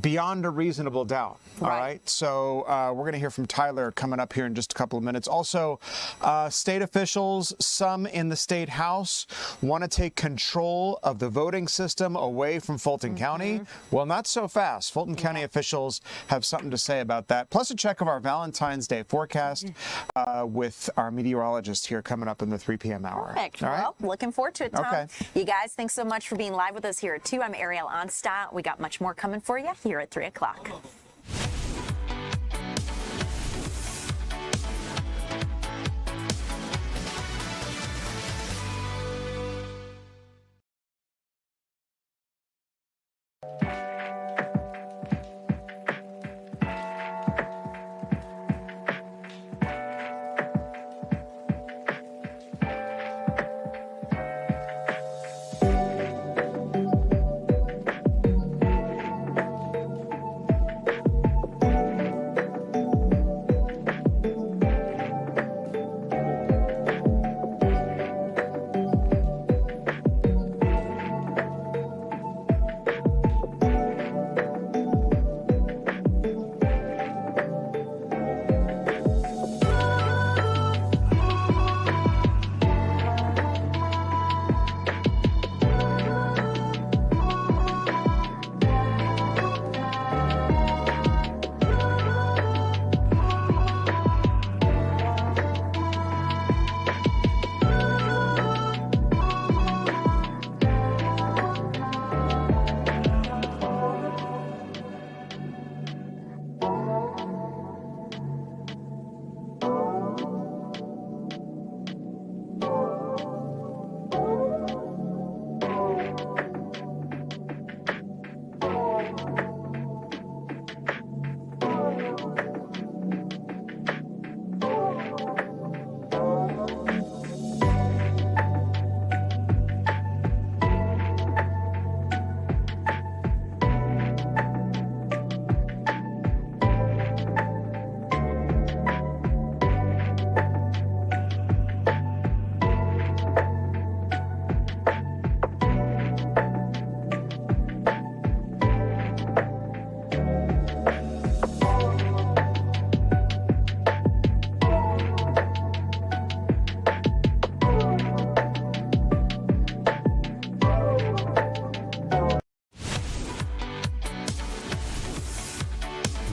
beyond a reasonable doubt? All right. So we're going to hear from Tyler coming up here in just a couple of minutes. Also, state officials, some in the state house, want to take control of the voting system away from Fulton County. Well, not so fast. Fulton County officials have something to say about that. Plus a check of our Valentine's Day forecast with our meteorologist here coming up in the 3 p.m. hour. Perfect. All right? Well, looking forward to it, Tom. Okay. You guys, thanks so much for being live with us here at 2. I'm Ariel Onstott. We got much more coming for you here at 3 o'clock.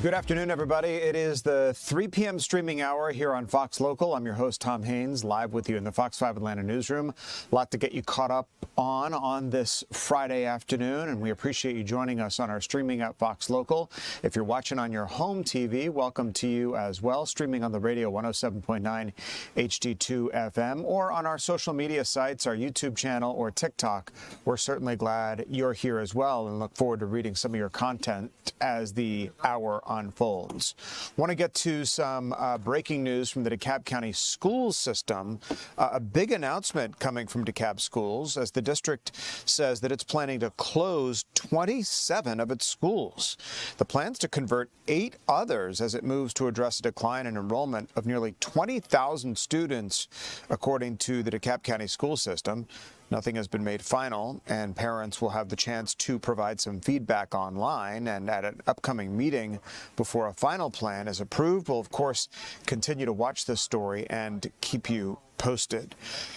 Good afternoon, everybody. It is the 3 p.m. streaming hour here on Fox Local. I'm your host, Tom Haynes, live with you in the Fox 5 Atlanta newsroom. A lot to get you caught up on this Friday afternoon, and we appreciate you joining us on our streaming at Fox Local. If you're watching on your home TV, welcome to you as well, streaming on the radio 107.9 HD2 FM, or on our social media sites, our YouTube channel, or TikTok. We're certainly glad you're here as well and look forward to reading some of your content as the hour unfolds. Want to get to some breaking news from the DeKalb County school system. A big announcement coming from DeKalb schools as the district says that it's planning to close 27 of its schools. The plans to convert 8 others as it moves to address a decline in enrollment of nearly 20,000 students, according to the DeKalb County school system. Nothing has been made final, and parents will have the chance to provide some feedback online. And at an upcoming meeting before a final plan is approved, we'll, of course, continue to watch this story and keep you posted.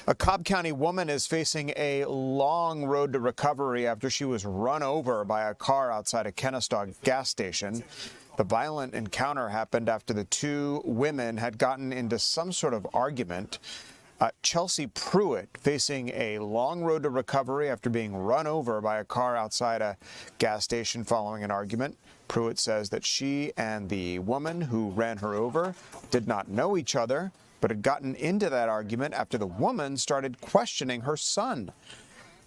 A Cobb County woman is facing a long road to recovery after she was run over by a car outside a Kennesaw gas station. The violent encounter happened after the two women had gotten into some sort of argument. Chelsea Pruitt facing a long road to recovery after being run over by a car outside a gas station following an argument. Pruitt says that she and the woman who ran her over did not know each other, but had gotten into that argument after the woman started questioning her son.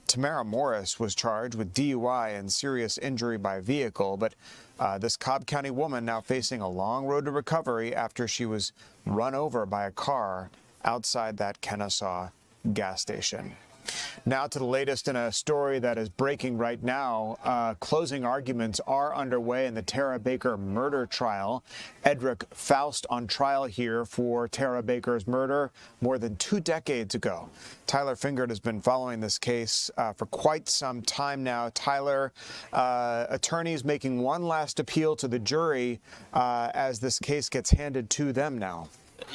Tamara Morris was charged with DUI and serious injury by vehicle, but this Cobb County woman now facing a long road to recovery after she was run over by a car outside that Kennesaw gas station. Now to the latest in a story that is breaking right now. Closing arguments are underway in the Tara Baker murder trial. Edric Faust on trial here for Tara Baker's murder more than 2 decades ago. Tyler Fingert has been following this case for quite some time now. Tyler, attorneys making one last appeal to the jury as this case gets handed to them now.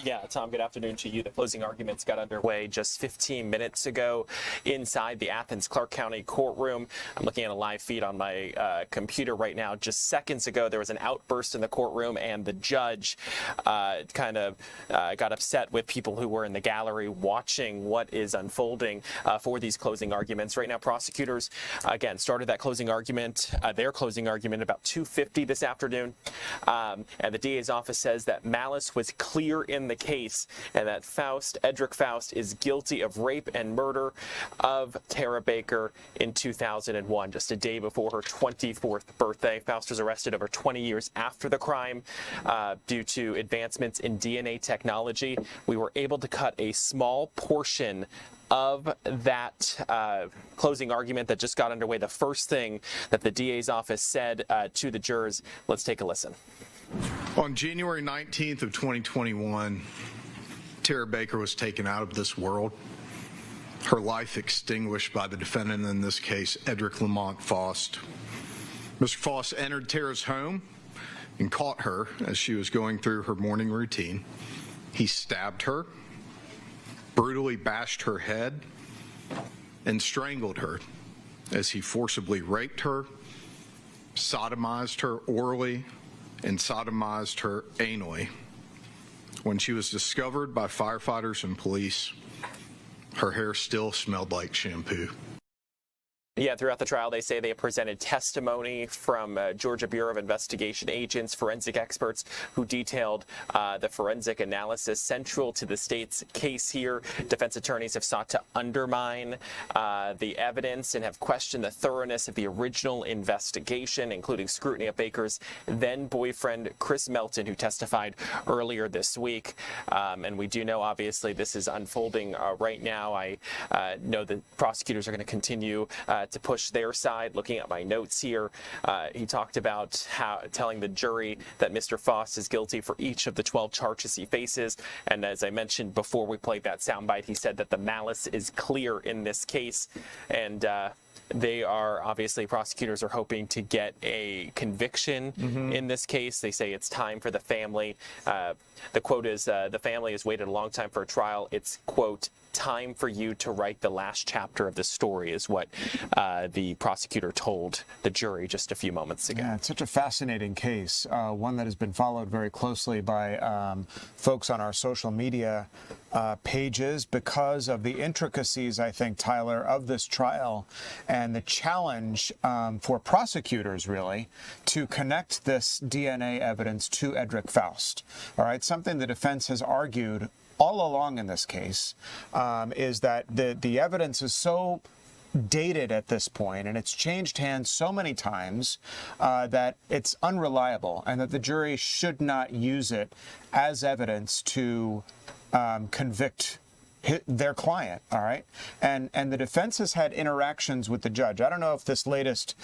Yeah, Tom, good afternoon to you. The closing arguments got underway just 15 minutes ago inside the Athens-Clarke County courtroom. I'm looking at a live feed on my computer right now. Just seconds ago, there was an outburst in the courtroom, and the judge got upset with people who were in the gallery watching what is unfolding for these closing arguments. Right now, prosecutors, again, started that closing argument, their closing argument, about 2:50 this afternoon. And the DA's office says that malice was clear in the case, and that Edric Faust is guilty of rape and murder of Tara Baker in 2001, just a day before her 24th birthday. Faust was arrested over 20 years after the crime due to advancements in DNA technology. We were able to cut a small portion of that closing argument that just got underway. The first thing that the DA's office said to the jurors. Let's take a listen. On January 19th of 2021, Tara Baker was taken out of this world. Her life extinguished by the defendant in this case, Edric Lamont Faust. Mr. Faust entered Tara's home and caught her as she was going through her morning routine. He stabbed her, brutally bashed her head, and strangled her as he forcibly raped her, sodomized her orally, and sodomized her anally. When she was discovered by firefighters and police, her hair still smelled like shampoo. Yeah, throughout the trial, they say they presented testimony from Georgia Bureau of Investigation agents, forensic experts who detailed the forensic analysis central to the state's case here. Defense attorneys have sought to undermine the evidence and have questioned the thoroughness of the original investigation, including scrutiny of Baker's then-boyfriend, Chris Melton, who testified earlier this week. And we do know, obviously, this is unfolding right now. I know the prosecutors are going to continue to push their side. Looking at my notes here, he talked about telling the jury that Mr. Faust is guilty for each of the 12 charges he faces. And as I mentioned before we played that soundbite, he said that the malice is clear in this case. And they are, obviously, prosecutors are hoping to get a conviction in this case. They say it's time for the family. The quote is, the family has waited a long time for a trial. It's, quote, time for you to write the last chapter of the story, is what the prosecutor told the jury just a few moments ago. Yeah, it's such a fascinating case, one that has been followed very closely by folks on our social media pages because of the intricacies, I think, Tyler, of this trial and the challenge for prosecutors, really, to connect this DNA evidence to Edric Faust. All right, something the defense has argued all along in this case is that the evidence is so dated at this point, and it's changed hands so many times that it's unreliable, and that the jury should not use it as evidence to convict their client, all right? And the defense has had interactions with the judge. I don't know if this latest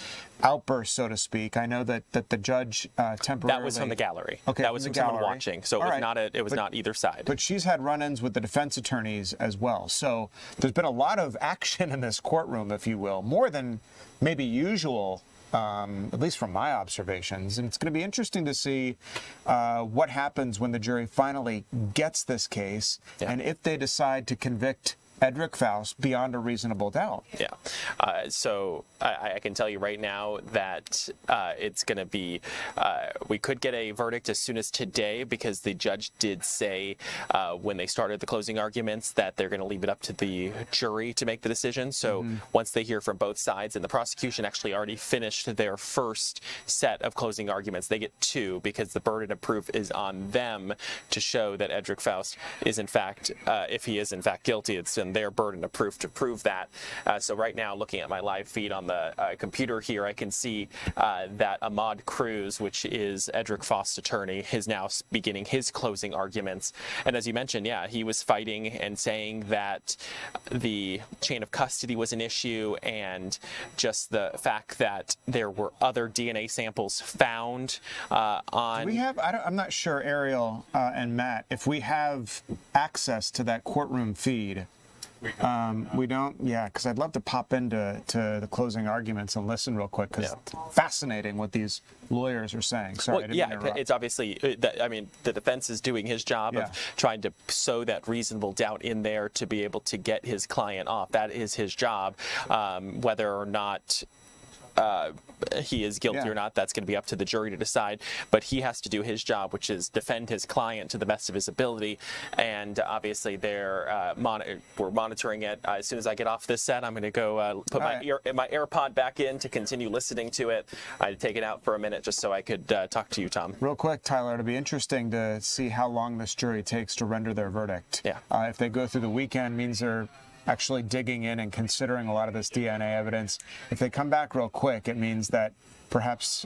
outburst, so to speak, I know that the judge temporarily... That was from the gallery. Okay, that was from someone watching, so it was not either side. But she's had run-ins with the defense attorneys as well. So there's been a lot of action in this courtroom, if you will, more than maybe usual, at least from my observations. And it's going to be interesting to see what happens when the jury finally gets this case and if they decide to convict Edric Faust beyond a reasonable doubt. Yeah. So I can tell you right now that it's going to be, we could get a verdict as soon as today, because the judge did say when they started the closing arguments that they're going to leave it up to the jury to make the decision. So once they hear from both sides, and the prosecution actually already finished their first set of closing arguments, they get two, because the burden of proof is on them to show that Edric Faust is in fact, if he is in fact guilty, it's in their burden of proof to prove that. So right now, looking at my live feed on the computer here, I can see that Ahmad Cruz, which is Edric Faust's attorney, is now beginning his closing arguments. And as you mentioned, yeah, he was fighting and saying that the chain of custody was an issue, and just the fact that there were other DNA samples found on... Do we have, I'm not sure, Ariel and Matt, if we have access to that courtroom feed. We don't, yeah, because I'd love to pop into the closing arguments and listen real quick, because it's fascinating what these lawyers are saying. Sorry, I didn't interrupt. It's obviously, I mean, the defense is doing his job of trying to sow that reasonable doubt in there to be able to get his client off. That is his job. Whether or not he is guilty or not, that's going to be up to the jury to decide. But he has to do his job, which is defend his client to the best of his ability. And obviously, we're monitoring it. As soon as I get off this set, I'm going to go put my AirPod back in to continue listening to it. I'd take it out for a minute just so I could talk to you, Tom. Real quick, Tyler, it'll be interesting to see how long this jury takes to render their verdict. Yeah. If they go through the weekend, means they're actually digging in and considering a lot of this DNA evidence. If they come back real quick, it means that perhaps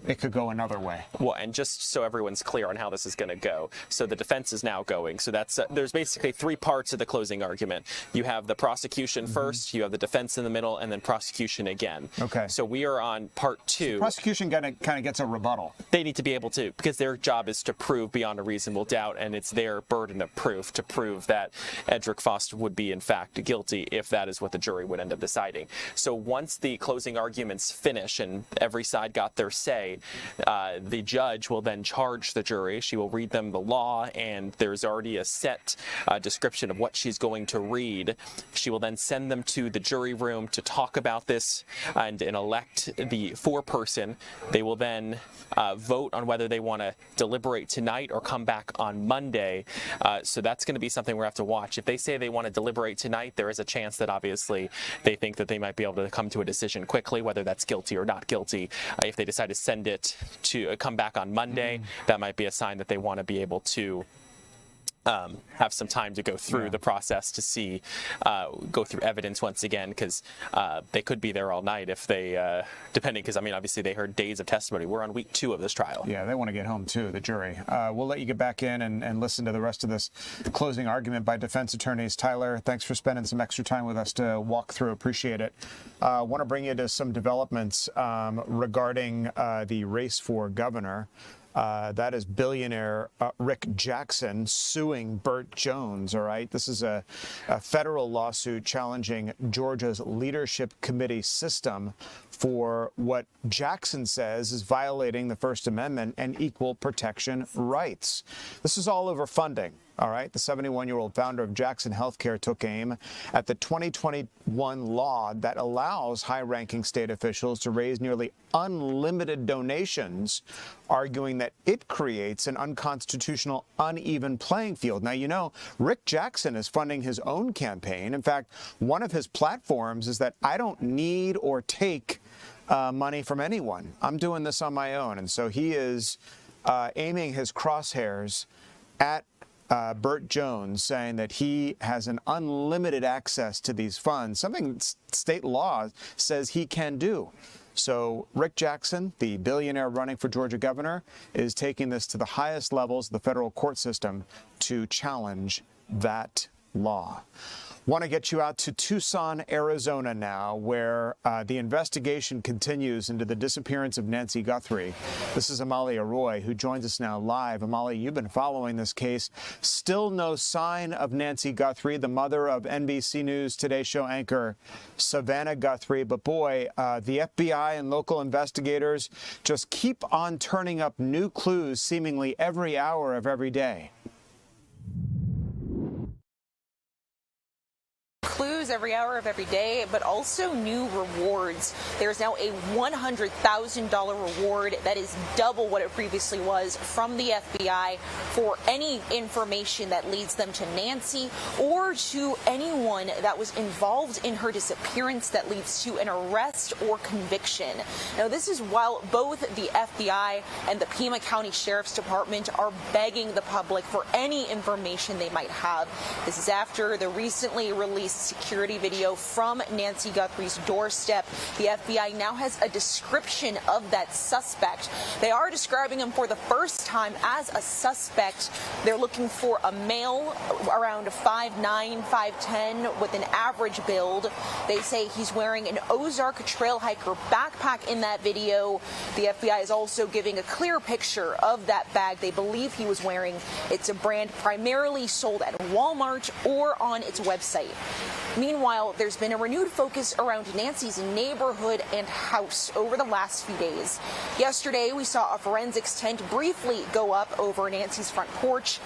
it could go another way. Well, and just so everyone's clear on how this is going to go, so the defense is now going. So that's there's basically three parts of the closing argument. You have the prosecution first, you have the defense in the middle, and then prosecution again. Okay. So we are on part two. So prosecution kind of gets a rebuttal. They need to be able to, because their job is to prove beyond a reasonable doubt, and it's their burden of proof to prove that Edric Faust would be in fact guilty if that is what the jury would end up deciding. So once the closing arguments finish and every side got their say, the judge will then charge the jury. She will read them the law, and there's already a set description of what she's going to read. She will then send them to the jury room to talk about this and elect the foreperson. They will then vote on whether they want to deliberate tonight or come back on Monday. So that's going to be something we're going to have to watch. If they say they want to deliberate tonight, there is a chance that obviously they think that they might be able to come to a decision quickly, whether that's guilty or not guilty. If they decide to send it to come back on Monday, that might be a sign that they want to be able to have some time to go through the process to see, go through evidence once again, because they could be there all night if they, depending, because I mean, obviously they heard days of testimony. We're on week 2 of this trial. Yeah, they want to get home too, the jury. We'll let you get back in and listen to the rest of this closing argument by defense attorneys. Tyler, thanks for spending some extra time with us to walk through. Appreciate it. I want to bring you to some developments regarding the race for governor. That is billionaire Rick Jackson suing Burt Jones, all right? This is a federal lawsuit challenging Georgia's leadership committee system for what Jackson says is violating the First Amendment and equal protection rights. This is all over funding. All right, the 71-year-old founder of Jackson Healthcare took aim at the 2021 law that allows high-ranking state officials to raise nearly unlimited donations, arguing that it creates an unconstitutional, uneven playing field. Now, you know, Rick Jackson is funding his own campaign. In fact, one of his platforms is that I don't need or take money from anyone. I'm doing this on my own. And so he is aiming his crosshairs at Burt Jones, saying that he has an unlimited access to these funds, something state law says he can do. So Rick Jackson, the billionaire running for Georgia governor, is taking this to the highest levels of the federal court system to challenge that law. Want to get you out to Tucson, Arizona now, where the investigation continues into the disappearance of Nancy Guthrie. This is Amalia Roy, who joins us now live. Amalia, you've been following this case. Still no sign of Nancy Guthrie, the mother of NBC News Today Show anchor Savannah Guthrie. But boy, the FBI and local investigators just keep on turning up new clues seemingly every hour of every day. Clues every hour of every day, but also new rewards. There's now a $100,000 reward that is double what it previously was from the FBI for any information that leads them to Nancy or to anyone that was involved in her disappearance that leads to an arrest or conviction. Now, this is while both the FBI and the Pima County Sheriff's Department are begging the public for any information they might have. This is after the recently released security video from Nancy Guthrie's doorstep. The FBI now has a description of that suspect. They are describing him for the first time as a suspect. They're looking for a male around 5'9", 5'10", with an average build. They say he's wearing an Ozark trail hiker backpack in that video. The FBI is also giving a clear picture of that bag they believe he was wearing. It's a brand primarily sold at Walmart or on its website. Meanwhile, there's been a renewed focus around Nancy's neighborhood and house over the last few days. Yesterday, we saw a forensics tent briefly go up over Nancy's front porch.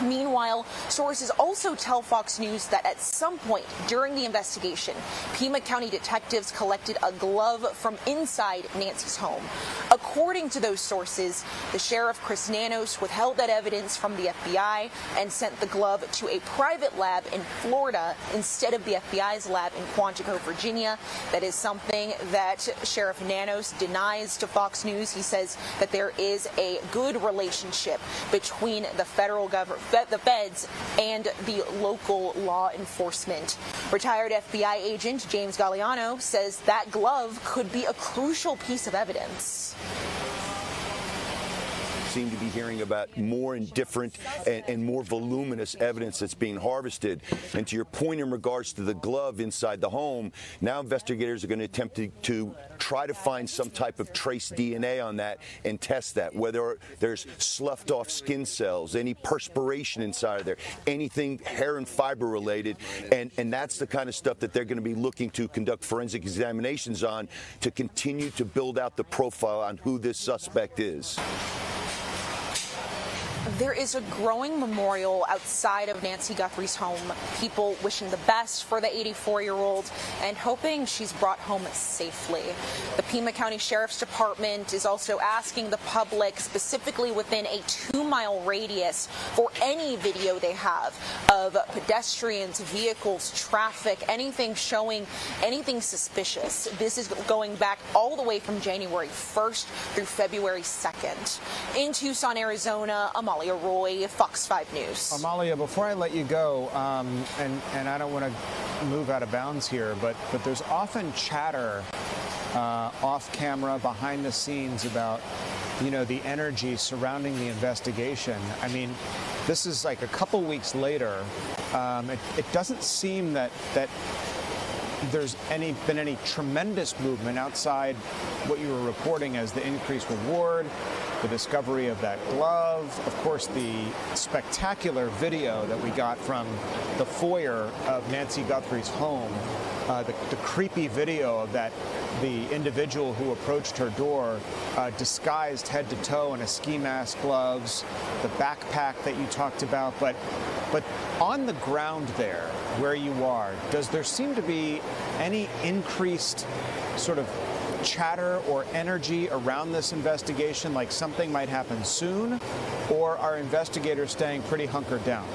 Meanwhile, sources also tell Fox News that at some point during the investigation, Pima County detectives collected a glove from inside Nancy's home. According to those sources, the sheriff, Chris Nanos, withheld that evidence from the FBI and sent the glove to a private lab in Florida instead of the FBI's lab in Quantico, Virginia. That is something that Sheriff Nanos denies to Fox News. He says that there is a good relationship between the federal government, the feds, and the local law enforcement. Retired FBI agent James Galliano says that glove could be a crucial piece of evidence. Seem to be hearing about more and different and more voluminous evidence that's being harvested. And to your point in regards to the glove inside the home, now investigators are going to attempt to try to find some type of trace DNA on that and test that, whether there's sloughed off skin cells, any perspiration inside of there, anything hair and fiber related. And that's the kind of stuff that they're going to be looking to conduct forensic examinations on to continue to build out the profile on who this suspect is. There is a growing memorial outside of Nancy Guthrie's home. People wishing the best for the 84-year-old and hoping she's brought home safely. The Pima County Sheriff's Department is also asking the public, specifically within a 2-mile radius, for any video they have of pedestrians, vehicles, traffic, anything showing anything suspicious. This is going back all the way from January 1st through February 2nd. In Tucson, Arizona, Amalia Roy, Fox 5 News. Amalia, before I let you go, and I don't want to move out of bounds here, but there's often chatter off camera, behind the scenes about, the energy surrounding the investigation. I mean, this is like a couple weeks later. It doesn't seem that there's been any tremendous movement outside what you were reporting as the increased reward, the discovery of that glove, of course the spectacular video that we got from the foyer of Nancy Guthrie's home, the creepy video of the individual who approached her door disguised head to toe in a ski mask, gloves, the backpack that you talked about, but on the ground there where you are, does there seem to be any increased sort of chatter or energy around this investigation, like something might happen soon, or are investigators staying pretty hunkered down?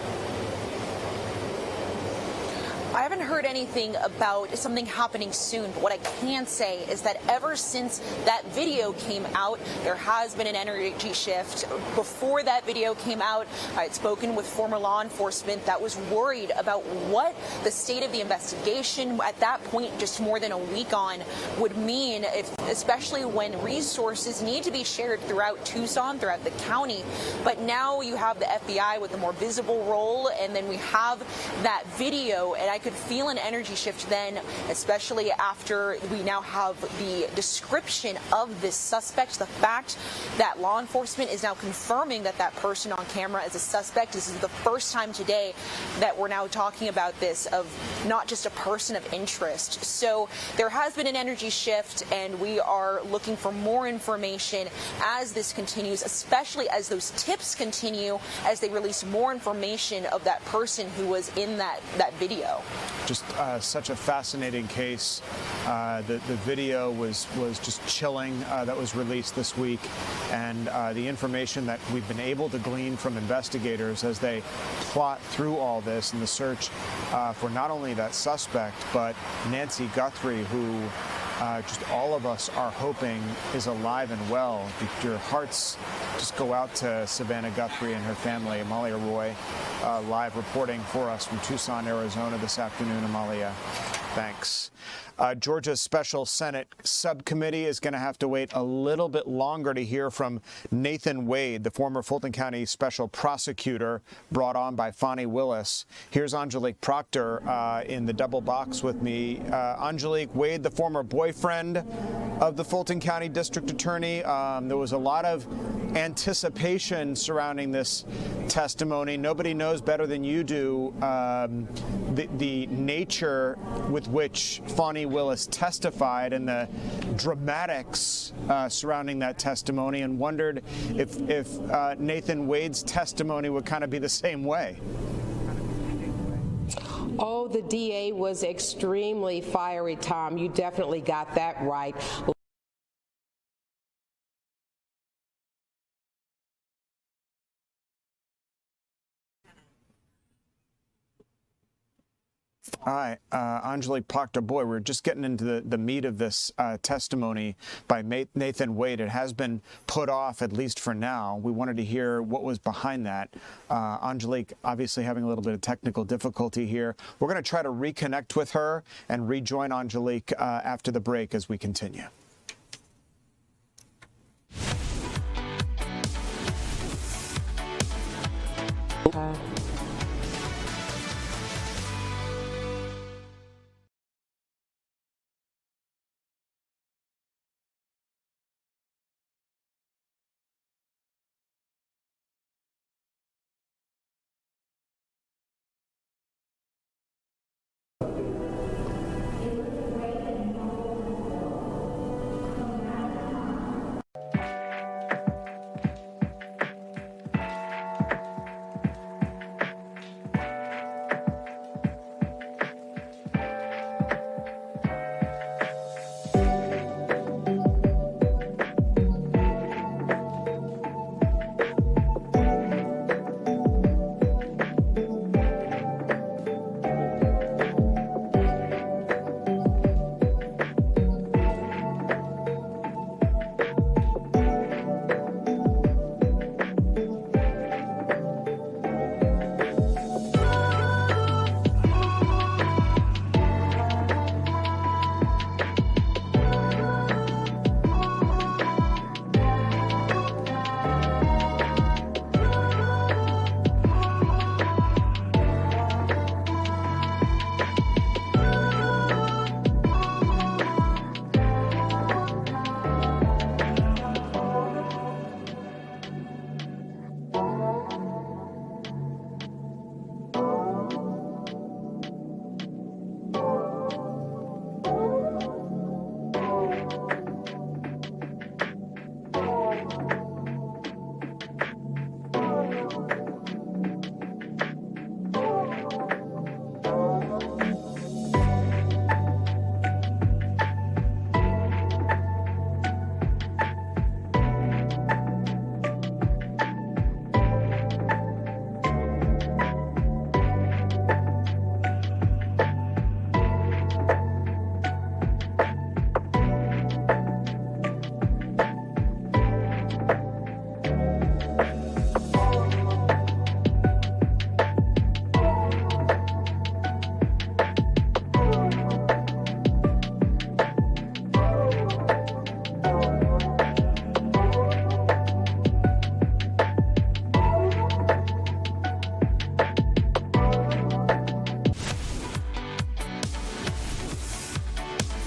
I haven't heard anything about something happening soon, but what I can say is that ever since that video came out, there has been an energy shift. Before that video came out, I had spoken with former law enforcement that was worried about what the state of the investigation at that point, just more than a week on, would mean, especially when resources need to be shared throughout Tucson, throughout the county. But now you have the FBI with a more visible role, and then we have that video, and I could feel an energy shift then, especially after we now have the description of this suspect, the fact that law enforcement is now confirming that that person on camera is a suspect. This is the first time today that we're now talking about this, of not just a person of interest. So there has been an energy shift, and we are looking for more information as this continues, especially as those tips continue, as they release more information of that person who was in that video. Just such a fascinating case. The video was just chilling that was released this week, and the information that we've been able to glean from investigators as they plot through all this in the search for not only that suspect, but Nancy Guthrie, who just all of us are hoping is alive and well. Your hearts just go out to Savannah Guthrie and her family. Amalia Roy, live reporting for us from Tucson, Arizona this afternoon. Amalia, thanks. Georgia's Special Senate Subcommittee is going to have to wait a little bit longer to hear from Nathan Wade, the former Fulton County Special Prosecutor brought on by Fani Willis. Here's Angelique Proctor in the double box with me. Angelique, Wade, the former boyfriend of the Fulton County District Attorney. There was a lot of anticipation surrounding this testimony. Nobody knows better than you do the nature with which Fani Willis testified and the dramatics surrounding that testimony, and wondered if Nathan Wade's testimony would kind of be the same way. Oh, the DA was extremely fiery, Tom. You definitely got that right. All right, Angelique Proctor, boy, we're just getting into the meat of this testimony by Nathan Wade. It has been put off, at least for now. We wanted to hear what was behind that. Angelique, obviously having a little bit of technical difficulty here. We're going to try to reconnect with her and rejoin Angelique after the break as we continue.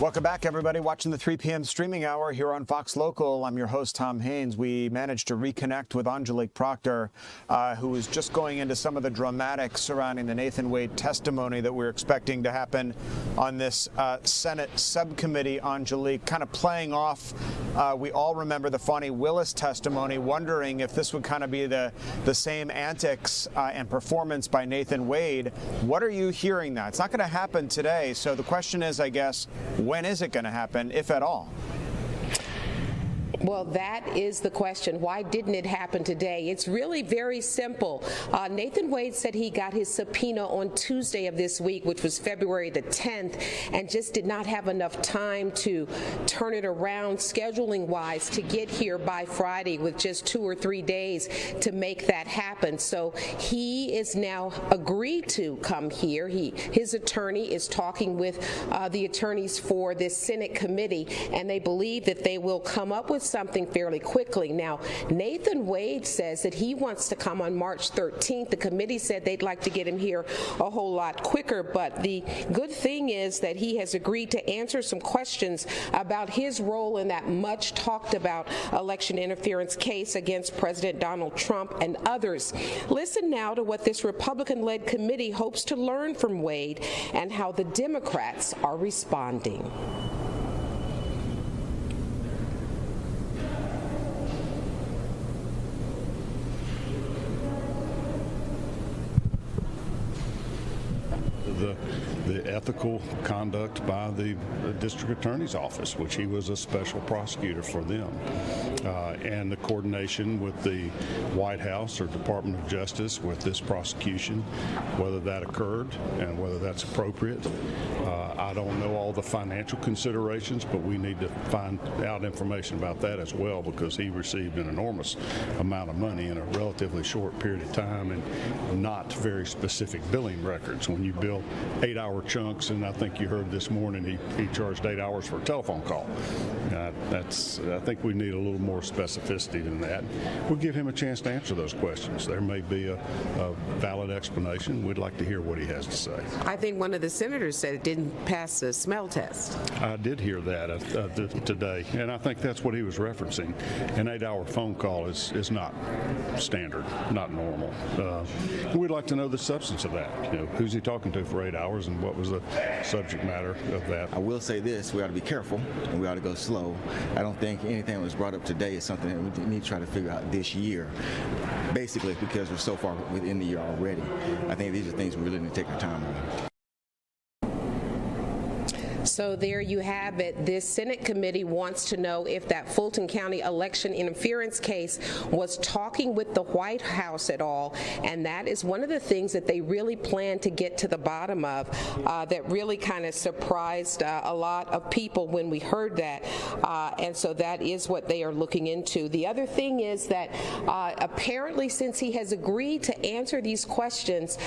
Welcome back, everybody, watching the 3 p.m. streaming hour here on Fox Local. I'm your host, Tom Haines. We managed to reconnect with Angelique Proctor, who was just going into some of the dramatics surrounding the Nathan Wade testimony that we're expecting to happen on this Senate subcommittee. Angelique, kind of playing off, we all remember the Fani Willis testimony, wondering if this would kind of be the same antics and performance by Nathan Wade. What are you hearing that? It's not going to happen today, so the question is, I guess, when is it going to happen, if at all? Well, that is the question. Why didn't it happen today? It's really very simple. Nathan Wade said he got his subpoena on Tuesday of this week, which was February the 10th, and just did not have enough time to turn it around scheduling-wise to get here by Friday with just 2 or 3 days to make that happen. So he is now agreed to come here. His attorney is talking with the attorneys for this Senate committee, and they believe that they will come up with something fairly quickly. Now, Nathan Wade says that he wants to come on March 13th. The committee said they'd like to get him here a whole lot quicker, but the good thing is that he has agreed to answer some questions about his role in that much talked about election interference case against President Donald Trump and others. Listen now to what this Republican-led committee hopes to learn from Wade and how the Democrats are responding. The ethical conduct by the district attorney's office, which he was a special prosecutor for them, and the coordination with the White House or Department of Justice with this prosecution, whether that occurred and whether that's appropriate. I don't know all the financial considerations, but we need to find out information about that as well, because he received an enormous amount of money in a relatively short period of time and not very specific billing records. When you bill 8-hour chunks, and I think you heard this morning he charged 8 hours for a telephone call. I think we need a little more specificity than that. We'll give him a chance to answer those questions. There may be a valid explanation. We'd like to hear what he has to say. I think one of the senators said it didn't pass the smell test. I did hear that today, and I think that's what he was referencing. An 8-hour phone call is not standard, not normal. We'd like to know the substance of that. Who's he talking to for 8 hours, and what was the subject matter of that? I will say this: we ought to be careful, and we ought to go slow. I don't think anything that was brought up today is something that we need to try to figure out this year. Basically, because we're so far within the year already. I think these are things we really need to take our time on. So there you have it. This Senate committee wants to know if that Fulton County election interference case was talking with the White House at all, and that is one of the things that they really plan to get to the bottom of. That really kind of surprised a lot of people when we heard that, and so that is what they are looking into. The other thing is that apparently, since he has agreed to answer these questions,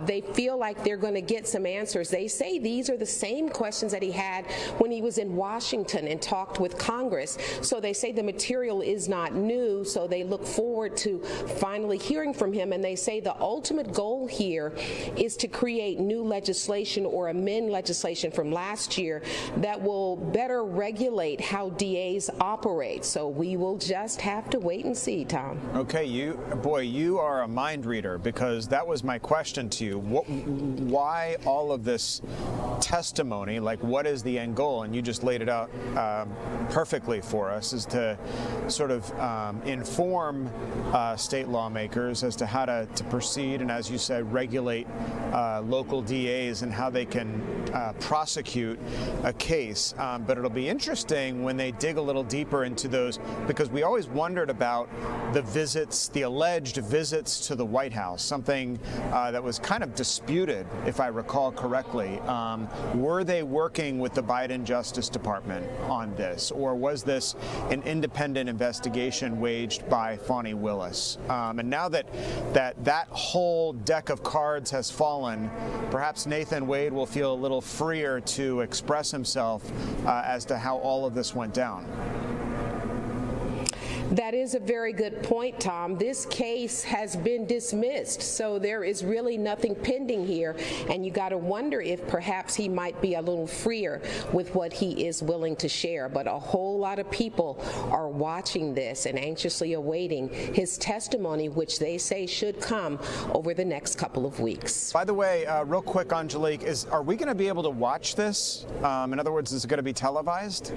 they feel like they're going to get some answers. They say these are the same questions that he had when he was in Washington and talked with Congress. So they say the material is not new, so they look forward to finally hearing from him, and they say the ultimate goal here is to create new legislation or amend legislation from last year that will better regulate how DAs operate. So we will just have to wait and see, Tom. Okay, you are a mind reader, because that was my question to you. Why all of this testimony? Like, what is the end goal? And you just laid it out perfectly for us, is to sort of inform state lawmakers as to how to proceed, and as you said, regulate local DAs and how they can prosecute a case. But it'll be interesting when they dig a little deeper into those, because we always wondered about the visits, the alleged visits to the White House, something that was kind of disputed, if I recall correctly. Were they working with the Biden Justice Department on this, or was this an independent investigation waged by Fani Willis? And now that whole deck of cards has fallen, perhaps Nathan Wade will feel a little freer to express himself as to how all of this went down. That is a very good point, Tom. This case has been dismissed, so there is really nothing pending here, and you got to wonder if perhaps he might be a little freer with what he is willing to share. But a whole lot of people are watching this and anxiously awaiting his testimony, which they say should come over the next couple of weeks. By the way, real quick, Angelique, are we going to be able to watch this? In other words, is it going to be televised?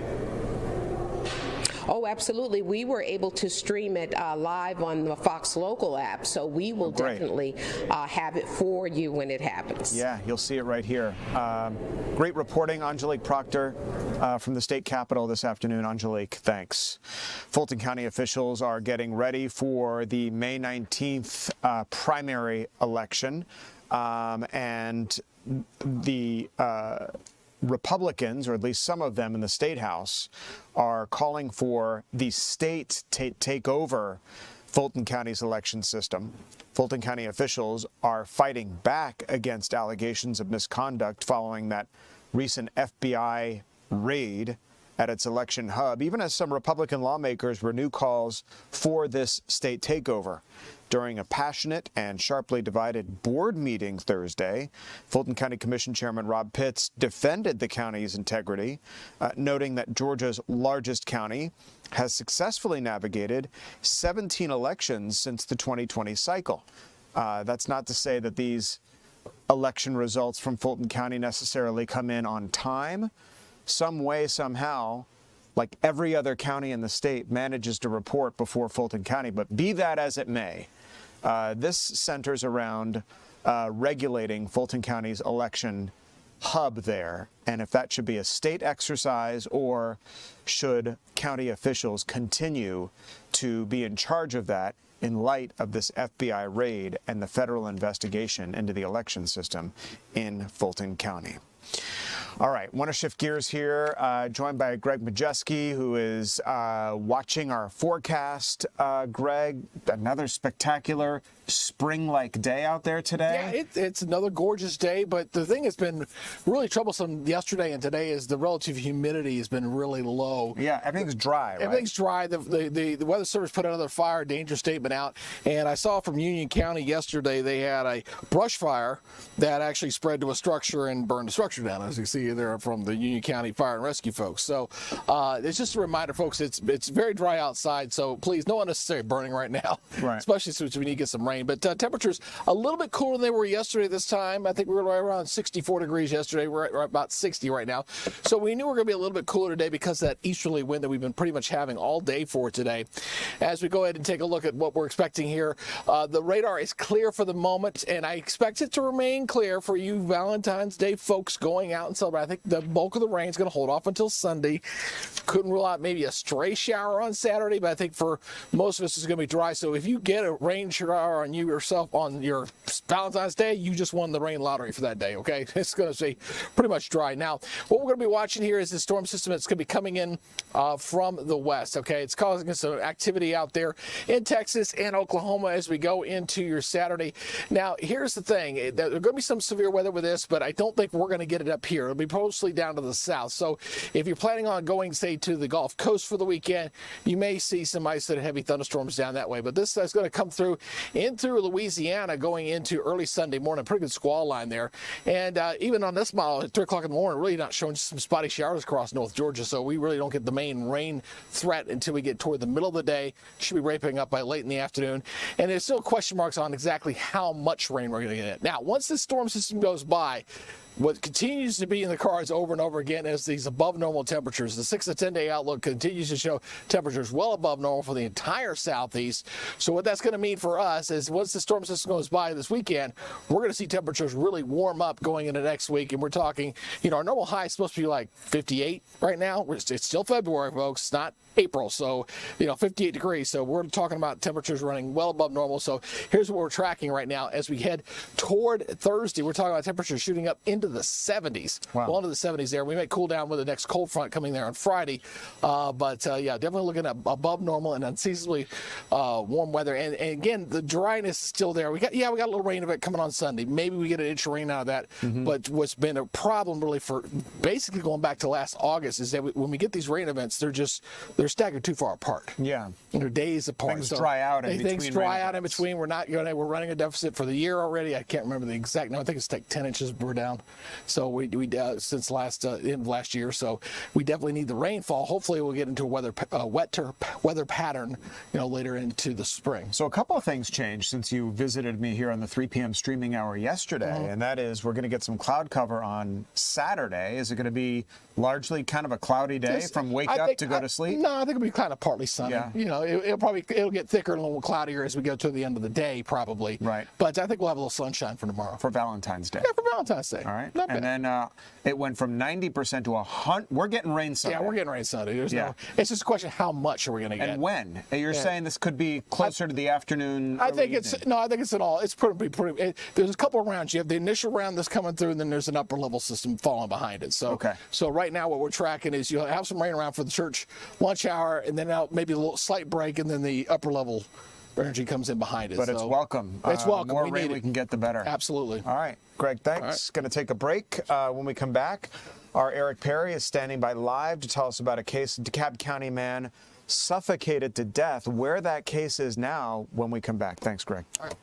Oh, absolutely. We were able to stream it live on the Fox Local app, so we will definitely have it for you when it happens. Yeah, you'll see it right here. Great reporting, Angelique Proctor from the state capitol this afternoon. Angelique, thanks. Fulton County officials are getting ready for the May 19th primary election, and the Republicans, or at least some of them in the State House, are calling for the state to take over Fulton County's election system. Fulton County officials are fighting back against allegations of misconduct following that recent FBI raid at its election hub, even as some Republican lawmakers renew calls for this state takeover. During a passionate and sharply divided board meeting Thursday, Fulton County Commission Chairman Rob Pitts defended the county's integrity, noting that Georgia's largest county has successfully navigated 17 elections since the 2020 cycle. That's not to say that these election results from Fulton County necessarily come in on time. Some way, somehow, like every other county in the state, manages to report before Fulton County. But be that as it may, this centers around regulating Fulton County's election hub there, and if that should be a state exercise or should county officials continue to be in charge of that in light of this FBI raid and the federal investigation into the election system in Fulton County. All right, want to shift gears here, joined by Greg Majeski, who is watching our forecast. Greg, another spectacular spring-like day out there today. Yeah, it's another gorgeous day, but the thing that's been really troublesome yesterday and today is the relative humidity has been really low. Yeah, everything's dry, right? Everything's dry. The Weather Service put another fire danger statement out, and I saw from Union County yesterday they had a brush fire that actually spread to a structure and burned the structure down, as you see there from the Union County Fire and Rescue folks. So it's just a reminder, folks, it's very dry outside, so please, no unnecessary burning right now, right, especially since we need to get some rain. But temperatures a little bit cooler than they were yesterday this time. I think we were right around 64 degrees yesterday. We're at about 60 right now. So we knew we were going to be a little bit cooler today because of that easterly wind that we've been pretty much having all day for today. As we go ahead and take a look at what we're expecting here, the radar is clear for the moment, and I expect it to remain clear for you Valentine's Day folks going out and celebrate. I think the bulk of the rain is going to hold off until Sunday. Couldn't rule out maybe a stray shower on Saturday, but I think for most of us it's going to be dry. So if you get a rain shower on you yourself on your Valentine's Day, you just won the rain lottery for that day, okay? It's going to stay pretty much dry. Now, what we're going to be watching here is the storm system that's going to be coming in from the west, okay? It's causing some activity out there in Texas and Oklahoma as we go into your Saturday. Now, here's the thing. There's going to be some severe weather with this, but I don't think we're going to get it up here. It'll be mostly down to the south. So if you're planning on going, say, to the Gulf Coast for the weekend, you may see some isolated heavy thunderstorms down that way. But this is going to come through in through Louisiana going into early Sunday morning. Pretty good squall line there. And even on this model at 3 o'clock in the morning, really not showing just some spotty showers across North Georgia. So we really don't get the main rain threat until we get toward the middle of the day. Should be ramping up by late in the afternoon. And there's still question marks on exactly how much rain we're going to get. Now, once this storm system goes by, what continues to be in the cards over and over again is these above normal temperatures. The 6 to 10 day outlook continues to show temperatures well above normal for the entire southeast. So what that's going to mean for us is once the storm system goes by this weekend, we're going to see temperatures really warm up going into next week. And we're talking, our normal high is supposed to be like 58 right now. It's still February, folks. It's not April, so 58 degrees. So we're talking about temperatures running well above normal. So here's what we're tracking right now as we head toward Thursday. We're talking about temperatures shooting up into the 70s. Wow. Well, into the 70s there. We may cool down with the next cold front coming there on Friday, but definitely looking at above normal and unseasonably warm weather. And again, the dryness is still there. We got a little rain event coming on Sunday. Maybe we get an inch of rain out of that. But what's been a problem really for basically going back to last August is that when we get these rain events, they're they're staggered too far apart. Yeah. They're days apart. Things dry out in between. Things dry out in between. We're running a deficit for the year already. I can't remember the exact number. I think it's like 10 inches we're down. So we since end of last year. So we definitely need the rainfall. Hopefully we'll get into a wetter weather pattern, later into the spring. So a couple of things changed since you visited me here on the 3 p.m. streaming hour yesterday, and that is we're going to get some cloud cover on Saturday. Is it going to be largely kind of a cloudy day from wake up to go to sleep? No, I think it'll be kind of partly sunny. Yeah. It'll get thicker and a little cloudier as we go to the end of the day, probably. Right. But I think we'll have a little sunshine for tomorrow. For Valentine's Day. Yeah, for Valentine's Day. All right. Not and bad. then it went from 90% to 100. We're getting rain Sunday. Yeah, we're getting rain Sunday. It's just a question of how much are we going to get. And when? You're saying this could be closer to the afternoon. I think it's in all. It's pretty. There's a couple of rounds. You have the initial round that's coming through, and then there's an upper level system following behind it. So So right now, what we're tracking is you'll have some rain around for the church lunch hour, and then maybe a little slight break, and then the upper level energy comes in behind it. But it's welcome. It's welcome. The more rain we can get, the better. Absolutely. All right, Greg, thanks. Going to take a break. When we come back, our Eric Perry is standing by live to tell us about a case, DeKalb County man suffocated to death. Where that case is now when we come back. Thanks, Greg. All right.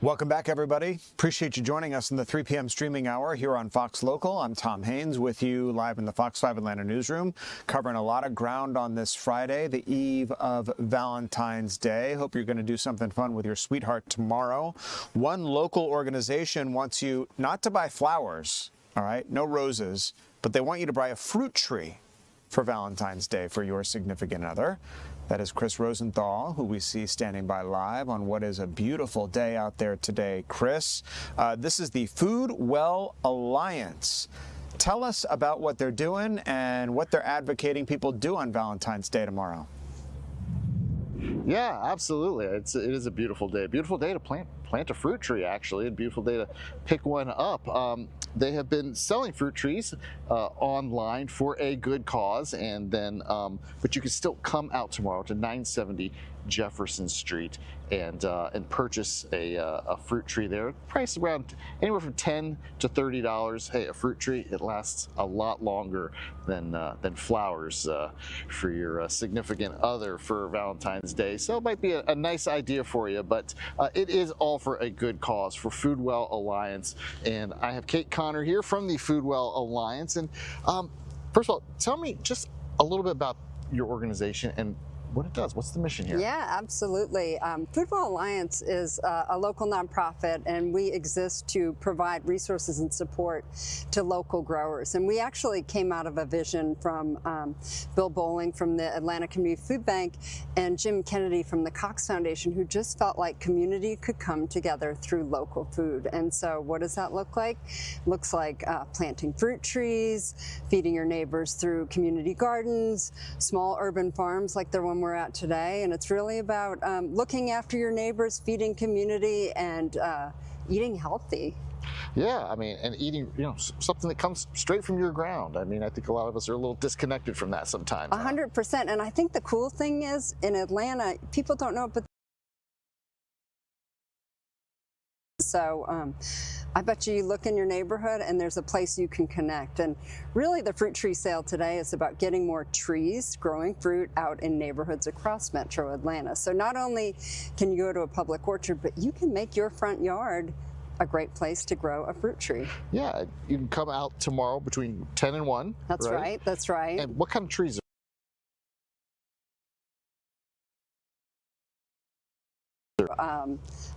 Welcome back, everybody. Appreciate you joining us in the 3 p.m. streaming hour here on Fox Local. I'm Tom Haynes with you live in the Fox 5 Atlanta newsroom, covering a lot of ground on this Friday, the eve of Valentine's Day. Hope you're going to do something fun with your sweetheart tomorrow. One local organization wants you not to buy flowers, all right, no roses, but they want you to buy a fruit tree for Valentine's Day for your significant other. That is Chris Rosenthal, who we see standing by live on what is a beautiful day out there today. Chris, this is the Food Well Alliance. Tell us about what they're doing and what they're advocating people do on Valentine's Day tomorrow. Yeah, absolutely. It is a beautiful day. Beautiful day to plant a fruit tree, actually. A beautiful day to pick one up. they have been selling fruit trees online for a good cause, and then but you can still come out tomorrow to 970 Jefferson Street and purchase a fruit tree there. Price around anywhere from $10 to $30. Hey, a fruit tree, it lasts a lot longer than flowers for your significant other for Valentine's Day. So it might be a nice idea for you, but it is all for a good cause, for Foodwell Alliance. And I have Kate Connor here from the Foodwell Alliance. And first of all, tell me just a little bit about your organization and what it does. What's the mission here? Yeah, absolutely. Foodwell Alliance is a local nonprofit, and we exist to provide resources and support to local growers. And we actually came out of a vision from Bill Bowling from the Atlanta Community Food Bank and Jim Kennedy from the Cox Foundation, who just felt like community could come together through local food. And so what does that look like? Looks like planting fruit trees, feeding your neighbors through community gardens, small urban farms like the one we're at today. And it's really about looking after your neighbors, feeding community, and eating healthy. Yeah, I mean, and eating, something that comes straight from your ground. I mean, I think a lot of us are a little disconnected from that sometimes. 100%. And I think the cool thing is, in Atlanta, people don't know, but so I bet you look in your neighborhood and there's a place you can connect. And really the fruit tree sale today is about getting more trees growing fruit out in neighborhoods across Metro Atlanta. So not only can you go to a public orchard, but you can make your front yard a great place to grow a fruit tree. Yeah, you can come out tomorrow between 10 and 1. That's right, that's right. And what kind of trees?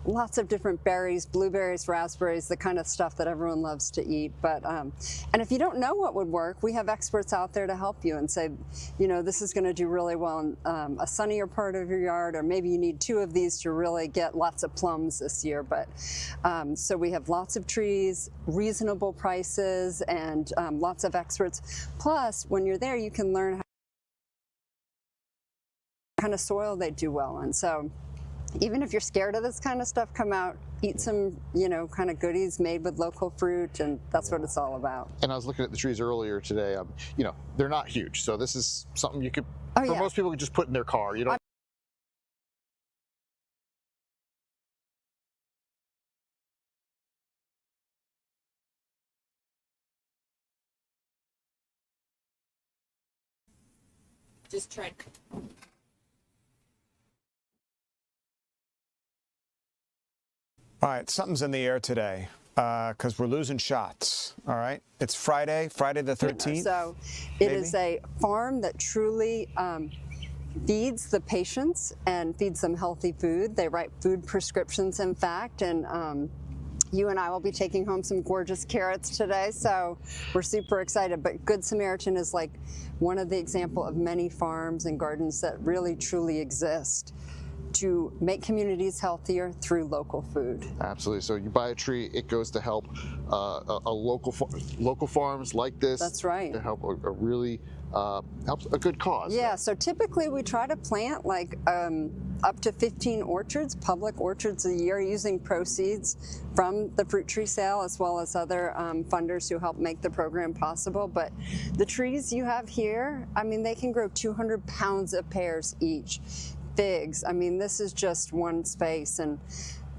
Lots of different berries, blueberries, raspberries, the kind of stuff that everyone loves to eat. But and if you don't know what would work, we have experts out there to help you and say, this is going to do really well in a sunnier part of your yard, or maybe you need 2 of these to really get lots of plums this year. But so we have lots of trees, reasonable prices, and lots of experts. Plus, when you're there, you can learn what kind of soil they do well in. So even if you're scared of this kind of stuff, come out, eat some, kind of goodies made with local fruit, and that's what it's all about. And I was looking at the trees earlier today. They're not huge, so this is something you could, for most people, could just put in their car. You don't. Just try. All right, something's in the air today because we're losing shots. All right, it's Friday the 13th. So it is a farm that truly feeds the patients and feeds them healthy food. They write food prescriptions, in fact, and you and I will be taking home some gorgeous carrots today, so we're super excited. But Good Samaritan is like one of the example of many farms and gardens that really truly exist to make communities healthier through local food. Absolutely. So you buy a tree, it goes to help local farms like this. That's right. To help a really helps a good cause. Yeah. So typically we try to plant like up to 15 orchards, public orchards a year, using proceeds from the fruit tree sale as well as other funders who help make the program possible. But the trees you have here, I mean, they can grow 200 pounds of pears each. Figs. I mean, this is just one space, and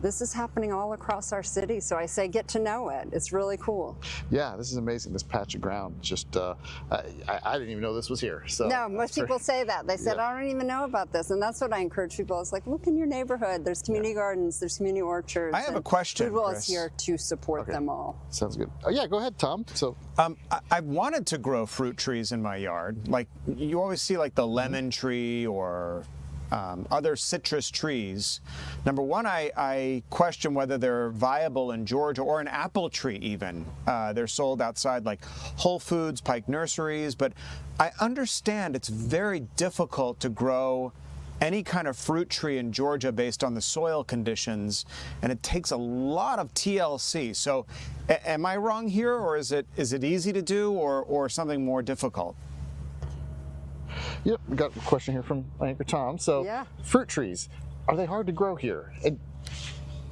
this is happening all across our city. So I say get to know it. It's really cool. Yeah, this is amazing. This patch of ground, just I didn't even know this was here. So no, most people say that. They said, I don't even know about this, and that's what I encourage people. It's like, look in your neighborhood. There's community gardens. There's community orchards. I have a question. Foodwell is here to support them all. Sounds good. Oh yeah, go ahead, Tom. So I wanted to grow fruit trees in my yard. Like you always see, like the lemon tree or other citrus trees. Number one, I question whether they're viable in Georgia, or an apple tree even. They're sold outside like Whole Foods, Pike Nurseries, but I understand it's very difficult to grow any kind of fruit tree in Georgia based on the soil conditions, and it takes a lot of TLC. So am I wrong here, or is it easy to do, or something more difficult? Yep, we got a question here from Anchor Tom. So, fruit trees, are they hard to grow here?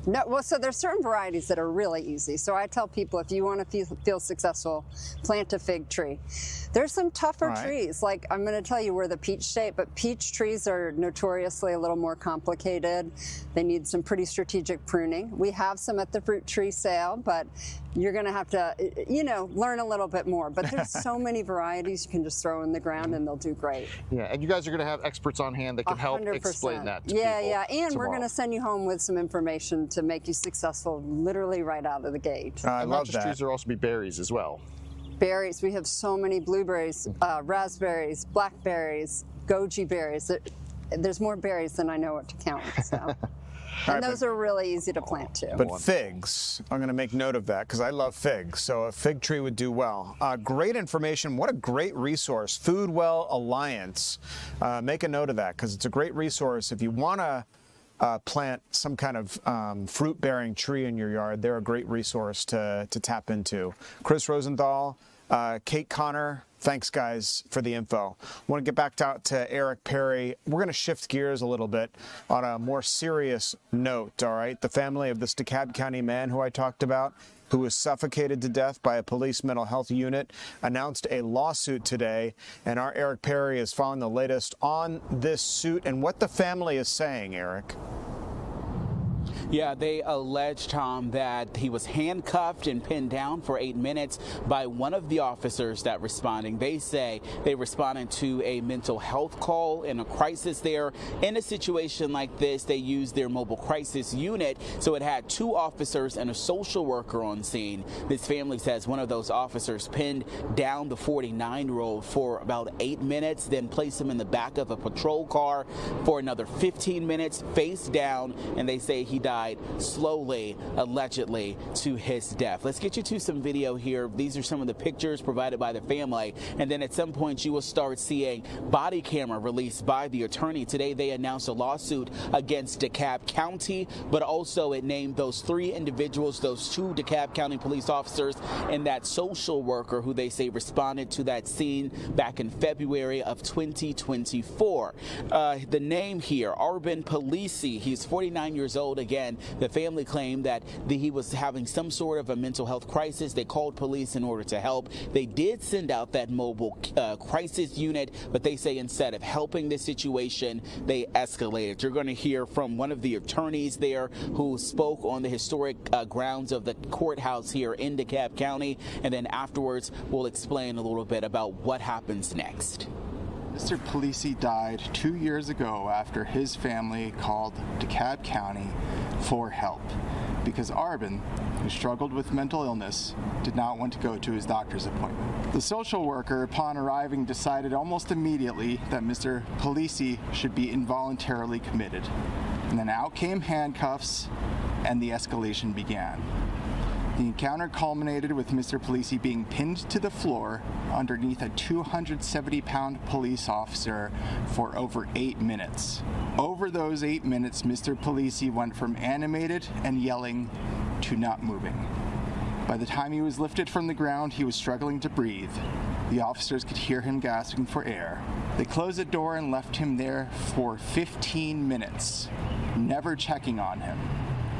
No, well, so there's certain varieties that are really easy. So I tell people, if you want to feel successful, plant a fig tree. There's some tougher trees. Like, I'm going to tell you, we're the peach state, but peach trees are notoriously a little more complicated. They need some pretty strategic pruning. We have some at the fruit tree sale, but you're going to have to, you know, learn a little bit more. But there's so many varieties you can just throw in the ground and they'll do great. Yeah, and you guys are going to have experts on hand that can help 100%. explain that to Yeah, people yeah, and we're tomorrow. going to send you home with some information to make you successful literally right out of the gate. I love that. Trees, there will also be berries as well. Berries, we have so many blueberries, raspberries, blackberries, goji berries. There's more berries than I know what to count. So. And those are really easy to plant too. But figs, I'm going to make note of that because I love figs, so a fig tree would do well. Great information. What a great resource. Foodwell Alliance. Make a note of that because it's a great resource. If you want to plant some kind of fruit-bearing tree in your yard, they're a great resource to tap into. Chris Rosenthal, Kate Connor, thanks, guys, for the info. I want to get back to Eric Perry. We're going to shift gears a little bit on a more serious note, all right? The family of this DeKalb County man who I talked about, who was suffocated to death by a police mental health unit, announced a lawsuit today, and our Eric Perry is following the latest on this suit and what the family is saying, Eric. Yeah, they allege, Tom, that he was handcuffed and pinned down for 8 minutes by one of the officers that responding. They say they responded to a mental health call in a crisis there. In a situation like this, they used their mobile crisis unit, so it had 2 officers and a social worker on scene. This family says one of those officers pinned down the 49-year-old for about 8 minutes, then placed him in the back of a patrol car for another 15 minutes, face down, and they say he died slowly, allegedly, to his death. Let's get you to some video here. These are some of the pictures provided by the family, and then at some point you will start seeing body camera released by the attorney. Today they announced a lawsuit against DeKalb County, but also it named those 3 individuals, those 2 DeKalb County police officers and that social worker who they say responded to that scene back in February of 2024. The name here, Arben Polisi, he's 49 years old. Again, the family claimed that he was having some sort of a mental health crisis. They called police in order to help. They did send out that mobile crisis unit, but they say instead of helping this situation, they escalated. You're going to hear from one of the attorneys there who spoke on the historic grounds of the courthouse here in DeKalb County, and then afterwards we'll explain a little bit about what happens next. Mr. Polisi died 2 years ago after his family called DeKalb County for help because Arben, who struggled with mental illness, did not want to go to his doctor's appointment. The social worker, upon arriving, decided almost immediately that Mr. Polisi should be involuntarily committed. And then out came handcuffs and the escalation began. The encounter culminated with Mr. Polisi being pinned to the floor underneath a 270-pound police officer for over 8 minutes. Over those 8 minutes, Mr. Polisi went from animated and yelling to not moving. By the time he was lifted from the ground, he was struggling to breathe. The officers could hear him gasping for air. They closed the door and left him there for 15 minutes, never checking on him,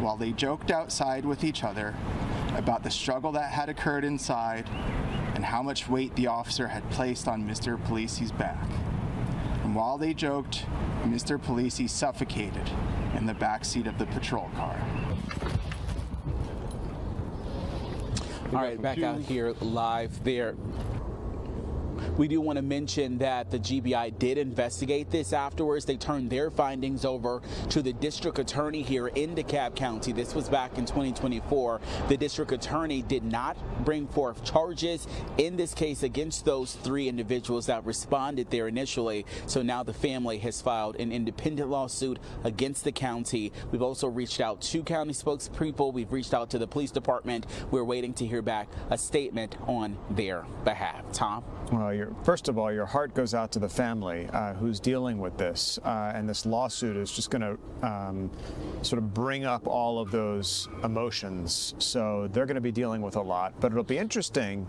while they joked outside with each other about the struggle that had occurred inside and how much weight the officer had placed on Mr. Polisi's back. And while they joked, Mr. Polisi suffocated in the back seat of the patrol car. All right, back out here live there. We do want to mention that the GBI did investigate this afterwards. They turned their findings over to the district attorney here in DeKalb County. This was back in 2024. The district attorney did not bring forth charges in this case against those 3 individuals that responded there initially. So now the family has filed an independent lawsuit against the county. We've also reached out to county spokespeople. We've reached out to the police department. We're waiting to hear back a statement on their behalf. Tom? Well, first of all, your heart goes out to the family who's dealing with this, and this lawsuit is just going to sort of bring up all of those emotions. So they're going to be dealing with a lot, but it'll be interesting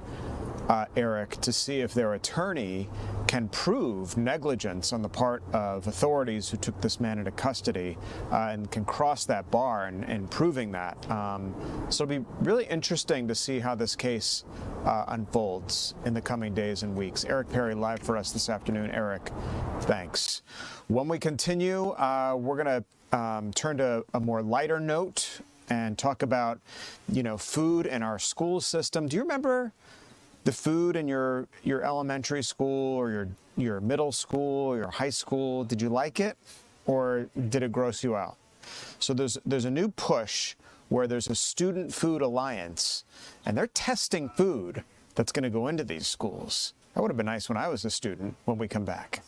Eric, to see if their attorney can prove negligence on the part of authorities who took this man into custody and can cross that bar in proving that. So it'll be really interesting to see how this case unfolds in the coming days and weeks. Eric Perry live for us this afternoon. Eric, thanks. When we continue, we're going to turn to a more lighter note and talk about, food in our school system. Do you remember the food in your elementary school or your middle school or your high school? Did you like it, or did it gross you out? So there's a new push where there's a Student Food Alliance, and they're testing food that's going to go into these schools. That would have been nice when I was a student. When we come back.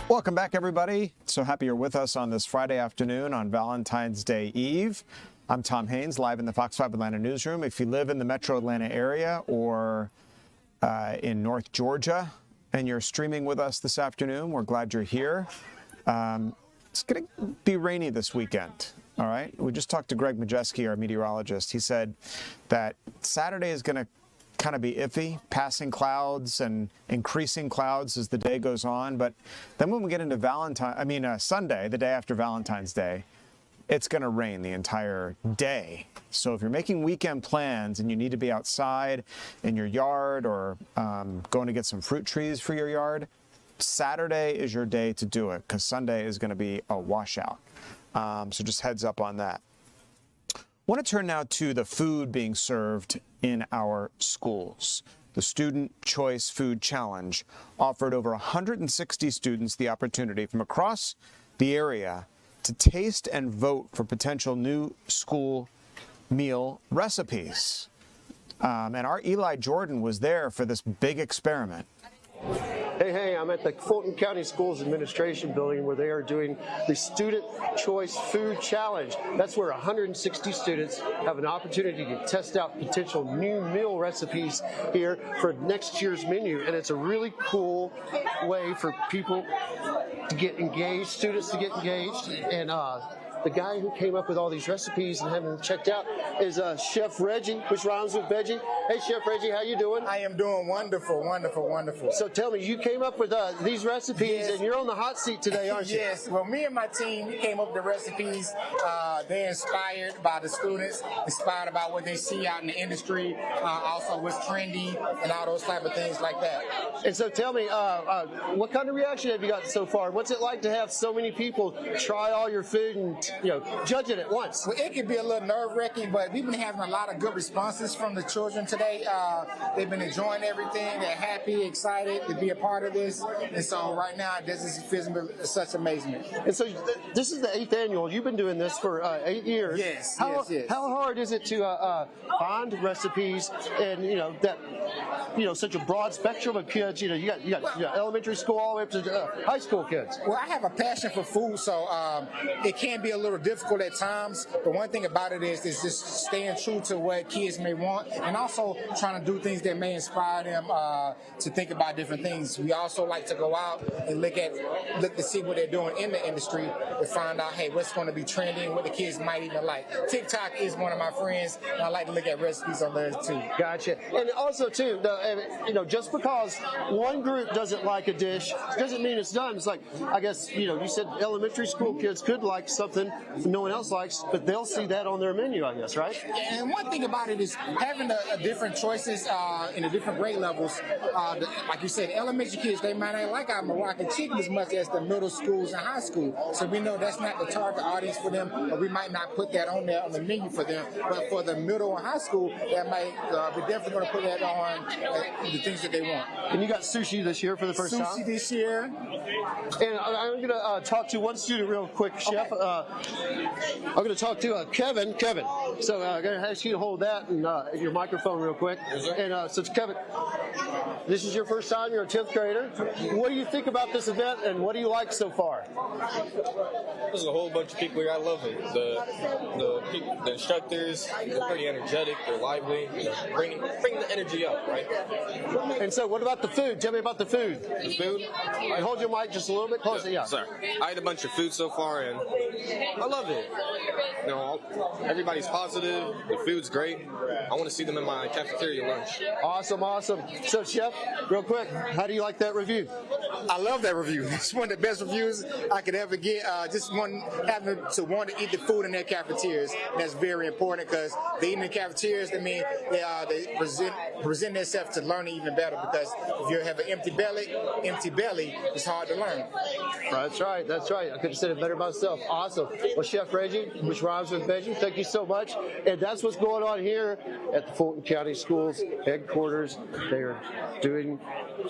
Welcome back, everybody. So happy you're with us on this Friday afternoon on Valentine's Day Eve. I'm Tom Haynes, live in the Fox 5 Atlanta newsroom. If you live in the metro Atlanta area or in North Georgia and you're streaming with us this afternoon, we're glad you're here. It's going to be rainy this weekend. All right. We just talked to Greg Majeski, our meteorologist. He said that Saturday is going to kind of be iffy, passing clouds and increasing clouds as the day goes on. But then when we get into Sunday, the day after Valentine's Day, it's going to rain the entire day. So if you're making weekend plans and you need to be outside in your yard or going to get some fruit trees for your yard, Saturday is your day to do it because Sunday is going to be a washout. So just heads up on that. I want to turn now to the food being served in our schools. The Student Choice Food Challenge offered over 160 students the opportunity from across the area to taste and vote for potential new school meal recipes. And our Eli Jordan was there for this big experiment. Hey, I'm at the Fulton County Schools Administration building where they are doing the Student Choice Food Challenge. That's where 160 students have an opportunity to test out potential new meal recipes here for next year's menu. And it's a really cool way for people to get engaged, students to get engaged, and the guy who came up with all these recipes and having them checked out is Chef Reggie, which rhymes with veggie. Hey, Chef Reggie, how you doing? I am doing wonderful, wonderful, wonderful. So tell me, you came up with these recipes, and you're on the hot seat today, aren't you? Yes. Well, me and my team came up with the recipes. They're inspired by the students, inspired about what they see out in the industry, also what's trendy, and all those type of things like that. And so tell me, what kind of reaction have you got so far? What's it like to have so many people try all your food and judge it at once? Well, it can be a little nerve-wracking, but we've been having a lot of good responses from the children today. They've been enjoying everything. They're happy, excited to be a part of this. And so right now, this is feeling such amazement. And so this is the 8th annual. You've been doing this for 8 years. Yes, yes. How hard is it to find recipes and such a broad spectrum of kids? You got elementary school all the way up to high school kids. Well, I have a passion for food, so it can be a little difficult at times. But one thing about it is just staying true to what kids may want, and also trying to do things that may inspire them to think about different things. We also like to go out and look to see what they're doing in the industry to find out, hey, what's going to be trending, what the kids might even like. TikTok is one of my friends, and I like to look at recipes on there too. Gotcha. And also too, just because one group doesn't like a dish doesn't mean it's done. It's like, I guess, you said elementary school kids could like something no one else likes, but they'll see that on their menu, I guess, right? And one thing about it is having the different choices in the different grade levels. Like you said, elementary kids, they might not like our Moroccan chicken as much as the middle schools and high school. So we know that's not the target audience for them, or we might not put that on there on the menu for them. But for the middle and high school, that might we're definitely going to put that on the things that they want. And you got sushi this year for the first time? Sushi this year. And I'm going to talk to one student real quick, Chef. I'm going to talk to Kevin. Kevin, so I'm going to ask you to hold that and your microphone real quick. Yes, and so Kevin, this is your first time. You're a 10th grader. What do you think about this event, and what do you like so far? There's a whole bunch of people here. I love it. The instructors, they're pretty energetic. They're lively. Bring the energy up, right? And so, what about the food? Tell me about the food. The food? Right, hold your mic just a little bit closer. Yeah. Sorry. I ate a bunch of food so far, and I love it. Everybody's positive. The food's great. I want to see them in my cafeteria lunch. Awesome. So, Chef, real quick, how do you like that review? I love that review. It's one of the best reviews I could ever get. Just having to want to eat the food in their cafeterias. That's very important because they eat in the cafeterias. I mean, they present themselves to learn even better, because if you have an empty belly, it's hard to learn. That's right. I could have said it better myself. Awesome. Well, Chef Reggie, which rhymes with veggie, thank you so much. And that's what's going on here at the Fulton County Schools headquarters. They are doing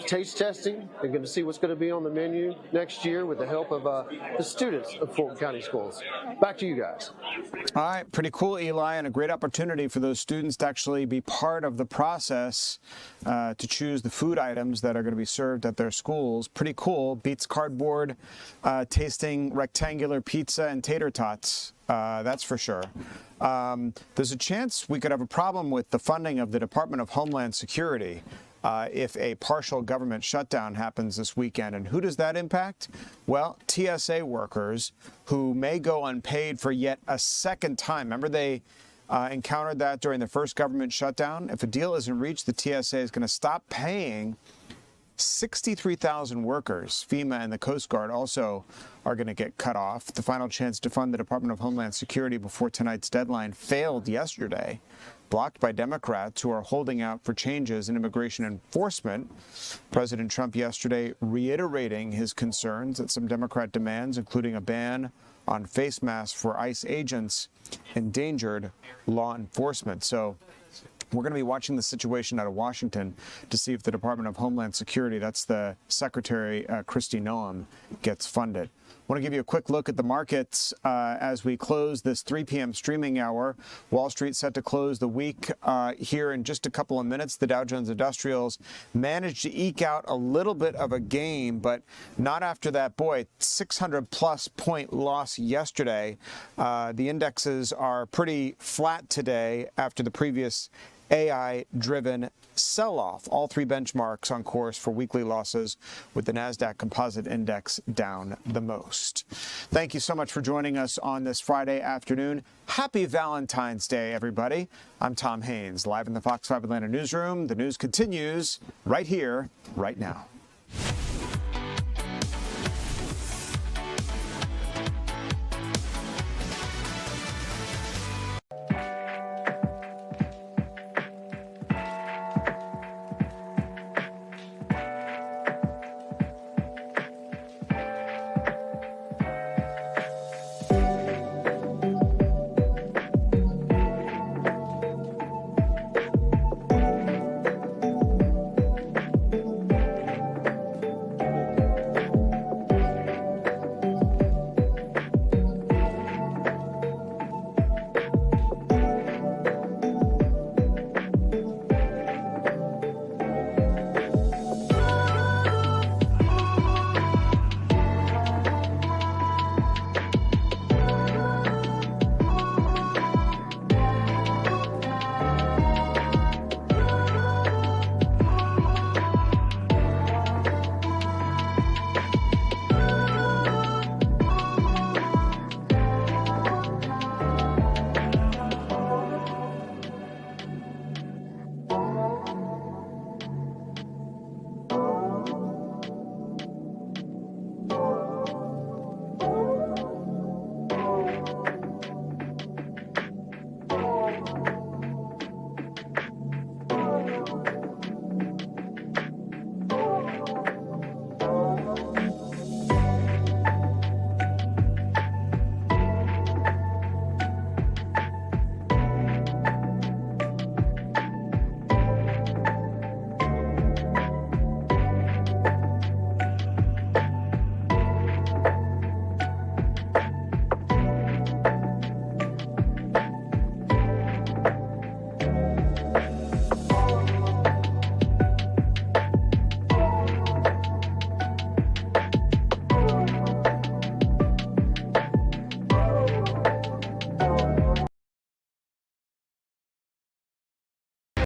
taste testing. They're going to see what's going to be on the menu next year with the help of the students of Fulton County Schools. Back to you guys. All right, pretty cool, Eli, and a great opportunity for those students to actually be part of the process to choose the food items that are going to be served at their schools. Pretty cool. Beats cardboard tasting rectangular pizza and tater tots. That's for sure. There's a chance we could have a problem with the funding of the Department of Homeland Security if a partial government shutdown happens this weekend. And who does that impact? Well, TSA workers who may go unpaid for yet a second time. Remember, they encountered that during the first government shutdown. If a deal isn't reached, the TSA is going to stop paying 63,000 workers. FEMA and the Coast Guard also are going to get cut off. The final chance to fund the Department of Homeland Security before tonight's deadline failed yesterday, blocked by Democrats who are holding out for changes in immigration enforcement. President Trump yesterday reiterating his concerns that some Democrat demands, including a ban on face masks for ICE agents, endangered law enforcement. So we're going to be watching the situation out of Washington to see if the Department of Homeland Security, that's the Secretary Kristi Noem, gets funded. I want to give you a quick look at the markets as we close this 3 p.m. streaming hour. Wall Street set to close the week here in just a couple of minutes. The Dow Jones Industrials managed to eke out a little bit of a gain, but not after that, 600-plus point loss yesterday. The indexes are pretty flat today after the previous AI-driven sell-off. All three benchmarks on course for weekly losses, with the NASDAQ Composite Index down the most. Thank you so much for joining us on this Friday afternoon. Happy Valentine's Day, everybody. I'm Tom Haines, live in the Fox 5 Atlanta newsroom. The news continues right here, right now.